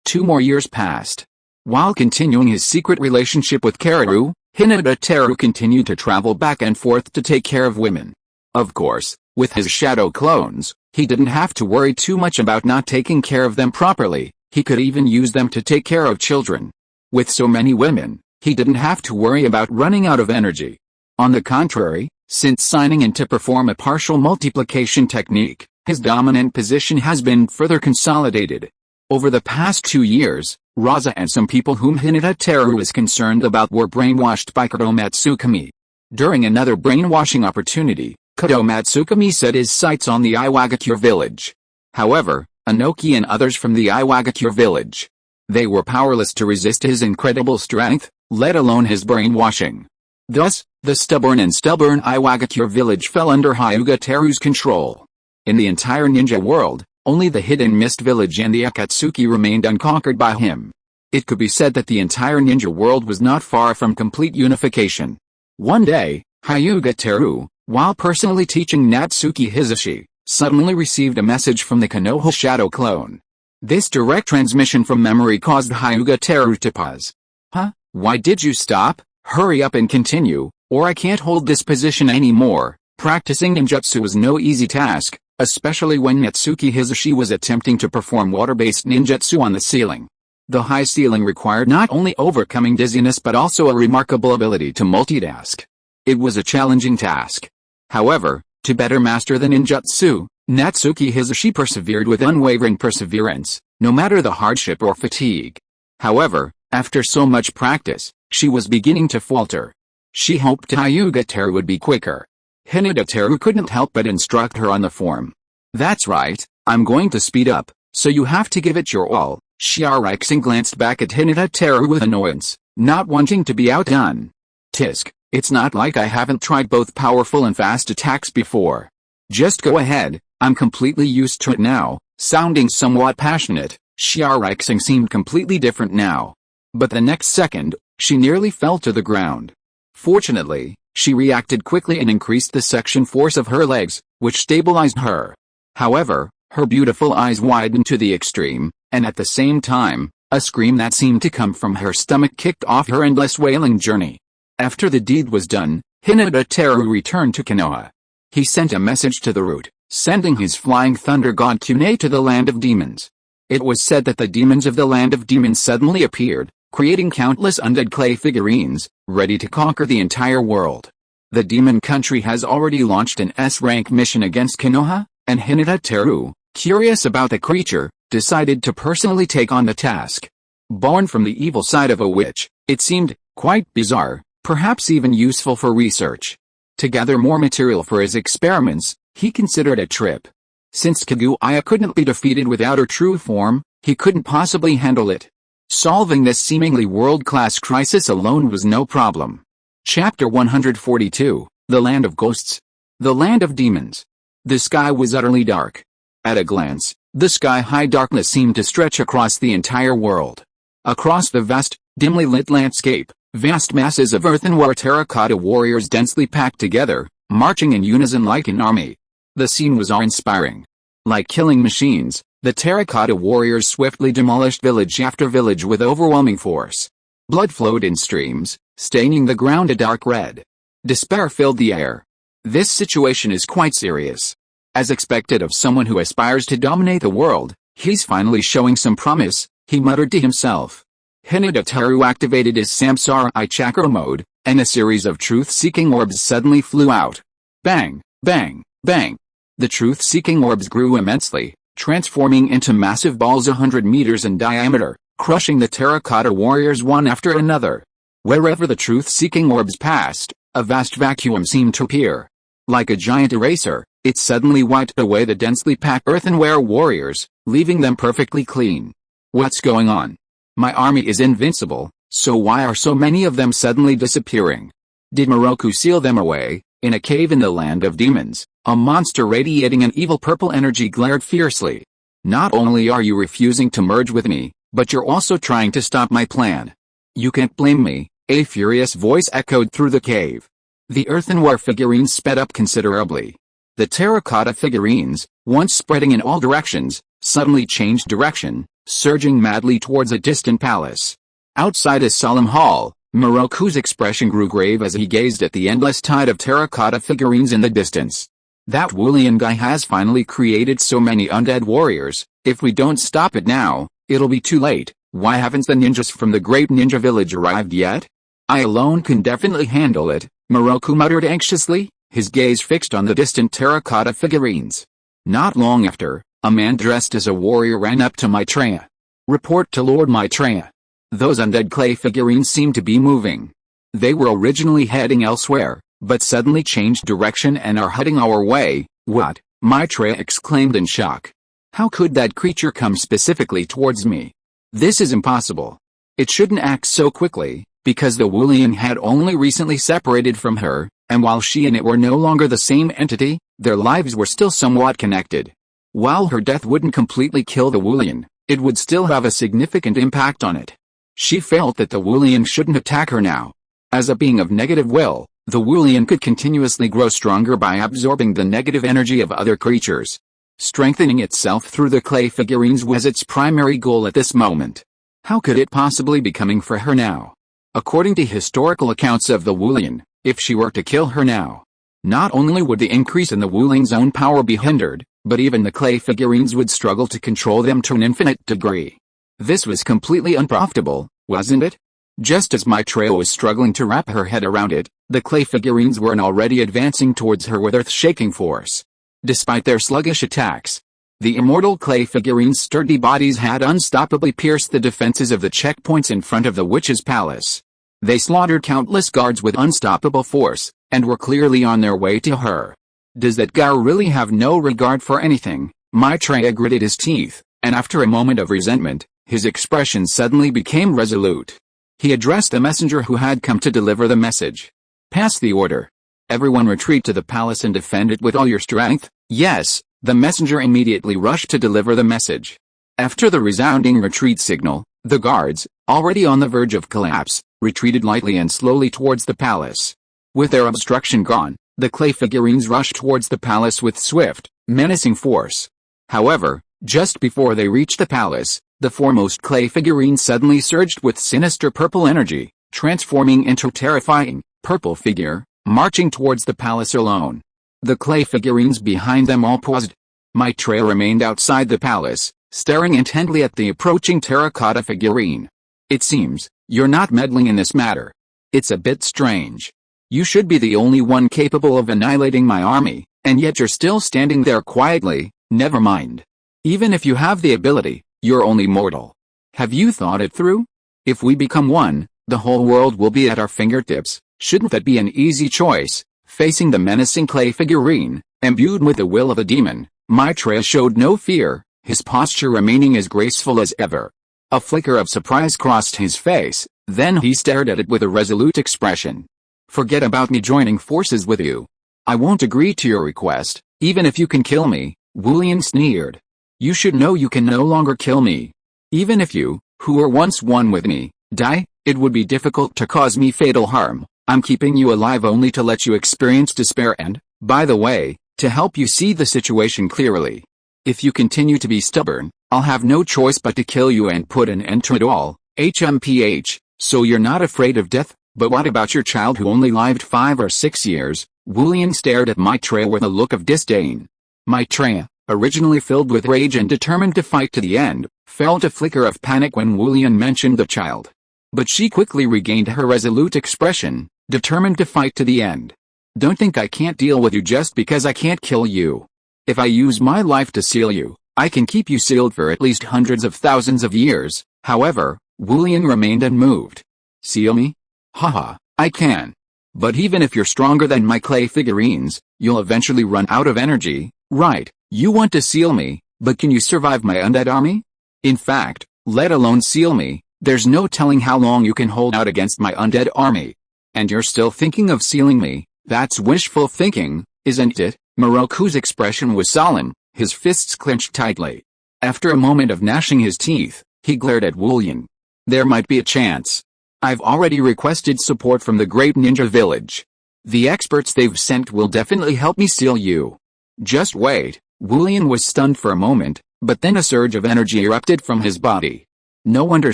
2 more years passed. While continuing his secret relationship with Kaoru, Hyūga Teru continued to travel back and forth to take care of women. Of course, with his shadow clones, he didn't have to worry too much about not taking care of them properly. He could even use them to take care of children. With so many women, he didn't have to worry about running out of energy. On the contrary, since signing in to perform a partial multiplication technique, his dominant position has been further consolidated. Over the past 2 years, Raza and some people whom Hyūga Teru was concerned about were brainwashed by Kodo Matsukami. During another brainwashing opportunity, Kodo Matsukami set his sights on the Iwagakure village. However, Inoki and others from the Iwagakure village. They were powerless to resist his incredible strength, let alone his brainwashing. Thus, the stubborn Iwagakure village fell under Hyūga Teru's control. In the entire ninja world, only the Hidden Mist village and the Akatsuki remained unconquered by him. It could be said that the entire ninja world was not far from complete unification. One day, Hyūga Teru, while personally teaching Natsuki Hizashi, suddenly received a message from the Konoha shadow clone. This direct transmission from memory caused Hyūga Teru to pause. "Huh? Why did you stop? Hurry up and continue, or I can't hold this position anymore." Practicing ninjutsu was no easy task, especially when Natsuki Hizashi was attempting to perform water-based ninjutsu on the ceiling. The high ceiling required not only overcoming dizziness but also a remarkable ability to multitask. It was a challenging task. However, to better master the ninjutsu, Natsuki Hizashi persevered with unwavering perseverance, no matter the hardship or fatigue. However, after so much practice, she was beginning to falter. She hoped Hyūga Teru would be quicker. Hyūga Teru couldn't help but instruct her on the form. "That's right, I'm going to speed up, so you have to give it your all." Shiarixin glanced back at Hyūga Teru with annoyance, not wanting to be outdone. "Tisk, it's not like I haven't tried both powerful and fast attacks before. Just go ahead, I'm completely used to it now." Sounding somewhat passionate, Shiarixin seemed completely different now. But the next second, she nearly fell to the ground. Fortunately, she reacted quickly and increased the section force of her legs, which stabilized her. However, her beautiful eyes widened to the extreme, and at the same time, a scream that seemed to come from her stomach kicked off her endless wailing journey. After the deed was done, Hyūga Teru returned to Konoha. He sent a message to the root, sending his flying thunder god Kune to the land of demons. It was said that the demons of the land of demons suddenly appeared, creating countless undead clay figurines, ready to conquer the entire world. The demon country has already launched an S-rank mission against Konoha, and Hyūga Teru, curious about the creature, decided to personally take on the task. Born from the evil side of a witch, it seemed quite bizarre, perhaps even useful for research. To gather more material for his experiments, he considered a trip. Since Kaguya couldn't be defeated without her true form, he couldn't possibly handle it. Solving this seemingly world-class crisis alone was no problem. Chapter 142, The Land of Ghosts. The Land of Demons. The sky was utterly dark. At a glance, the sky-high darkness seemed to stretch across the entire world. Across the vast, dimly lit landscape, vast masses of earthenware terracotta warriors densely packed together, marching in unison like an army. The scene was awe-inspiring. Like killing machines, the terracotta warriors swiftly demolished village after village with overwhelming force. Blood flowed in streams, staining the ground a dark red. Despair filled the air. This situation is quite serious. As expected of someone who aspires to dominate the world, he's finally showing some promise, he muttered to himself. Hyūga Teru activated his Samsara chakra mode, and a series of truth-seeking orbs suddenly flew out. Bang, bang, bang. The truth-seeking orbs grew immensely, transforming into massive balls 100 meters in diameter, crushing the terracotta warriors one after another. Wherever the truth-seeking orbs passed, a vast vacuum seemed to appear. Like a giant eraser, it suddenly wiped away the densely packed earthenware warriors, leaving them perfectly clean. What's going on? My army is invincible, so why are so many of them suddenly disappearing? Did Moroku seal them away? In a cave in the land of demons, a monster radiating an evil purple energy glared fiercely. Not only are you refusing to merge with me, but you're also trying to stop my plan. You can't blame me, a furious voice echoed through the cave. The earthenware figurines sped up considerably. The terracotta figurines, once spreading in all directions, suddenly changed direction, surging madly towards a distant palace. Outside a solemn hall, Moroku's expression grew grave as he gazed at the endless tide of terracotta figurines in the distance. That Wulian guy has finally created so many undead warriors. If we don't stop it now, it'll be too late. Why haven't the ninjas from the great ninja village arrived yet? I alone can definitely handle it, Moroku muttered anxiously, his gaze fixed on the distant terracotta figurines. Not long after, a man dressed as a warrior ran up to Maitreya. Report to Lord Maitreya. Those undead clay figurines seem to be moving. They were originally heading elsewhere, but suddenly changed direction and are heading our way. What? Maitreya exclaimed in shock. How could that creature come specifically towards me? This is impossible. It shouldn't act so quickly, because the Wulian had only recently separated from her, and while she and it were no longer the same entity, their lives were still somewhat connected. While her death wouldn't completely kill the Wulian, it would still have a significant impact on it. She felt that the Wulian shouldn't attack her now. As a being of negative will, the Wulian could continuously grow stronger by absorbing the negative energy of other creatures. Strengthening itself through the clay figurines was its primary goal at this moment. How could it possibly be coming for her now? According to historical accounts of the Wulian, if she were to kill her now, not only would the increase in the Wulian's own power be hindered, but even the clay figurines would struggle to control them to an infinite degree. This was completely unprofitable, wasn't it? Just as Maitreya was struggling to wrap her head around it, the clay figurines were already advancing towards her with earth-shaking force. Despite their sluggish attacks, the immortal clay figurines' sturdy bodies had unstoppably pierced the defenses of the checkpoints in front of the witch's palace. They slaughtered countless guards with unstoppable force, and were clearly on their way to her. Does that guy really have no regard for anything? Maitreya gritted his teeth, and after a moment of resentment, his expression suddenly became resolute. He addressed the messenger who had come to deliver the message. Pass the order. Everyone retreat to the palace and defend it with all your strength. Yes, the messenger immediately rushed to deliver the message. After the resounding retreat signal, the guards, already on the verge of collapse, retreated lightly and slowly towards the palace. With their obstruction gone, the clay figurines rushed towards the palace with swift, menacing force. However, just before they reached the palace, the foremost clay figurine suddenly surged with sinister purple energy, transforming into a terrifying, purple figure, marching towards the palace alone. The clay figurines behind them all paused. Maitreya remained outside the palace, staring intently at the approaching terracotta figurine. It seems, you're not meddling in this matter. It's a bit strange. You should be the only one capable of annihilating my army, and yet you're still standing there quietly. Never mind. Even if you have the ability, you're only mortal. Have you thought it through? If we become one, the whole world will be at our fingertips. Shouldn't that be an easy choice? Facing the menacing clay figurine, imbued with the will of a demon, Maitreya showed no fear, his posture remaining as graceful as ever. A flicker of surprise crossed his face, then he stared at it with a resolute expression. Forget about me joining forces with you. I won't agree to your request, even if you can kill me, Wulian sneered. You should know you can no longer kill me. Even if you, who were once one with me, die, it would be difficult to cause me fatal harm. I'm keeping you alive only to let you experience despair and, by the way, to help you see the situation clearly. If you continue to be stubborn, I'll have no choice but to kill you and put an end to it all. HMPH, so you're not afraid of death? But what about your child who only lived 5 or 6 years? Wulian stared at Maitreya with a look of disdain. Maitreya, originally filled with rage and determined to fight to the end, felt a flicker of panic when Wulian mentioned the child. But she quickly regained her resolute expression, determined to fight to the end. Don't think I can't deal with you just because I can't kill you. If I use my life to seal you, I can keep you sealed for at least hundreds of thousands of years. However, Wulian remained unmoved. Seal me? Haha, I can. But even if you're stronger than my clay figurines, you'll eventually run out of energy, right? You want to seal me, but can you survive my undead army? In fact, let alone seal me, there's no telling how long you can hold out against my undead army. And you're still thinking of sealing me? That's wishful thinking, isn't it? Moroku's expression was solemn, his fists clenched tightly. After a moment of gnashing his teeth, he glared at Wulian. There might be a chance. I've already requested support from the Great Ninja Village. The experts they've sent will definitely help me seal you. Just wait. Wulian was stunned for a moment, but then a surge of energy erupted from his body. No wonder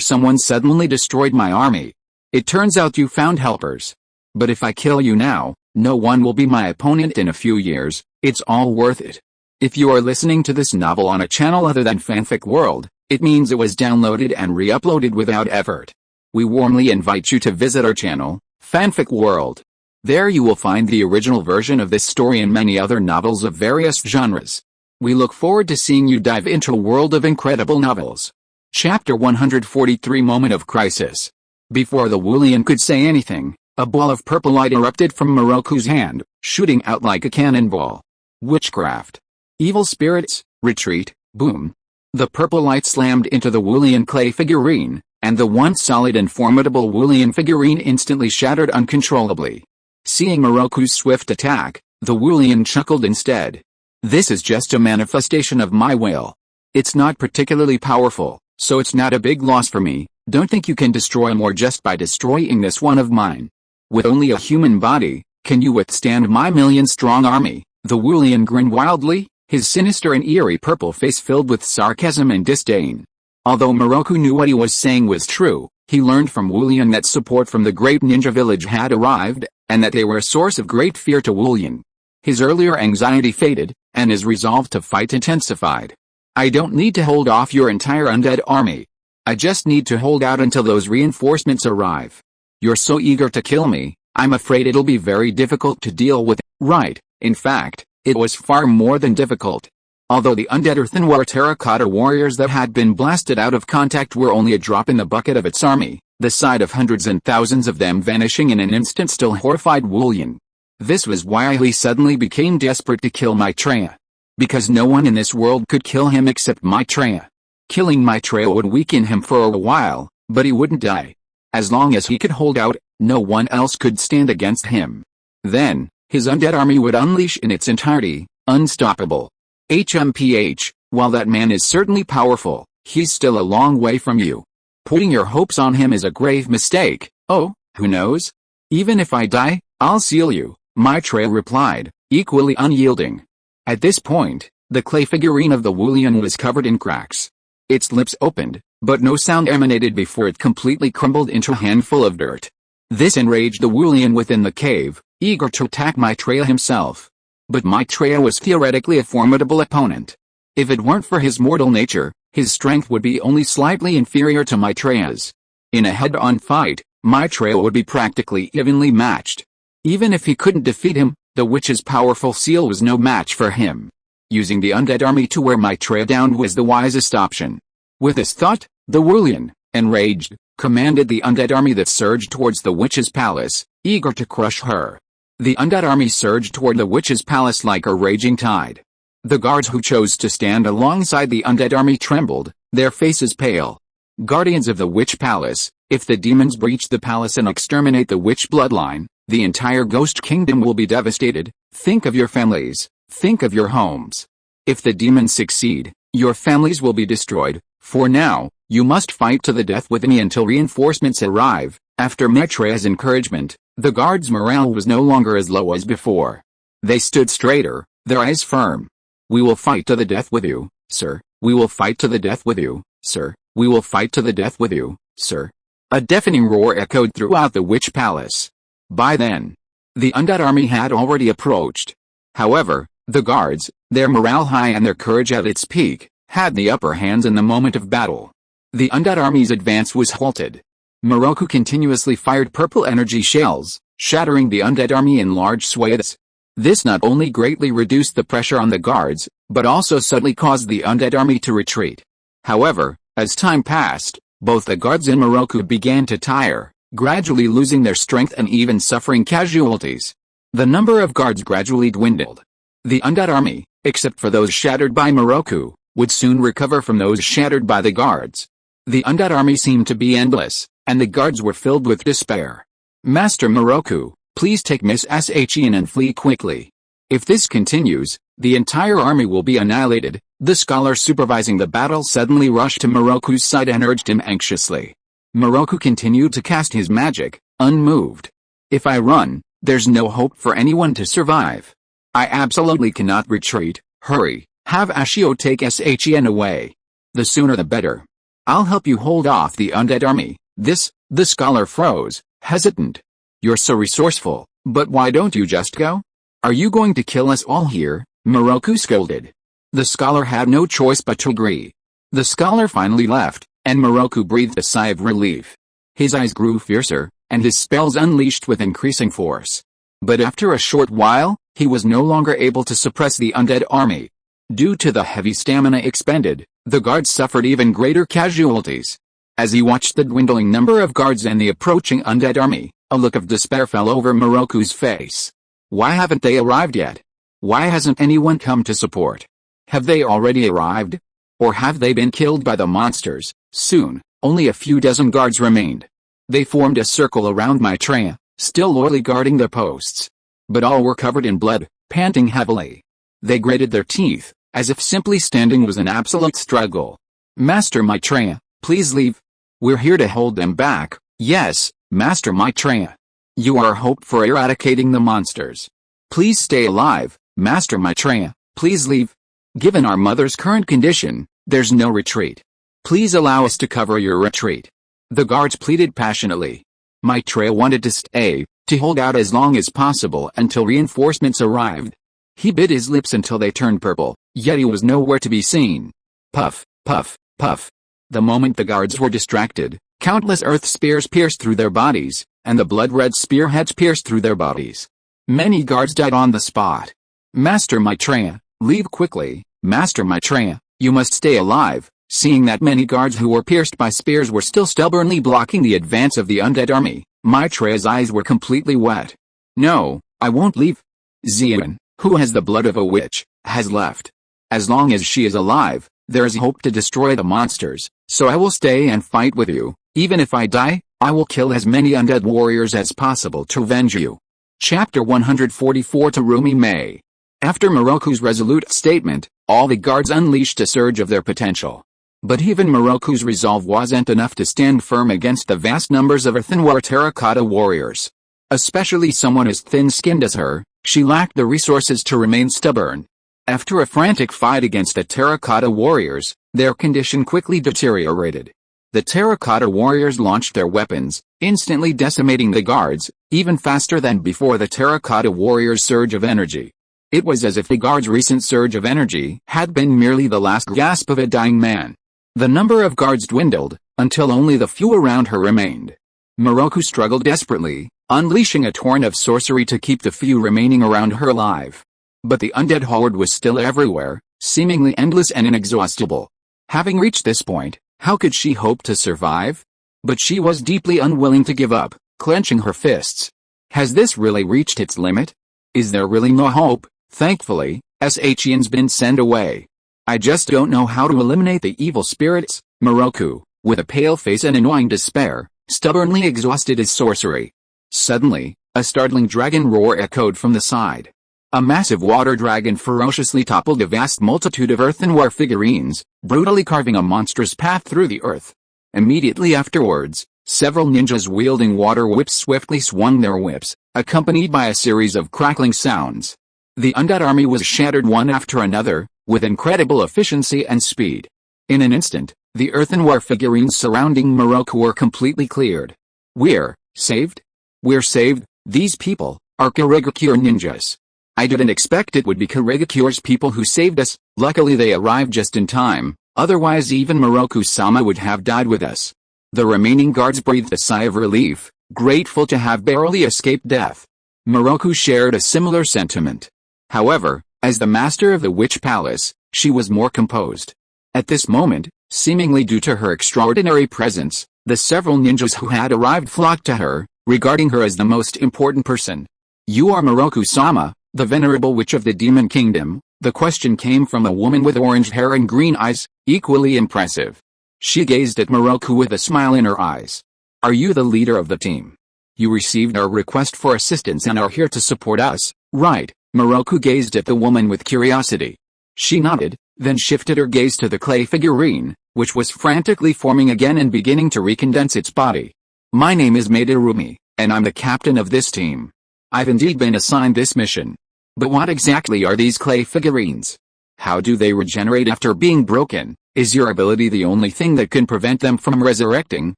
someone suddenly destroyed my army. It turns out you found helpers. But if I kill you now, no one will be my opponent in a few years. It's all worth it. If you are listening to this novel on a channel other than Fanfic World, it means it was downloaded and re-uploaded without effort. We warmly invite you to visit our channel, Fanfic World. There you will find the original version of this story and many other novels of various genres. We look forward to seeing you dive into a world of incredible novels. Chapter 143 Moment of Crisis. Before the Wulian could say anything, a ball of purple light erupted from Moroku's hand, shooting out like a cannonball. Witchcraft. Evil spirits, retreat, boom. The purple light slammed into the Wulian clay figurine, and the once solid and formidable Wulian figurine instantly shattered uncontrollably. Seeing Moroku's swift attack, the Wulian chuckled instead. This is just a manifestation of my will. It's not particularly powerful, so it's not a big loss for me. Don't think you can destroy more just by destroying this one of mine. With only a human body, can you withstand my million-strong army? The Wulian grinned wildly, his sinister and eerie purple face filled with sarcasm and disdain. Although Moroku knew what he was saying was true, he learned from Wulian that support from the Great Ninja Village had arrived, and that they were a source of great fear to Wulian. His earlier anxiety faded, and his resolve to fight intensified. I don't need to hold off your entire undead army. I just need to hold out until those reinforcements arrive. You're so eager to kill me, I'm afraid it'll be very difficult to deal with. Right, in fact, it was far more than difficult. Although the undead earthenware terracotta warriors that had been blasted out of contact were only a drop in the bucket of its army, the sight of hundreds and thousands of them vanishing in an instant still horrified Wulian. This was why he suddenly became desperate to kill Maitreya. Because no one in this world could kill him except Maitreya. Killing Maitreya would weaken him for a while, but he wouldn't die. As long as he could hold out, no one else could stand against him. Then, his undead army would unleash in its entirety, unstoppable. HMPH, while that man is certainly powerful, he's still a long way from you. Putting your hopes on him is a grave mistake. Oh, who knows? Even if I die, I'll seal you, Maitreya replied, equally unyielding. At this point, the clay figurine of the Wulian was covered in cracks. Its lips opened, but no sound emanated before it completely crumbled into a handful of dirt. This enraged the Wulian within the cave, eager to attack Maitreya himself. But Maitreya was theoretically a formidable opponent. If it weren't for his mortal nature, his strength would be only slightly inferior to Maitreya's. In a head-on fight, Maitreya would be practically evenly matched. Even if he couldn't defeat him, the witch's powerful seal was no match for him. Using the undead army to wear Maitreya down was the wisest option. With this thought, the Wulian, enraged, commanded the undead army that surged towards the witch's palace, eager to crush her. The undead army surged toward the witch's palace like a raging tide. The guards who chose to stand alongside the undead army trembled, their faces pale. Guardians of the witch palace, if the demons breach the palace and exterminate the witch bloodline, the entire ghost kingdom will be devastated. Think of your families, think of your homes. If the demons succeed, your families will be destroyed. For now, you must fight to the death with me until reinforcements arrive. After Maitreya's encouragement, the guards' morale was no longer as low as before. They stood straighter, their eyes firm. We will fight to the death with you, sir. We will fight to the death with you, sir. We will fight to the death with you, sir. A deafening roar echoed throughout the witch palace. By then, the undead army had already approached. However, the guards, their morale high and their courage at its peak, had the upper hands in the moment of battle. The undead army's advance was halted. Moroku continuously fired purple energy shells, shattering the undead army in large swathes. This not only greatly reduced the pressure on the guards, but also suddenly caused the undead army to retreat. However, as time passed, both the guards and Moroku began to tire, gradually losing their strength and even suffering casualties. The number of guards gradually dwindled. The undead army, except for those shattered by Moroku, would soon recover from those shattered by the guards. The undead army seemed to be endless, and the guards were filled with despair. Master Moroku, please take Miss SHEN and flee quickly. If this continues, the entire army will be annihilated. The scholar supervising the battle suddenly rushed to Moroku's side and urged him anxiously. Moroku continued to cast his magic, unmoved. If I run, there's no hope for anyone to survive. I absolutely cannot retreat. Hurry, have Ashio take SHEN away. The sooner the better. I'll help you hold off the undead army. The scholar froze, hesitant. You're so resourceful, but why don't you just go? Are you going to kill us all here? Moroku scolded. The scholar had no choice but to agree. The scholar finally left, and Moroku breathed a sigh of relief. His eyes grew fiercer, and his spells unleashed with increasing force. But after a short while, he was no longer able to suppress the undead army. Due to the heavy stamina expended, the guards suffered even greater casualties. As he watched the dwindling number of guards and the approaching undead army, a look of despair fell over Moroku's face. Why haven't they arrived yet? Why hasn't anyone come to support? Have they already arrived? Or have they been killed by the monsters? Soon, only a few dozen guards remained. They formed a circle around Maitreya, still loyally guarding their posts. But all were covered in blood, panting heavily. They gritted their teeth, as if simply standing was an absolute struggle. Master Maitreya, please leave. We're here to hold them back. Yes, Master Maitreya. You are hope for eradicating the monsters. Please stay alive, Master Maitreya. Please leave. Given our mother's current condition, there's no retreat. Please allow us to cover your retreat. The guards pleaded passionately. Maitreya wanted to stay, to hold out as long as possible until reinforcements arrived. He bit his lips until they turned purple, yet he was nowhere to be seen. Puff, puff, puff. The moment the guards were distracted, countless earth spears pierced through their bodies, and the blood-red spearheads pierced through their bodies. Many guards died on the spot. Master Maitreya, leave quickly. Master Maitreya, you must stay alive. Seeing that many guards who were pierced by spears were still stubbornly blocking the advance of the undead army, Maitreya's eyes were completely wet. No, I won't leave. Xian, who has the blood of a witch, has left. As long as she is alive, there is hope to destroy the monsters, so I will stay and fight with you. Even if I die, I will kill as many undead warriors as possible to avenge you. Chapter 144 Terumi May. After Moroku's resolute statement, all the guards unleashed a surge of their potential. But even Moroku's resolve wasn't enough to stand firm against the vast numbers of earthenware terracotta warriors. Especially someone as thin-skinned as her, she lacked the resources to remain stubborn. After a frantic fight against the terracotta warriors, their condition quickly deteriorated. The terracotta warriors launched their weapons, instantly decimating the guards, even faster than before the terracotta warriors' surge of energy. It was as if the guards' recent surge of energy had been merely the last gasp of a dying man. The number of guards dwindled, until only the few around her remained. Moroku struggled desperately, unleashing a torrent of sorcery to keep the few remaining around her alive. But the undead horde was still everywhere, seemingly endless and inexhaustible. Having reached this point, How could she hope to survive? But she was deeply unwilling to give up, clenching her fists. Has this really reached its limit? Is there really no hope? Thankfully, SHIN's been sent away. I just don't know how to eliminate the evil spirits. Moroku, with a pale face and annoying despair, stubbornly exhausted his sorcery. Suddenly, a startling dragon roar echoed from the side. A massive water dragon ferociously toppled a vast multitude of earthenware figurines, brutally carving a monstrous path through the earth. Immediately afterwards, several ninjas wielding water whips swiftly swung their whips, accompanied by a series of crackling sounds. The undead army was shattered one after another, with incredible efficiency and speed. In an instant, the earthenware figurines surrounding Moroku were completely cleared. We're saved? We're saved? These people are Kurigakure ninjas. I didn't expect it would be Kurigakure's people who saved us. Luckily they arrived just in time, otherwise even Moroku-sama would have died with us. The remaining guards breathed a sigh of relief, grateful to have barely escaped death. Moroku shared a similar sentiment. However, as the master of the Witch Palace, she was more composed. At this moment, seemingly due to her extraordinary presence, the several ninjas who had arrived flocked to her, regarding her as the most important person. You are Moroku-sama, the venerable witch of the Demon Kingdom? The question came from a woman with orange hair and green eyes, equally impressive. She gazed at Moroku with a smile in her eyes. Are you the leader of the team? You received our request for assistance and are here to support us, right? Moroku gazed at the woman with curiosity. She nodded, then shifted her gaze to the clay figurine, which was frantically forming again and beginning to recondense its body. My name is Madarumi, and I'm the captain of this team. I've indeed been assigned this mission. But what exactly are these clay figurines? How do they regenerate after being broken? Is your ability the only thing that can prevent them from resurrecting?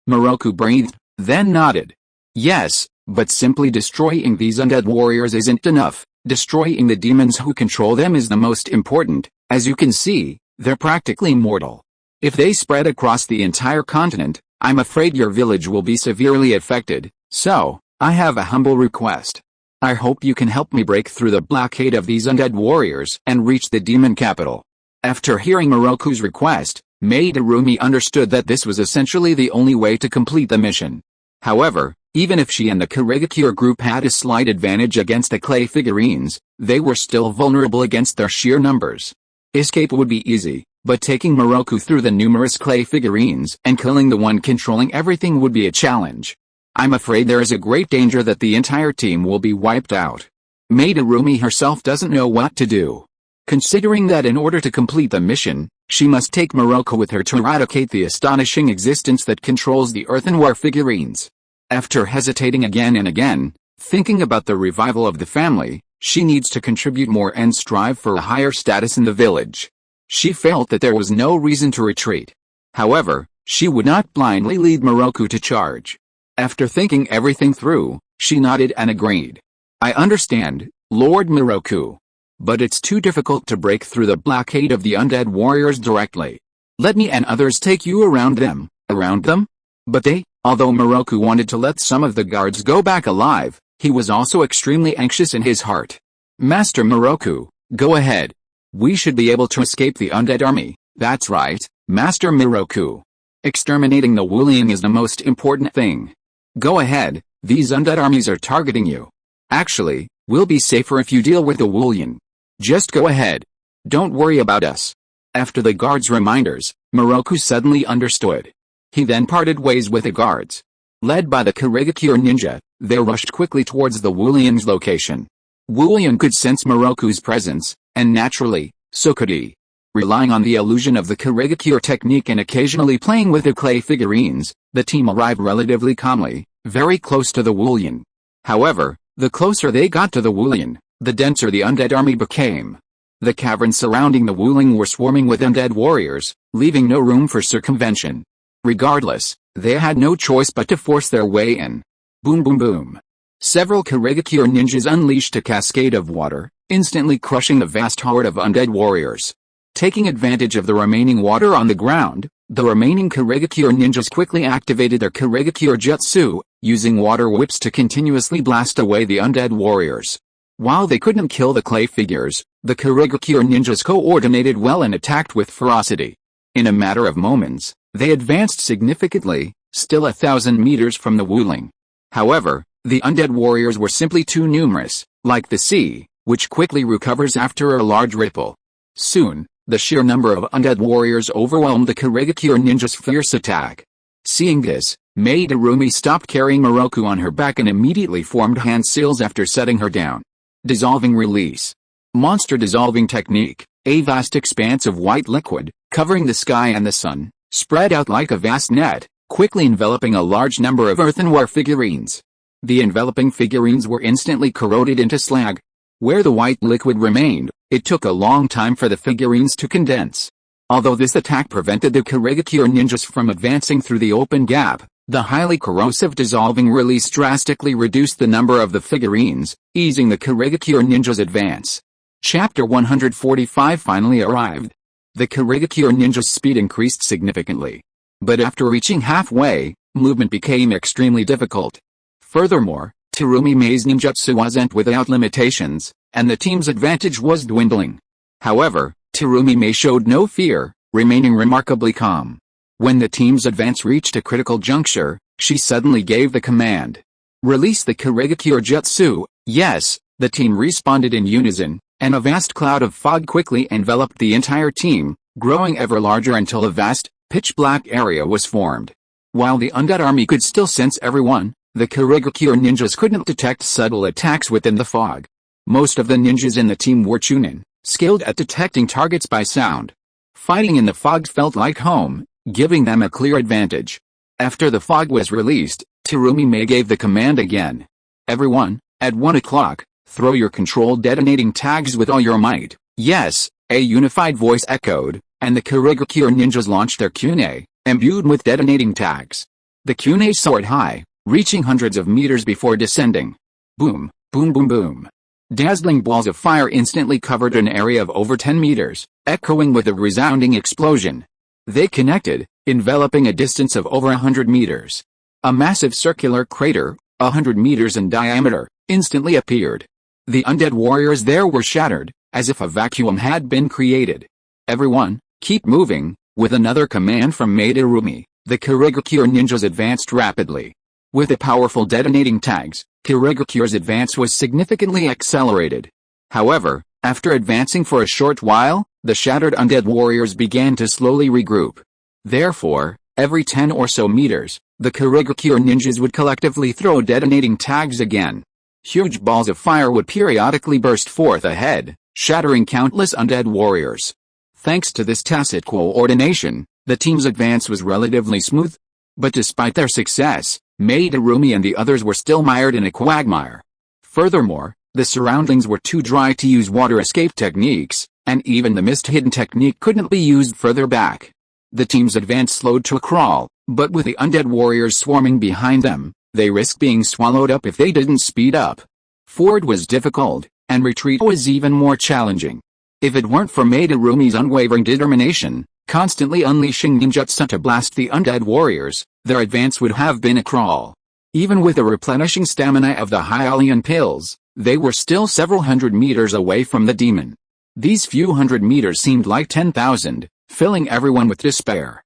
Moroku breathed, then nodded. Yes, but simply destroying these undead warriors isn't enough. Destroying the demons who control them is the most important. As you can see, they're practically mortal. If they spread across the entire continent, I'm afraid your village will be severely affected. So, I have a humble request. I hope you can help me break through the blockade of these undead warriors and reach the demon capital. After hearing Moroku's request, Madarumi understood that this was essentially the only way to complete the mission. However, even if she and the Kurigakure group had a slight advantage against the clay figurines, they were still vulnerable against their sheer numbers. Escape would be easy, but taking Moroku through the numerous clay figurines and killing the one controlling everything would be a challenge. I'm afraid there is a great danger that the entire team will be wiped out. Madarumi herself doesn't know what to do. Considering that in order to complete the mission, she must take Moroku with her to eradicate the astonishing existence that controls the earthenware figurines. After hesitating again and again, thinking about the revival of the family, she needs to contribute more and strive for a higher status in the village. She felt that there was no reason to retreat. However, she would not blindly lead Moroku to charge. After thinking everything through, she nodded and agreed. I understand, Lord Moroku. But it's too difficult to break through the blockade of the undead warriors directly. Let me and others take you around them. Around them? But although Moroku wanted to let some of the guards go back alive, he was also extremely anxious in his heart. Master Moroku, go ahead. We should be able to escape the undead army. That's right, Master Moroku. Exterminating the Wulian is the most important thing. Go ahead, these undead armies are targeting you. Actually, we'll be safer if you deal with the Wulian. Just go ahead. Don't worry about us. After the guards' reminders, Moroku suddenly understood. He then parted ways with the guards. Led by the Kurigakure ninja, they rushed quickly towards the Wulian's location. Wulian could sense Moroku's presence, and naturally, so could he. Relying on the illusion of the Kurigakure technique and occasionally playing with the clay figurines, the team arrived relatively calmly, very close to the Wulian. However, the closer they got to the Wulian, the denser the undead army became. The caverns surrounding the Wulian were swarming with undead warriors, leaving no room for circumvention. Regardless, they had no choice but to force their way in. Boom boom boom. Several Kurigakure ninjas unleashed a cascade of water, instantly crushing the vast horde of undead warriors. Taking advantage of the remaining water on the ground, the remaining Kurigakure ninjas quickly activated their Kurigakure jutsu, using water whips to continuously blast away the undead warriors. While they couldn't kill the clay figures, the Kurigakure ninjas coordinated well and attacked with ferocity. In a matter of moments, They advanced significantly, still 1,000 meters from the Wuling. However, the undead warriors were simply too numerous, like the sea, which quickly recovers after a large ripple. Soon, the sheer number of undead warriors overwhelmed the Kurigakure ninja's fierce attack. Seeing this, Madarumi stopped carrying Moroku on her back and immediately formed hand seals after setting her down. Dissolving release. Monster dissolving technique. A vast expanse of white liquid, covering the sky and the sun, spread out like a vast net, quickly enveloping a large number of earthenware figurines. The enveloping figurines were instantly corroded into slag. Where the white liquid remained, it took a long time for the figurines to condense. Although this attack prevented the Kurigakure ninjas from advancing through the open gap, the highly corrosive dissolving release drastically reduced the number of the figurines, easing the Kurigakure ninjas' advance. Chapter 145 finally arrived. The Kurigakure ninja's speed increased significantly. But after reaching halfway, movement became extremely difficult. Furthermore, Terumi Mei's ninjutsu wasn't without limitations, and the team's advantage was dwindling. However, Terumi Mei showed no fear, remaining remarkably calm. When the team's advance reached a critical juncture, she suddenly gave the command. Release the Kurigakure jutsu. Yes, the team responded in unison, and a vast cloud of fog quickly enveloped the entire team, growing ever larger until a vast, pitch-black area was formed. While the undead army could still sense everyone, the Kurigakure ninjas couldn't detect subtle attacks within the fog. Most of the ninjas in the team were chunin, skilled at detecting targets by sound. Fighting in the fog felt like home, giving them a clear advantage. After the fog was released, Terumi Mei gave the command again. Everyone, at 1 o'clock, throw your controlled detonating tags with all your might. Yes, a unified voice echoed, and the Kurigakure ninjas launched their kunai, imbued with detonating tags. The kunai soared high, reaching hundreds of meters before descending. Boom, boom boom boom. Dazzling balls of fire instantly covered an area of over 10 meters, echoing with a resounding explosion. They connected, enveloping a distance of over 100 meters. A massive circular crater, 100 meters in diameter, instantly appeared. The undead warriors there were shattered, as if a vacuum had been created. Everyone, keep moving. With another command from Madarumi, the Kurigakure ninjas advanced rapidly. With the powerful detonating tags, Kurigakure's advance was significantly accelerated. However, after advancing for a short while, the shattered undead warriors began to slowly regroup. Therefore, every 10 or so meters, the Kurigakure ninjas would collectively throw detonating tags again. Huge balls of fire would periodically burst forth ahead, shattering countless undead warriors. Thanks to this tacit coordination, the team's advance was relatively smooth. But despite their success, Madarumi and the others were still mired in a quagmire. Furthermore, the surroundings were too dry to use water escape techniques, and even the mist hidden technique couldn't be used further back. The team's advance slowed to a crawl, but with the undead warriors swarming behind them, they risked being swallowed up if they didn't speed up. Forward was difficult, and retreat was even more challenging. If it weren't for Madarumi's unwavering determination, constantly unleashing ninjutsu to blast the undead warriors, their advance would have been a crawl. Even with the replenishing stamina of the Hyalian pills, they were still several hundred meters away from the demon. These few hundred meters seemed like 10,000, filling everyone with despair.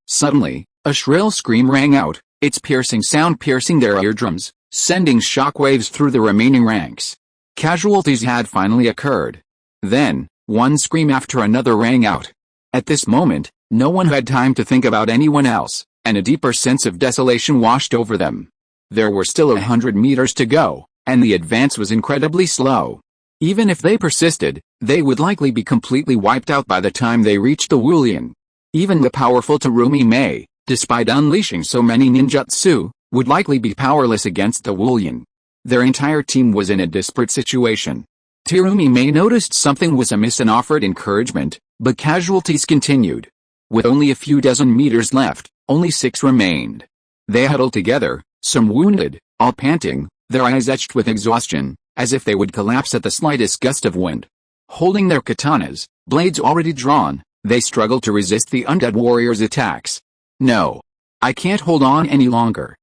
Suddenly, a shrill scream rang out, its piercing sound piercing their eardrums, sending shockwaves through the remaining ranks. Casualties had finally occurred. Then, one scream after another rang out. At this moment, no one had time to think about anyone else, and a deeper sense of desolation washed over them. There were still 100 meters to go, and the advance was incredibly slow. Even if they persisted, they would likely be completely wiped out by the time they reached the Wulian. Even the powerful Terumi Mei, despite unleashing so many ninjutsu, would likely be powerless against the Wulian. Their entire team was in a desperate situation. Terumi Mei noticed something was amiss and offered encouragement, but casualties continued. With only a few dozen meters left, only 6 remained. They huddled together, some wounded, all panting, their eyes etched with exhaustion, as if they would collapse at the slightest gust of wind. Holding their katanas, blades already drawn, they struggled to resist the undead warriors' attacks. No. I can't hold on any longer.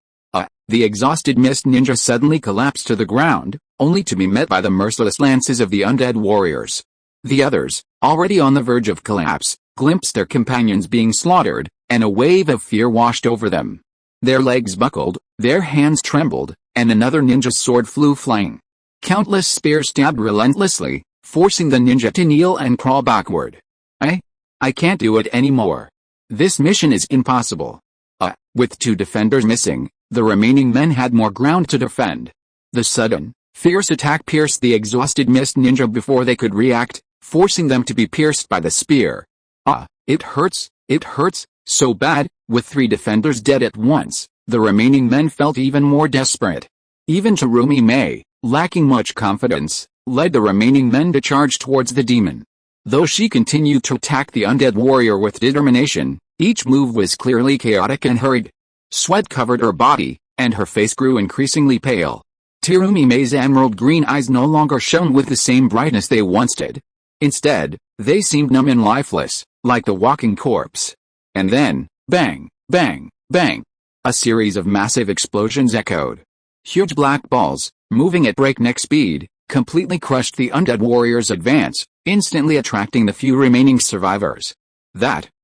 The exhausted mist ninja suddenly collapsed to the ground, only to be met by the merciless lances of the undead warriors. The others, already on the verge of collapse, glimpsed their companions being slaughtered, and a wave of fear washed over them. Their legs buckled, their hands trembled, and another ninja's sword flew flying. Countless spears stabbed relentlessly, forcing the ninja to kneel and crawl backward. I can't do it anymore. This mission is impossible. With 2 defenders missing, the remaining men had more ground to defend. The sudden, fierce attack pierced the exhausted mist ninja before they could react, forcing them to be pierced by the spear. It hurts so bad. With 3 defenders dead at once, the remaining men felt even more desperate. Even Terumi Mei, lacking much confidence, led the remaining men to charge towards the demon. Though she continued to attack the undead warrior with determination, each move was clearly chaotic and hurried. Sweat covered her body, and her face grew increasingly pale. Terumi Mei's emerald green eyes no longer shone with the same brightness they once did. Instead, they seemed numb and lifeless, like the walking corpse. And then, bang, bang, bang. A series of massive explosions echoed. Huge black balls, moving at breakneck speed, completely crushed the undead warrior's advance, instantly attracting the few remaining survivors.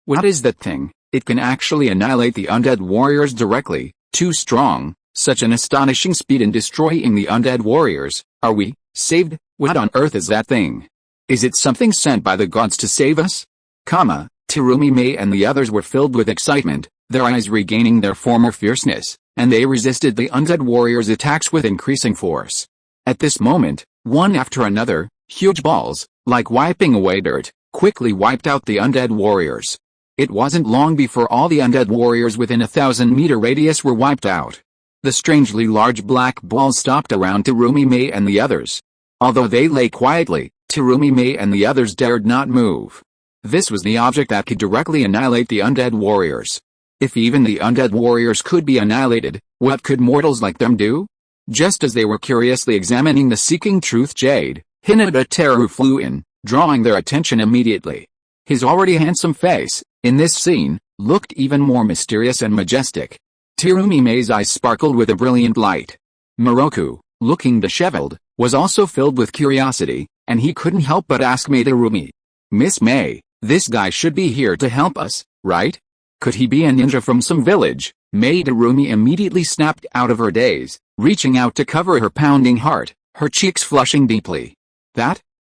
What is that thing? It can actually annihilate the undead warriors directly, too strong, such an astonishing speed in destroying the undead warriors. Are we saved? What on earth is that thing? Is it something sent by the gods to save us? Terumi Mei and the others were filled with excitement, their eyes regaining their former fierceness, and they resisted the undead warriors' attacks with increasing force. At this moment, one after another, huge balls, like wiping away dirt, quickly wiped out the undead warriors. It wasn't long before all the undead warriors within a 1,000-meter radius were wiped out. The strangely large black balls stopped around Terumi Mei and the others. Although they lay quietly, Terumi Mei and the others dared not move. This was the object that could directly annihilate the undead warriors. If even the undead warriors could be annihilated, what could mortals like them do? Just as they were curiously examining the seeking truth jade, Hyūga Teru flew in, drawing their attention immediately. His already handsome face, in this scene, looked even more mysterious and majestic. Terumi Mei's eyes sparkled with a brilliant light. Moroku, looking disheveled, was also filled with curiosity, and he couldn't help but ask Terumi, "Miss Mei, this guy should be here to help us, right? Could he be a ninja from some village?" Terumi immediately snapped out of her daze, reaching out to cover her pounding heart, her cheeks flushing deeply.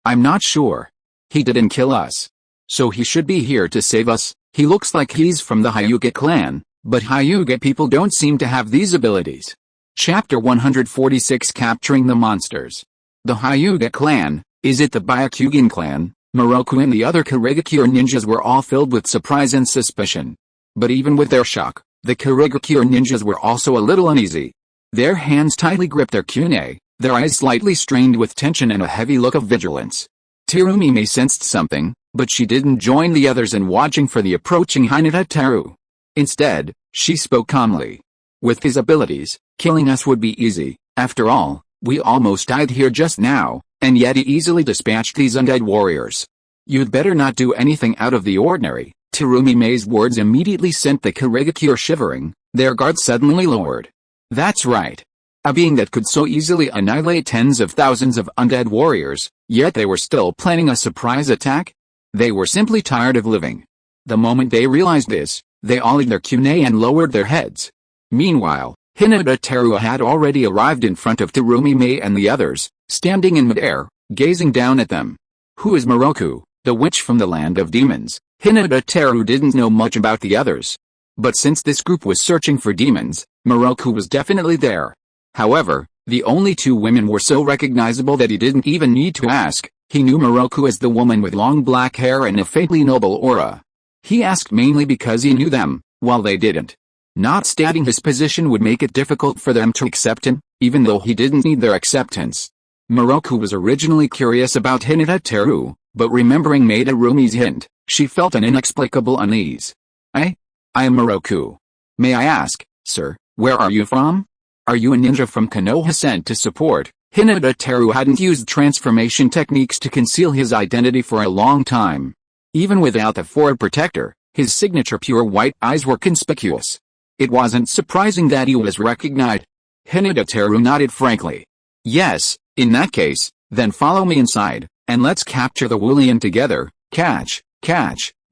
I'm not sure. He didn't kill us. So he should be here to save us. He looks like he's from the Hyūga clan, but Hyūga people don't seem to have these abilities. Chapter 146 Capturing the Monsters. The Hyūga clan, is it the Byakugan clan? Moroku and the other Kurigakure ninjas were all filled with surprise and suspicion. But even with their shock, the Kurigakure ninjas were also a little uneasy. Their hands tightly gripped their kunai, their eyes slightly strained with tension and a heavy look of vigilance. Terumi Mei sensed something, but she didn't join the others in watching for the approaching Hyūga Teru. Instead, she spoke calmly. With his abilities, killing us would be easy. After all, we almost died here just now, and yet he easily dispatched these undead warriors. You'd better not do anything out of the ordinary. Terumi Mei's words immediately sent the Kurigakure shivering, their guards suddenly lowered. That's right. A being that could so easily annihilate tens of thousands of undead warriors, yet they were still planning a surprise attack? They were simply tired of living. The moment they realized this, they all hid their kunai and lowered their heads. Meanwhile, Hyūga Teru had already arrived in front of Terumi Mei and the others, standing in midair, gazing down at them. Who is Moroku, the witch from the land of demons? Hyūga Teru didn't know much about the others. But since this group was searching for demons, Moroku was definitely there. However, the only two women were so recognizable that he didn't even need to ask. He knew Moroku as the woman with long black hair and a faintly noble aura. He asked mainly because he knew them, while they didn't. Not stating his position would make it difficult for them to accept him, even though he didn't need their acceptance. Moroku was originally curious about Hyūga Teru, but remembering Terumi's hint, she felt an inexplicable unease. I am Moroku. May I ask, sir, where are you from? Are you a ninja from Konoha sent to support? Hyūga Teru hadn't used transformation techniques to conceal his identity for a long time. Even without the Fourth Protector, his signature pure white eyes were conspicuous. It wasn't surprising that he was recognized. Hyūga Teru nodded frankly. Yes, in that case, then follow me inside, and let's capture the Wulian together. Catch.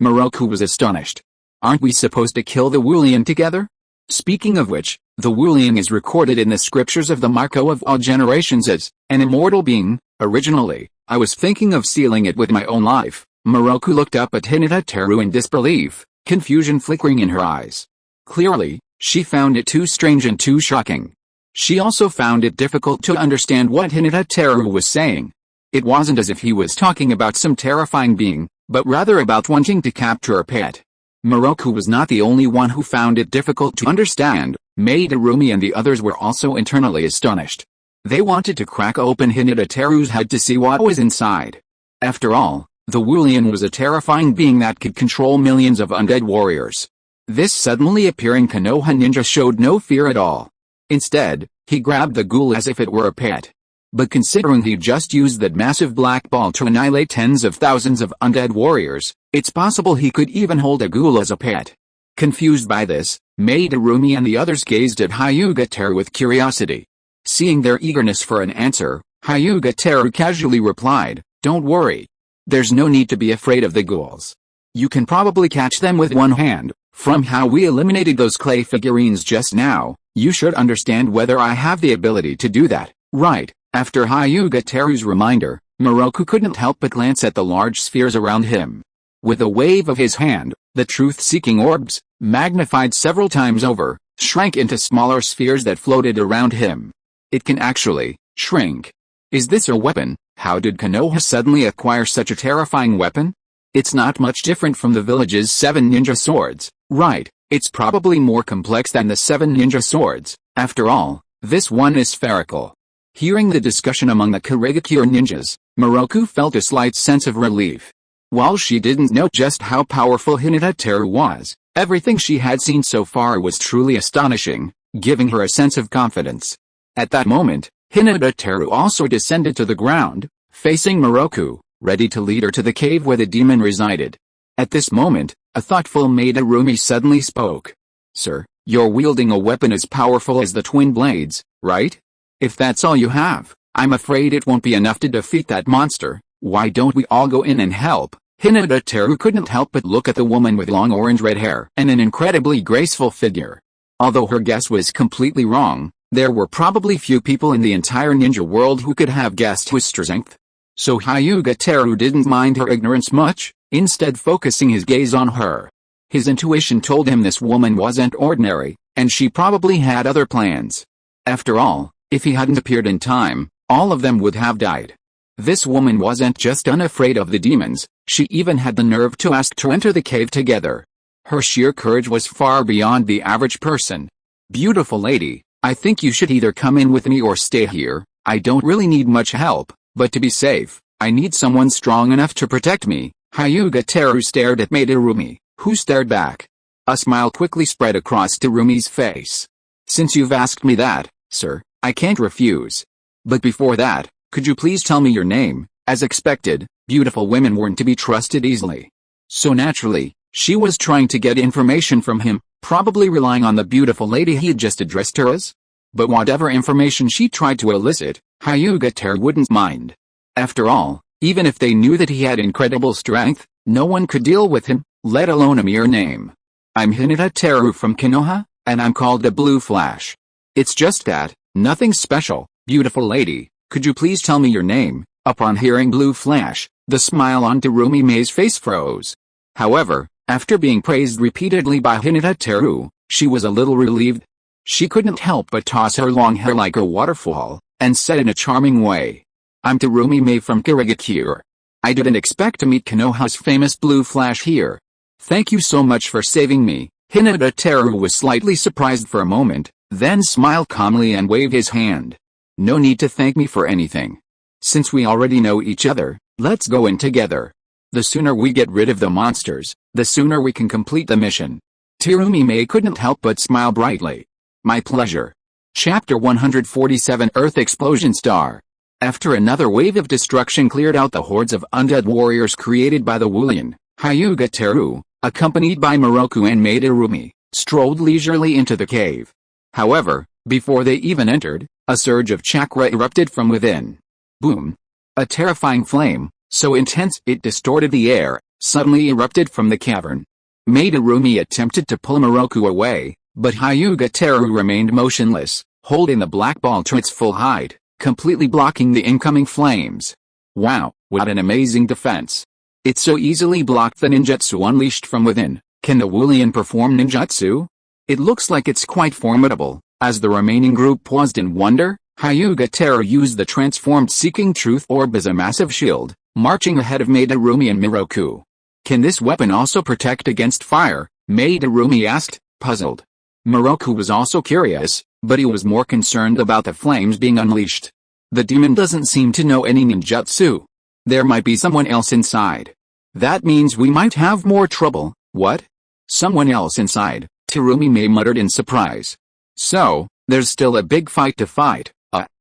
Moroku was astonished. Aren't we supposed to kill the Wulian together? Speaking of which, the Wulian is recorded in the scriptures of the Marco of all generations as an immortal being. Originally, I was thinking of sealing it with my own life. Miroku looked up at Hyūga Teru in disbelief, confusion flickering in her eyes. Clearly, she found it too strange and too shocking. She also found it difficult to understand what Hyūga Teru was saying. It wasn't as if he was talking about some terrifying being, but rather about wanting to capture a pet. Miroku was not the only one who found it difficult to understand. Madarumi and the others were also internally astonished. They wanted to crack open Hyūga Teru's head to see what was inside. After all, the Wulian was a terrifying being that could control millions of undead warriors. This suddenly appearing Konoha ninja showed no fear at all. Instead, he grabbed the ghoul as if it were a pet. But considering he just used that massive black ball to annihilate tens of thousands of undead warriors, it's possible he could even hold a ghoul as a pet. Confused by this, Madarumi and the others gazed at Hyūga Teru with curiosity. Seeing their eagerness for an answer, Hyūga Teru casually replied, "Don't worry. There's no need to be afraid of the ghouls. You can probably catch them with one hand. From how we eliminated those clay figurines just now, you should understand whether I have the ability to do that, right?" After Hyūga Teru's reminder, Miroku couldn't help but glance at the large spheres around him. With a wave of his hand, the truth-seeking orbs, magnified several times over, shrank into smaller spheres that floated around him. It can actually shrink. Is this a weapon? How did Konoha suddenly acquire such a terrifying weapon? It's not much different from the village's 7 ninja swords, right? It's probably more complex than the 7 ninja swords. After all, this one is spherical. Hearing the discussion among the Kurigakure ninjas, Miroku felt a slight sense of relief. While she didn't know just how powerful Hyūga Teru was, everything she had seen so far was truly astonishing, giving her a sense of confidence. At that moment, Hyūga Teru also descended to the ground, facing Miroku, ready to lead her to the cave where the demon resided. At this moment, a thoughtful Madarumi suddenly spoke. "Sir, you're wielding a weapon as powerful as the twin blades, right? If that's all you have, I'm afraid it won't be enough to defeat that monster. Why don't we all go in and help?" Hyūga Teru couldn't help but look at the woman with long orange-red hair and an incredibly graceful figure. Although her guess was completely wrong, there were probably few people in the entire ninja world who could have guessed her strength. So Hyūga Teru didn't mind her ignorance much, instead focusing his gaze on her. His intuition told him this woman wasn't ordinary, and she probably had other plans. After all, if he hadn't appeared in time, all of them would have died. This woman wasn't just unafraid of the demons, she even had the nerve to ask to enter the cave together. Her sheer courage was far beyond the average person. "Beautiful lady, I think you should either come in with me or stay here. I don't really need much help, but to be safe, I need someone strong enough to protect me." Hyūga Teru stared at Madarumi, who stared back. A smile quickly spread across Tarumi's face. "Since you've asked me that, sir, I can't refuse. But before that, could you please tell me your name?" As expected, beautiful women weren't to be trusted easily. So naturally, she was trying to get information from him, probably relying on the beautiful lady he had just addressed her as. But whatever information she tried to elicit, Hyūga Teru wouldn't mind. After all, even if they knew that he had incredible strength, no one could deal with him, let alone a mere name. "I'm Hyūga Teru from Konoha, and I'm called the Blue Flash. It's just that, nothing special. Beautiful lady, could you please tell me your name?" Upon hearing Blue Flash, the smile on Tarumi Mei's face froze. However, after being praised repeatedly by Hyūga Teru, she was a little relieved. She couldn't help but toss her long hair like a waterfall, and said in a charming way, "I'm Tarumi Mei from Kurigakure. I didn't expect to meet Konoha's famous Blue Flash here. Thank you so much for saving me." Hyūga Teru was slightly surprised for a moment, then smiled calmly and waved his hand. "No need to thank me for anything. Since we already know each other, let's go in together. The sooner we get rid of the monsters, the sooner we can complete the mission." Tarumi Mei couldn't help but smile brightly. "My pleasure." Chapter 147 Earth Explosion Star. After another wave of destruction cleared out the hordes of undead warriors created by the Wulian, Hyūga Teru, accompanied by Miroku and Madarumi, strolled leisurely into the cave. However, before they even entered, a surge of chakra erupted from within. Boom! A terrifying flame, so intense it distorted the air, suddenly erupted from the cavern. Madarumi attempted to pull Moroku away, but Hyūga Teru remained motionless, holding the black ball to its full height, completely blocking the incoming flames. Wow, what an amazing defense. It so easily blocked the ninjutsu unleashed from within. Can the Woolian perform ninjutsu? It looks like it's quite formidable. As the remaining group paused in wonder, Hyūga Teru used the transformed Seeking Truth Orb as a massive shield, marching ahead of Madarumi and Moroku. Can this weapon also protect against fire? Madarumi asked, puzzled. Moroku was also curious, but he was more concerned about the flames being unleashed. The demon doesn't seem to know any ninjutsu. There might be someone else inside. That means we might have more trouble. What? Someone else inside, Terumi muttered in surprise. So, there's still a big fight to fight.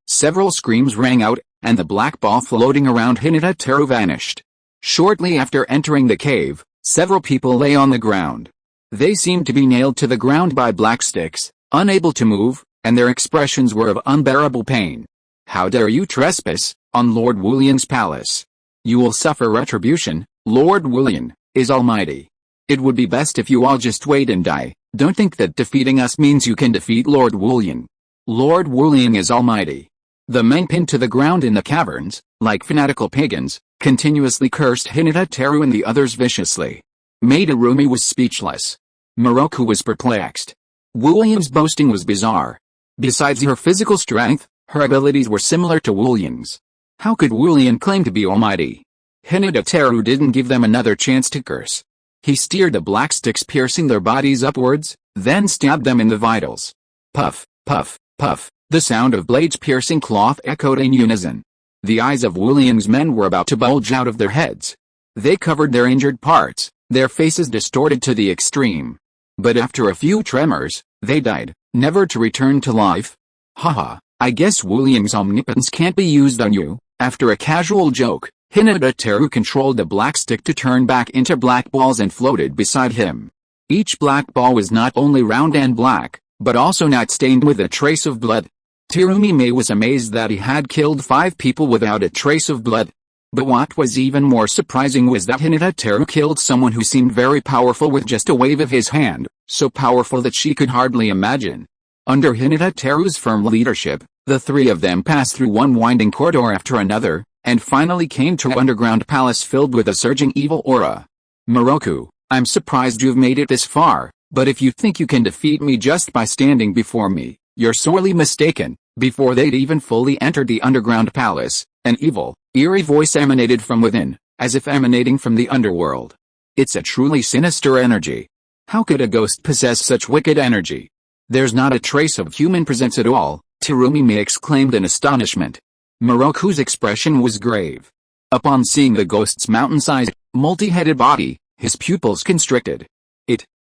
Several screams rang out, and the black ball floating around Hyūga Teru vanished. Shortly after entering the cave, several people lay on the ground. They seemed to be nailed to the ground by black sticks, unable to move, and their expressions were of unbearable pain. How dare you trespass on Lord Woolian's palace? You will suffer retribution. Lord Woolian is almighty. It would be best if you all just wait and die. Don't think that defeating us means you can defeat Lord Woolian. Lord Woolian is almighty. The men pinned to the ground in the caverns, like fanatical pagans, continuously cursed Hyūga Teru and the others viciously. Madarumi was speechless. Moroku was perplexed. Woolian's boasting was bizarre. Besides her physical strength, her abilities were similar to Woolian's. How could Woolian claim to be almighty? Hyūga Teru didn't give them another chance to curse. He steered the black sticks piercing their bodies upwards, then stabbed them in the vitals. Puff, puff, puff. The sound of blades piercing cloth echoed in unison. The eyes of Woolian's men were about to bulge out of their heads. They covered their injured parts, their faces distorted to the extreme. But after a few tremors, they died, never to return to life. Haha, I guess Woolian's omnipotence can't be used on you. After a casual joke, Hyūga Teru controlled the black stick to turn back into black balls and floated beside him. Each black ball was not only round and black, but also not stained with a trace of blood. Terumi was amazed that he had killed 5 people without a trace of blood. But what was even more surprising was that Hyūga Teru killed someone who seemed very powerful with just a wave of his hand, so powerful that she could hardly imagine. Under Hyūga Teru's firm leadership, the 3 of them passed through one winding corridor after another, and finally came to an underground palace filled with a surging evil aura. Moroku, I'm surprised you've made it this far, but if you think you can defeat me just by standing before me, you're sorely mistaken. Before they'd even fully entered the underground palace, an evil, eerie voice emanated from within, as if emanating from the underworld. It's a truly sinister energy. How could a ghost possess such wicked energy? There's not a trace of human presence at all, Terumi exclaimed in astonishment. Moroku's expression was grave. Upon seeing the ghost's mountain-sized, multi-headed body, his pupils constricted.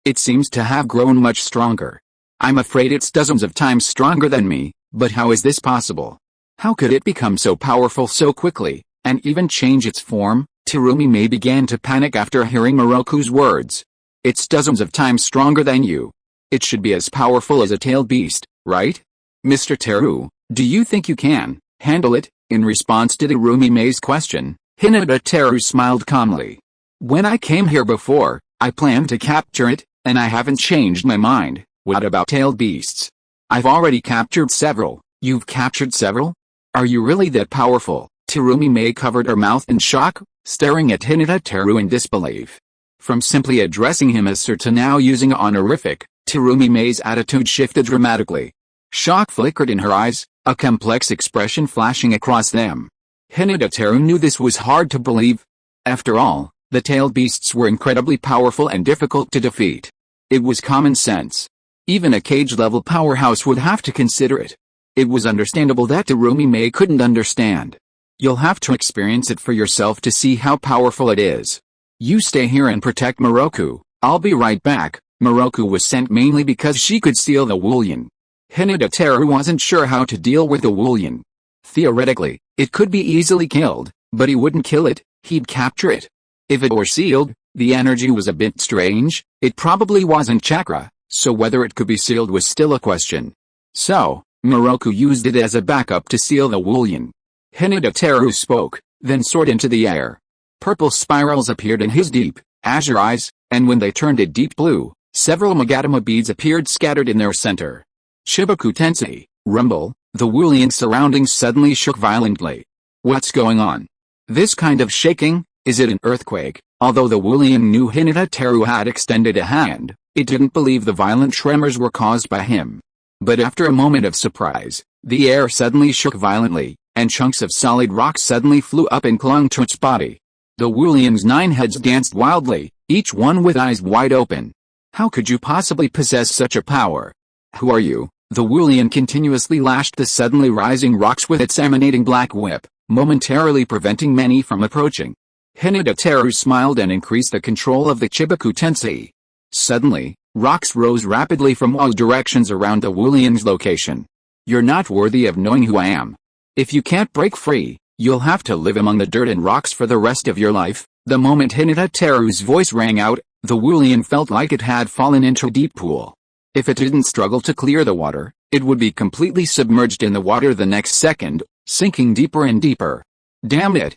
It seems to have grown much stronger. I'm afraid it's dozens of times stronger than me. But how is this possible? How could it become so powerful so quickly, and even change its form? Terumi began to panic after hearing Moroku's words. It's dozens of times stronger than you. It should be as powerful as a tailed beast, right? Mr. Teru, do you think you can handle it? In response to Terumi's question, Hyūga Teru smiled calmly. When I came here before, I planned to capture it, and I haven't changed my mind. What about tailed beasts? I've already captured several. You've captured several? Are you really that powerful? Terumi covered her mouth in shock, staring at Hyūga Teru in disbelief. From simply addressing him as sir to now using honorific, Terumi's attitude shifted dramatically. Shock flickered in her eyes, a complex expression flashing across them. Hyūga Teru knew this was hard to believe. After all, the tailed beasts were incredibly powerful and difficult to defeat. It was common sense. Even a cage-level powerhouse would have to consider it. It was understandable that Terumi couldn't understand. You'll have to experience it for yourself to see how powerful it is. You stay here and protect Moroku. I'll be right back. Moroku was sent mainly because she could steal the Woolian. Hyūga Teru wasn't sure how to deal with the Woolian. Theoretically, it could be easily killed, but he wouldn't kill it, he'd capture it. If it were sealed, the energy was a bit strange, it probably wasn't chakra. So whether it could be sealed was still a question. So, Moroku used it as a backup to seal the Woolian. Hyūga Teru spoke, then soared into the air. Purple spirals appeared in his deep, azure eyes, and when they turned it deep blue, several Magatama beads appeared scattered in their center. Chibaku Tensei, rumble, the Wulian surroundings suddenly shook violently. What's going on? This kind of shaking, is it an earthquake? Although the Wulian knew Hyūga Teru had extended a hand, it didn't believe the violent tremors were caused by him. But after a moment of surprise, the air suddenly shook violently, and chunks of solid rock suddenly flew up and clung to its body. The Wulian's 9 heads danced wildly, each one with eyes wide open. How could you possibly possess such a power? Who are you? The Wulian continuously lashed the suddenly rising rocks with its emanating black whip, momentarily preventing many from approaching. Hyūga Teru smiled and increased the control of the Chibaku Tensei. Suddenly, rocks rose rapidly from all directions around the Wulian's location. You're not worthy of knowing who I am. If you can't break free, you'll have to live among the dirt and rocks for the rest of your life. The moment Hyūga Teru's voice rang out, the Wulian felt like it had fallen into a deep pool. If it didn't struggle to clear the water, it would be completely submerged in the water the next second, sinking deeper and deeper. Damn it,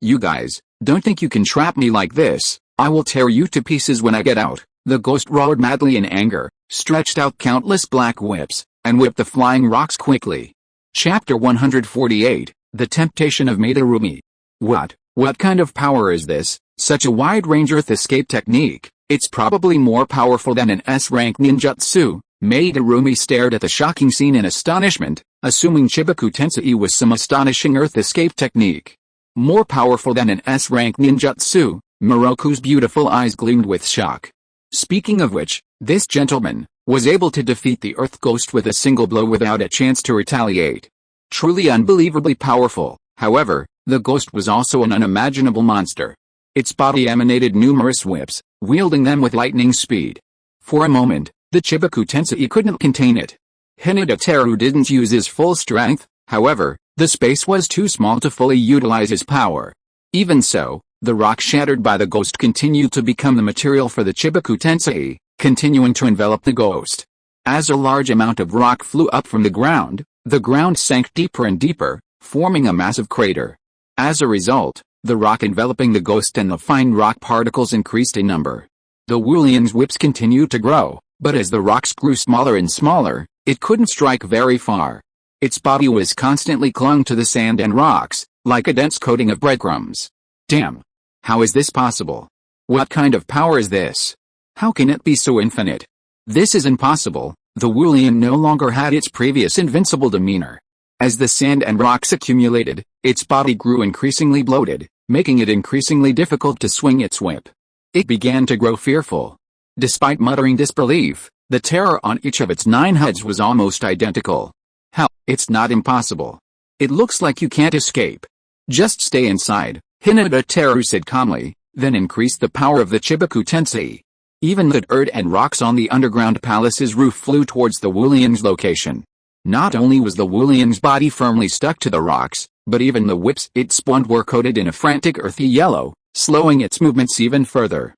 you guys, don't think you can trap me like this. I will tear you to pieces when I get out. The ghost roared madly in anger, stretched out countless black whips, and whipped the flying rocks quickly. Chapter 148, The Temptation of Madarumi. What kind of power is this? Such a wide-range earth escape technique. It's probably more powerful than an S-rank ninjutsu. Madarumi stared at the shocking scene in astonishment, assuming Chibaku Tensei was some astonishing earth escape technique. More powerful than an S-rank ninjutsu. Miroku's beautiful eyes gleamed with shock. Speaking of which, this gentleman was able to defeat the Earth Ghost with a single blow without a chance to retaliate. Truly unbelievably powerful. However, the ghost was also an unimaginable monster. Its body emanated numerous whips, wielding them with lightning speed. For a moment, the Chibaku Tensei couldn't contain it. Hyūga Teru didn't use his full strength, however, the space was too small to fully utilize his power. Even so, the rock shattered by the ghost continued to become the material for the Chibaku Tensei, continuing to envelop the ghost. As a large amount of rock flew up from the ground sank deeper and deeper, forming a massive crater. As a result, the rock enveloping the ghost and the fine rock particles increased in number. The Wulian's whips continued to grow, but as the rocks grew smaller and smaller, it couldn't strike very far. Its body was constantly clung to the sand and rocks, like a dense coating of breadcrumbs. Damn! How is this possible? What kind of power is this? How can it be so infinite? This is impossible. The Wulian no longer had its previous invincible demeanor. As the sand and rocks accumulated, its body grew increasingly bloated, making it increasingly difficult to swing its whip. It began to grow fearful. Despite muttering disbelief, the terror on each of its 9 heads was almost identical. Hell, it's not impossible. It looks like you can't escape. Just stay inside, Hyūga Teru said calmly, then increased the power of the Chibaku Tensei. Even the dirt and rocks on the underground palace's roof flew towards the Wulian's location. Not only was the Wulian's body firmly stuck to the rocks, but even the whips it spawned were coated in a frantic earthy yellow, slowing its movements even further.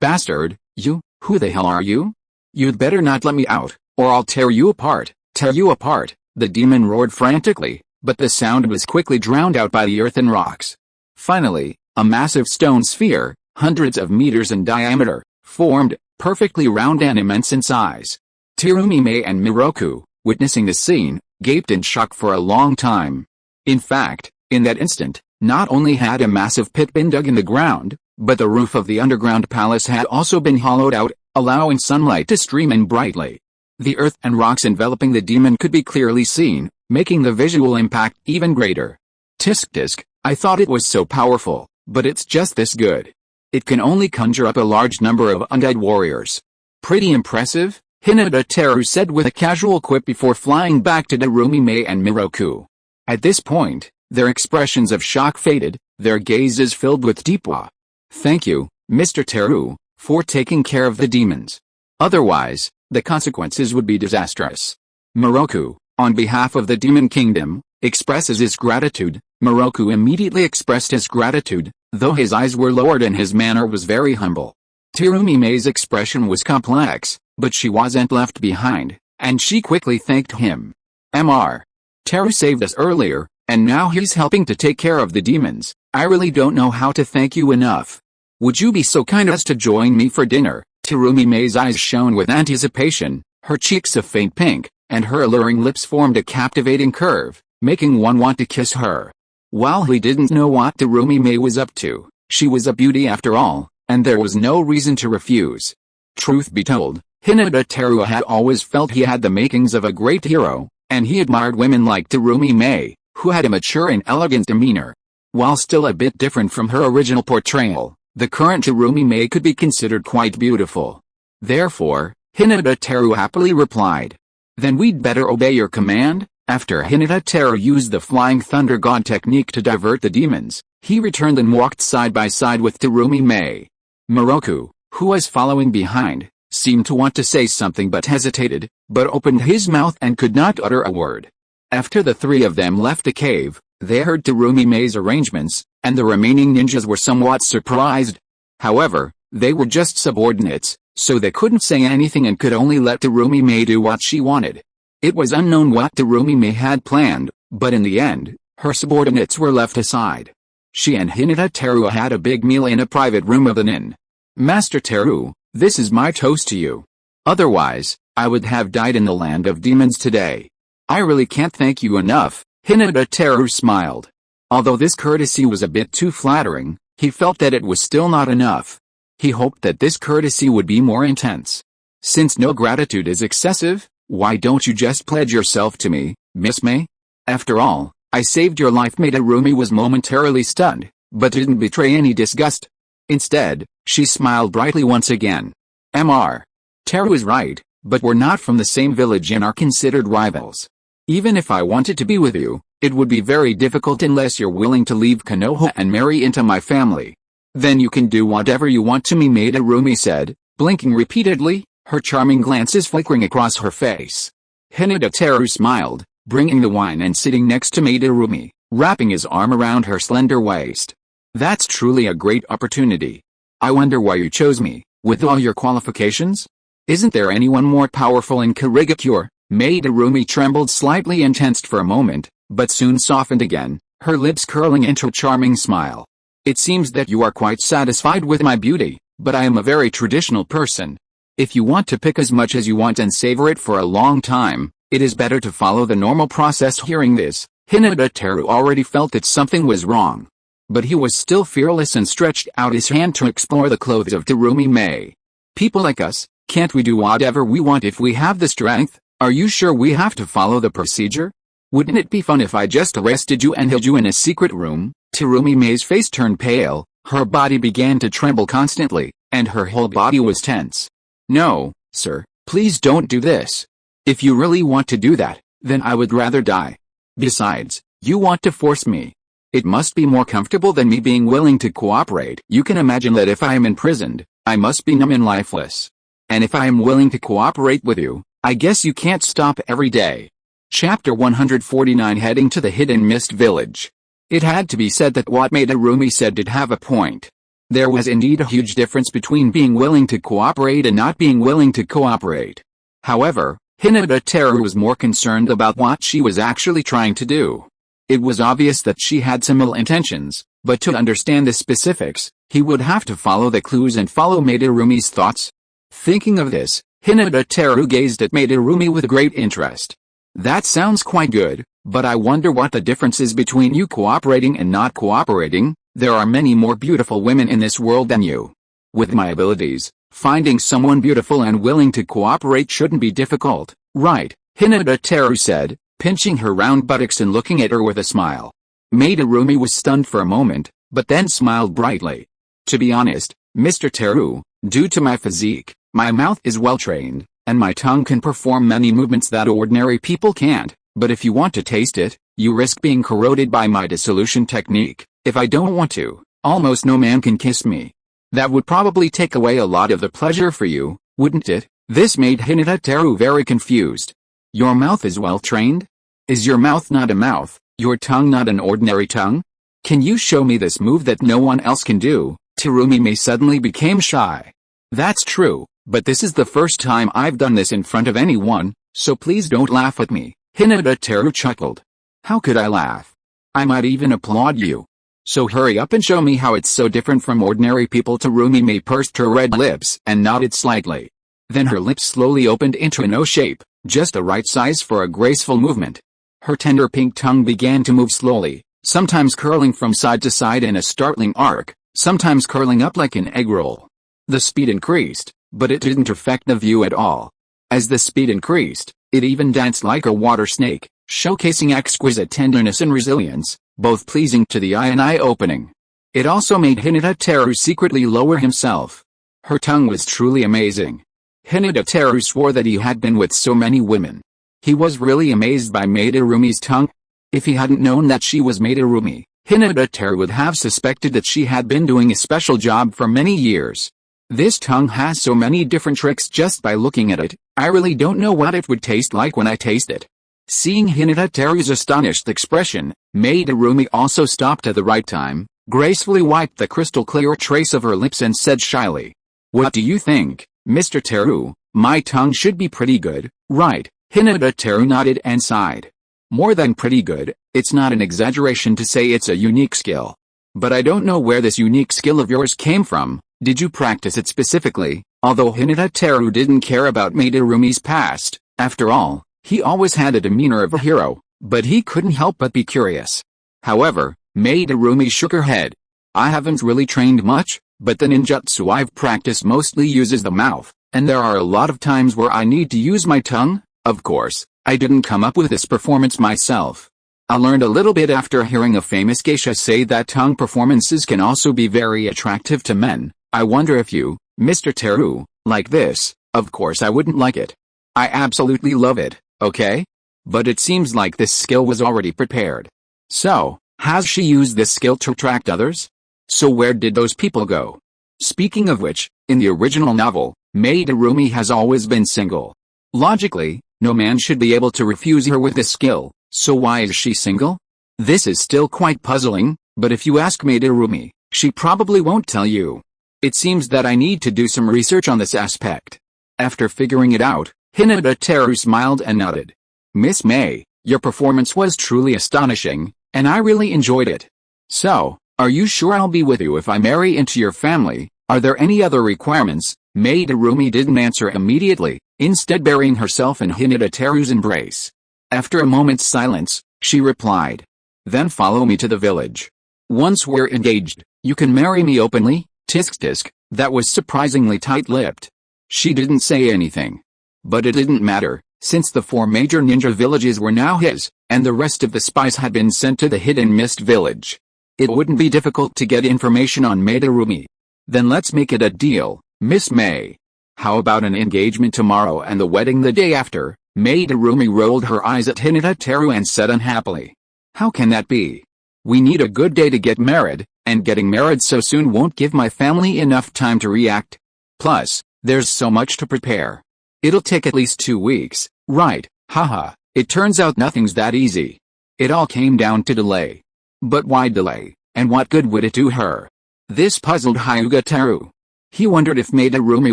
Bastard, you, who the hell are you? You'd better not let me out, or I'll tear you apart, the demon roared frantically, but the sound was quickly drowned out by the earth and rocks. Finally, a massive stone sphere, hundreds of meters in diameter, formed, perfectly round and immense in size. Terumi and Miroku, witnessing the scene, gaped in shock for a long time. In fact, in that instant, not only had a massive pit been dug in the ground, but the roof of the underground palace had also been hollowed out, allowing sunlight to stream in brightly. The earth and rocks enveloping the demon could be clearly seen, making the visual impact even greater. Tisk, I thought it was so powerful, but it's just this good. It can only conjure up a large number of undead warriors. Pretty impressive, Hyūga Teru said with a casual quip before flying back to Terumi and Miroku. At this point, their expressions of shock faded, their gazes filled with deep awe. Thank you, Mr. Teru, for taking care of the demons. Otherwise, the consequences would be disastrous. Miroku, on behalf of the Demon Kingdom, expresses his gratitude. Miroku immediately expressed his gratitude, though his eyes were lowered and his manner was very humble. Terumi's expression was complex, but she wasn't left behind, and she quickly thanked him. Mr. Teru saved us earlier, and now he's helping to take care of the demons. I really don't know how to thank you enough. Would you be so kind as to join me for dinner? Terumi Mei's eyes shone with anticipation, her cheeks a faint pink, and her alluring lips formed a captivating curve, making one want to kiss her. While he didn't know what Terumi Mei was up to, she was a beauty after all, and there was no reason to refuse. Truth be told, Hyūga Teru had always felt he had the makings of a great hero, and he admired women like Terumi Mei, who had a mature and elegant demeanor. While still a bit different from her original portrayal, the current Terumi Mei could be considered quite beautiful. Therefore, Hyūga Teru happily replied. Then we'd better obey your command. After Hyūga Teru used the Flying Thunder God technique to divert the demons, he returned and walked side by side with Terumi Mei. Moroku, who was following behind, seemed to want to say something but hesitated, but opened his mouth and could not utter a word. After the three of them left the cave, they heard Terumi Mei's arrangements, and the remaining ninjas were somewhat surprised. However, they were just subordinates, so they couldn't say anything and could only let Terumi Mei do what she wanted. It was unknown what Terumi Mei had planned, but in the end, her subordinates were left aside. She and Hyūga Teru had a big meal in a private room of an inn. Master Teru, this is my toast to you. Otherwise, I would have died in the land of demons today. I really can't thank you enough. Hyūga Teru smiled. Although this courtesy was a bit too flattering, he felt that it was still not enough. He hoped that this courtesy would be more intense. Since no gratitude is excessive, why don't you just pledge yourself to me, Miss Mei? After all, I saved your life. Terumi was momentarily stunned, but didn't betray any disgust. Instead, she smiled brightly once again. Mr. Teru is right, but we're not from the same village and are considered rivals. Even if I wanted to be with you, it would be very difficult unless you're willing to leave Konoha and marry into my family. Then you can do whatever you want to me, Terumi said, blinking repeatedly, her charming glances flickering across her face. Hyūga Teru smiled, bringing the wine and sitting next to Terumi, wrapping his arm around her slender waist. That's truly a great opportunity. I wonder why you chose me, with all your qualifications? Isn't there anyone more powerful in Kirigakure? Terumi trembled slightly and tensed for a moment, but soon softened again, her lips curling into a charming smile. It seems that you are quite satisfied with my beauty, but I am a very traditional person. If you want to pick as much as you want and savor it for a long time, it is better to follow the normal process. Hearing this, Hyūga Teru already felt that something was wrong. But he was still fearless and stretched out his hand to explore the clothes of Terumi Mei. People like us, can't we do whatever we want if we have the strength? Are you sure we have to follow the procedure? Wouldn't it be fun if I just arrested you and held you in a secret room? Terumi Mei's face turned pale, her body began to tremble constantly, and her whole body was tense. No, sir, please don't do this. If you really want to do that, then I would rather die. Besides, you want to force me. It must be more comfortable than me being willing to cooperate. You can imagine that if I am imprisoned, I must be numb and lifeless. And if I am willing to cooperate with you, I guess you can't stop every day. Chapter 149. Heading to the Hidden Mist Village. It had to be said that what Terumi said did have a point. There was indeed a huge difference between being willing to cooperate and not being willing to cooperate. However, Hyūga Teru was more concerned about what she was actually trying to do. It was obvious that she had some ill intentions, but to understand the specifics, he would have to follow the clues and follow Terumi's thoughts. Thinking of this, Hyūga Teru gazed at Terumi with great interest. That sounds quite good, but I wonder what the difference is between you cooperating and not cooperating. There are many more beautiful women in this world than you. With my abilities, finding someone beautiful and willing to cooperate shouldn't be difficult, right? Hyūga Teru said, pinching her round buttocks and looking at her with a smile. Terumi was stunned for a moment, but then smiled brightly. To be honest, Mr. Teru, due to my physique, my mouth is well trained, and my tongue can perform many movements that ordinary people can't, but if you want to taste it, you risk being corroded by my dissolution technique. If I don't want to, almost no man can kiss me. That would probably take away a lot of the pleasure for you, wouldn't it? This made Hyūga Teru very confused. Your mouth is well trained? Is your mouth not a mouth, your tongue not an ordinary tongue? Can you show me this move that no one else can do? Terumi Mei suddenly became shy. That's true, but this is the first time I've done this in front of anyone, so please don't laugh at me. Hyūga Teru chuckled. How could I laugh? I might even applaud you. So hurry up and show me how it's so different from ordinary people. Terumi pursed her red lips and nodded slightly. Then her lips slowly opened into an O shape, just the right size for a graceful movement. Her tender pink tongue began to move slowly, sometimes curling from side to side in a startling arc, sometimes curling up like an egg roll. The speed increased, but it didn't affect the view at all. As the speed increased, it even danced like a water snake, showcasing exquisite tenderness and resilience, both pleasing to the eye and eye-opening. It also made Hyūga Teru secretly lower himself. Her tongue was truly amazing. Hyūga Teru swore that he had been with so many women. He was really amazed by Maderumi's tongue. If he hadn't known that she was Maderumi, Hyūga Teru would have suspected that she had been doing a special job for many years. This tongue has so many different tricks. Just by looking at it, I really don't know what it would taste like when I taste it. Seeing Hyūga Teru's astonished expression, Maderumi also stopped at the right time, gracefully wiped the crystal clear trace of her lips and said shyly, "What do you think, Mr. Teru? My tongue should be pretty good, right?" Hyūga Teru nodded and sighed. "More than pretty good, it's not an exaggeration to say it's a unique skill. But I don't know where this unique skill of yours came from. Did you practice it specifically?" Although Hyūga Teru didn't care about Maderumi's past, after all, he always had a demeanor of a hero, but he couldn't help but be curious. However, Maderumi shook her head. "I haven't really trained much, but the ninjutsu I've practiced mostly uses the mouth, and there are a lot of times where I need to use my tongue. Of course, I didn't come up with this performance myself. I learned a little bit after hearing a famous geisha say that tongue performances can also be very attractive to men. I wonder if you, Mr. Teru, like this." "Of course I wouldn't like it. I absolutely love it, okay? But it seems like this skill was already prepared. So, has she used this skill to attract others? So where did those people go?" Speaking of which, in the original novel, Maderumi has always been single. Logically, no man should be able to refuse her with this skill, so why is she single? This is still quite puzzling, but if you ask Maderumi, she probably won't tell you. It seems that I need to do some research on this aspect. After figuring it out, Hyūga Teru smiled and nodded. "Miss May, your performance was truly astonishing, and I really enjoyed it. So, are you sure I'll be with you if I marry into your family? Are there any other requirements?" Maderumi didn't answer immediately, instead burying herself in Hyūga Teru's embrace. After a moment's silence, she replied, "Then follow me to the village. Once we're engaged, you can marry me openly." Tisk. That was surprisingly tight-lipped. She didn't say anything. But it didn't matter, since the 4 major ninja villages were now his, and the rest of the spies had been sent to the Hidden Mist village. It wouldn't be difficult to get information on Maderumi. "Then let's make it a deal, Miss May. How about an engagement tomorrow and the wedding the day after?" Maderumi rolled her eyes at Hyūga Teru and said unhappily, "How can that be? We need a good day to get married, and getting married so soon won't give my family enough time to react. Plus, there's so much to prepare. It'll take at least 2 weeks, right?" Haha, it turns out nothing's that easy. It all came down to delay. But why delay, and what good would it do her? This puzzled Hyūga Teru. He wondered if Maderumi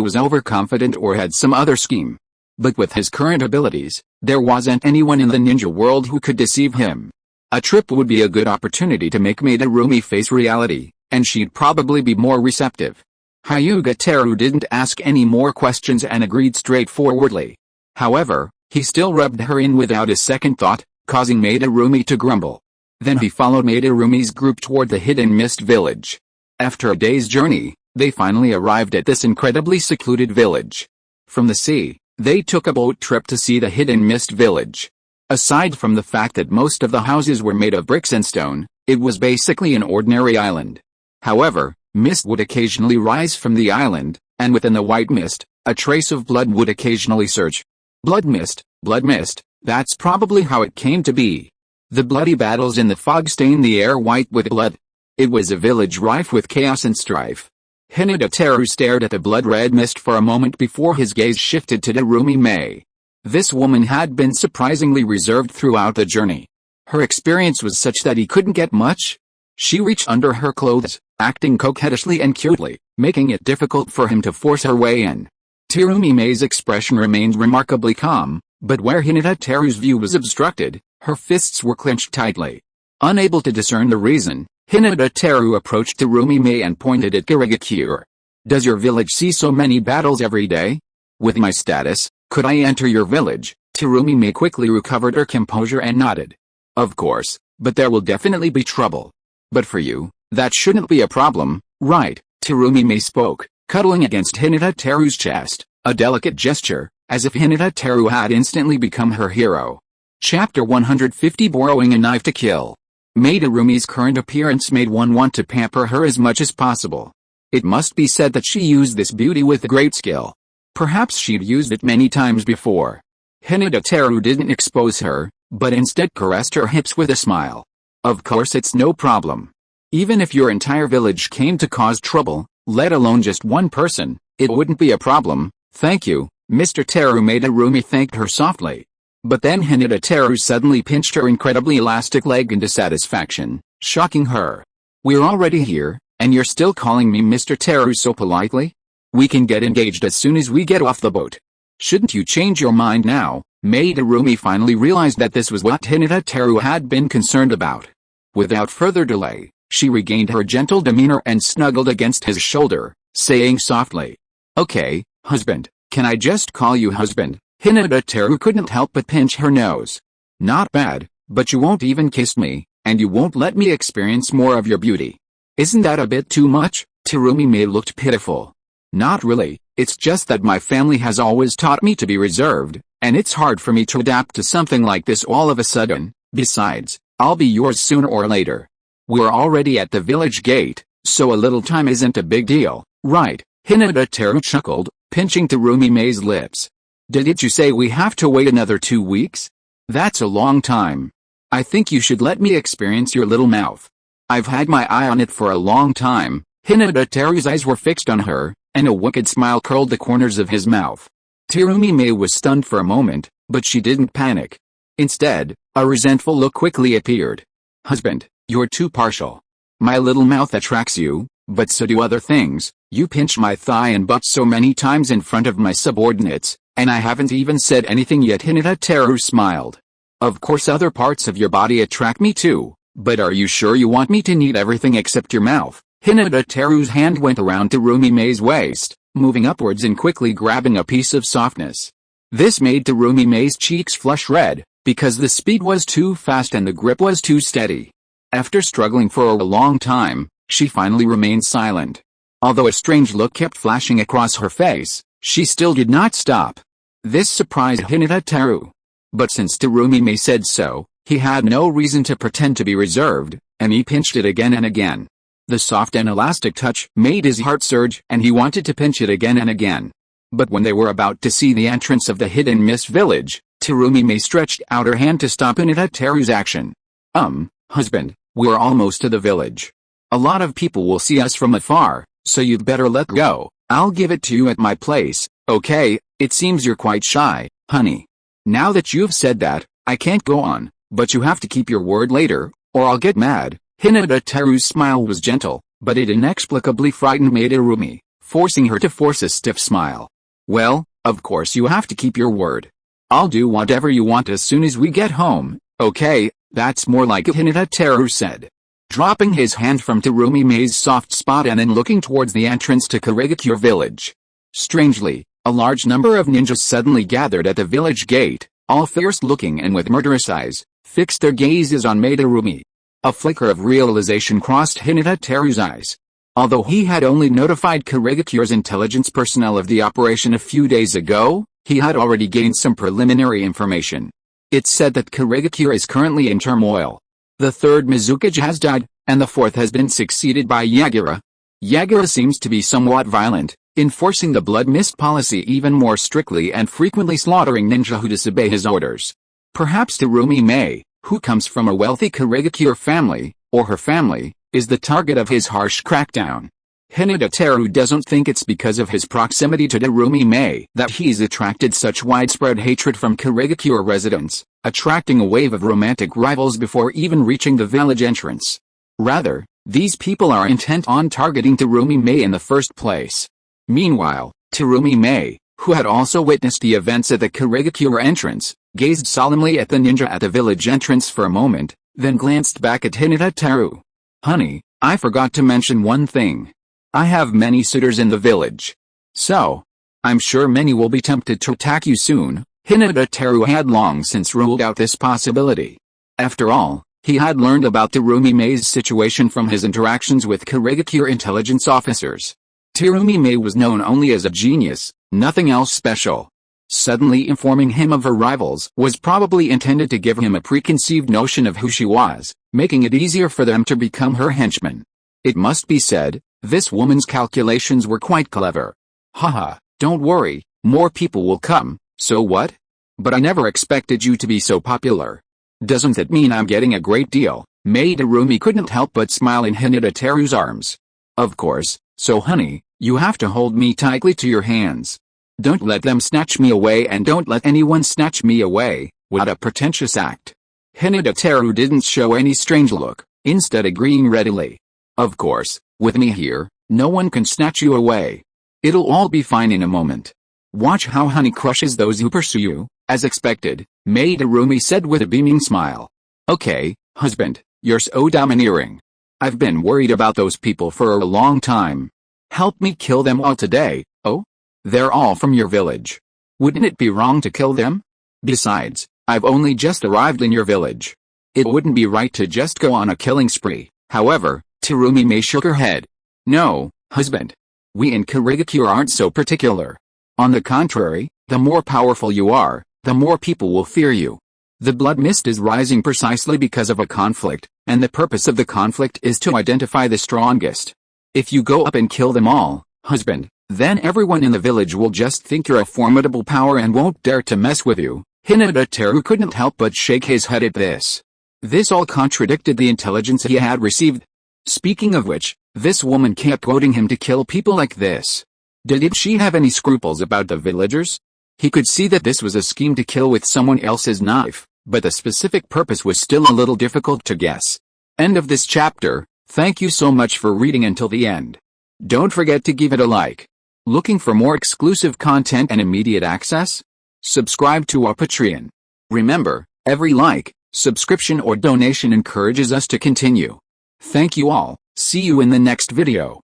was overconfident or had some other scheme. But with his current abilities, there wasn't anyone in the ninja world who could deceive him. A trip would be a good opportunity to make Maderumi face reality, and she'd probably be more receptive. Hyūga Teru didn't ask any more questions and agreed straightforwardly. However, he still rubbed her in without a second thought, causing Maderumi to grumble. Then he followed Maderumi's group toward the Hidden Mist village. After a day's journey, they finally arrived at this incredibly secluded village. From the sea, they took a boat trip to see the Hidden Mist village. Aside from the fact that most of the houses were made of bricks and stone, it was basically an ordinary island. However, mist would occasionally rise from the island, and within the white mist, a trace of blood would occasionally surge. Blood mist, that's probably how it came to be. The bloody battles in the fog stained the air white with blood. It was a village rife with chaos and strife. Hyūga Teru stared at the blood-red mist for a moment before his gaze shifted to Darumi May. This woman had been surprisingly reserved throughout the journey. Her experience was such that he couldn't get much. She reached under her clothes, acting coquettishly and cutely, making it difficult for him to force her way in. Darumi May's expression remained remarkably calm, but where Hyūga Teru's view was obstructed, her fists were clenched tightly. Unable to discern the reason, Hyūga Teru approached Terumi Mae and pointed at Kurigakure. Does your village see so many battles every day? With my status, could I enter your village? Terumi Mae quickly recovered her composure and nodded. Of course, but there will definitely be trouble. But for you, that shouldn't be a problem, right? Terumi Mae spoke, cuddling against Hyūga Teru's chest, a delicate gesture, as if Hyūga Teru had instantly become her hero. Chapter 150 Borrowing a Knife to Kill. Maeterumi's current appearance made one want to pamper her as much as possible. It must be said that she used this beauty with great skill. Perhaps she'd used it many times before. Hyūga Teru didn't expose her, but instead caressed her hips with a smile. Of course it's no problem. Even if your entire village came to cause trouble, let alone just one person, it wouldn't be a problem. Thank you, Mr. Teru. Maeterumi thanked her softly. But then Hyūga Teru suddenly pinched her incredibly elastic leg into satisfaction, shocking her. We're already here, and you're still calling me Mr. Teru so politely? We can get engaged as soon as we get off the boat. Shouldn't you change your mind now? Maeterumi finally realized that this was what Hyūga Teru had been concerned about. Without further delay, she regained her gentle demeanor and snuggled against his shoulder, saying softly, "Okay, husband, can I just call you husband?" Hyūga Teru couldn't help but pinch her nose. Not bad, but you won't even kiss me, and you won't let me experience more of your beauty. Isn't that a bit too much? Terumi Mae looked pitiful. Not really, it's just that my family has always taught me to be reserved, and it's hard for me to adapt to something like this all of a sudden. Besides, I'll be yours sooner or later. We're already at the village gate, so a little time isn't a big deal, right? Hyūga Teru chuckled, pinching Terumi Mae's lips. Did you say we have to wait another 2 weeks? That's a long time. I think you should let me experience your little mouth. I've had my eye on it for a long time. Hyūga Teru's eyes were fixed on her, and a wicked smile curled the corners of his mouth. Terumi Mae was stunned for a moment, but she didn't panic. Instead, a resentful look quickly appeared. Husband, you're too partial. My little mouth attracts you, but so do other things. You pinch my thigh and butt so many times in front of my subordinates, and I haven't even said anything yet. Hyūga Teru smiled. Of course other parts of your body attract me too, but are you sure you want me to need everything except your mouth? Hyūga Teru's hand went around Terumi Mae's waist, moving upwards and quickly grabbing a piece of softness. This made Terumi Mae's cheeks flush red, because the speed was too fast and the grip was too steady. After struggling for a long time, she finally remained silent. Although a strange look kept flashing across her face, she still did not stop. This surprised Hyūga Teru. But since Terumi Mae said so, he had no reason to pretend to be reserved, and he pinched it again and again. The soft and elastic touch made his heart surge, and he wanted to pinch it again and again. But when they were about to see the entrance of the hidden mist village, Terumi Mae stretched out her hand to stop Hyūga Teru's action. Husband, we're almost to the village. A lot of people will see us from afar, so you'd better let go. I'll give it to you at my place, okay? It seems you're quite shy, honey. Now that you've said that, I can't go on, but you have to keep your word later, or I'll get mad. Hyūga Teru's smile was gentle, but it inexplicably frightened Maeterumi, forcing her to force a stiff smile. Well, of course you have to keep your word. I'll do whatever you want as soon as we get home, okay? That's more like it, Hyūga Teru said. Dropping his hand from Terumi Mae's soft spot and then looking towards the entrance to Kurigakure village. Strangely, a large number of ninjas suddenly gathered at the village gate, all fierce-looking and with murderous eyes, fixed their gazes on Maeterumi. A flicker of realization crossed Hyūga Teru's eyes. Although he had only notified Kurigakure's intelligence personnel of the operation a few days ago, he had already gained some preliminary information. It's said that Kurigakure is currently in turmoil. The third Mizukage has died, and the fourth has been succeeded by Yagura. Yagura seems to be somewhat violent, enforcing the blood mist policy even more strictly and frequently slaughtering ninja who disobey his orders. Perhaps Terumi Mae, who comes from a wealthy Kurigakure family, or her family, is the target of his harsh crackdown. Hyūga Teru doesn't think it's because of his proximity to Terumi Mae that he's attracted such widespread hatred from Kurigakure residents, attracting a wave of romantic rivals before even reaching the village entrance. Rather, these people are intent on targeting Terumi Mae in the first place. Meanwhile, Terumi Mae, who had also witnessed the events at the Kurigakure entrance, gazed solemnly at the ninja at the village entrance for a moment, then glanced back at Hyūga Teru. Honey, I forgot to mention one thing. I have many suitors in the village. So, I'm sure many will be tempted to attack you soon. Hyūga Teru had long since ruled out this possibility. After all, he had learned about Terumime's situation from his interactions with Kurigakure intelligence officers. Terumime was known only as a genius, nothing else special. Suddenly informing him of her rivals was probably intended to give him a preconceived notion of who she was, making it easier for them to become her henchmen. It must be said, this woman's calculations were quite clever. Haha, don't worry, more people will come, so what? But I never expected you to be so popular. Doesn't that mean I'm getting a great deal? Madarumi couldn't help but smile in Hyūga Teru's arms. Of course, so honey, you have to hold me tightly to your hands. Don't let them snatch me away and don't let anyone snatch me away. What a pretentious act. Hyūga Teru didn't show any strange look, instead agreeing readily. Of course, with me here, no one can snatch you away. It'll all be fine in a moment. Watch how honey crushes those who pursue you, as expected, Madarumi said with a beaming smile. Okay, husband, you're so domineering. I've been worried about those people for a long time. Help me kill them all today. Oh? They're all from your village. Wouldn't it be wrong to kill them? Besides, I've only just arrived in your village. It wouldn't be right to just go on a killing spree. However, Terumime shook her head. No, husband. We in Kurigakure aren't so particular. On the contrary, the more powerful you are, the more people will fear you. The blood mist is rising precisely because of a conflict, and the purpose of the conflict is to identify the strongest. If you go up and kill them all, husband, then everyone in the village will just think you're a formidable power and won't dare to mess with you. Hyūga Teru couldn't help but shake his head at this. This all contradicted the intelligence he had received. Speaking of which, this woman kept goading him to kill people like this. Did she have any scruples about the villagers? He could see that this was a scheme to kill with someone else's knife, but the specific purpose was still a little difficult to guess. End of this chapter. Thank you so much for reading until the end. Don't forget to give it a like. Looking for more exclusive content and immediate access? Subscribe to our Patreon. Remember, every like, subscription or donation encourages us to continue. Thank you all. See you in the next video.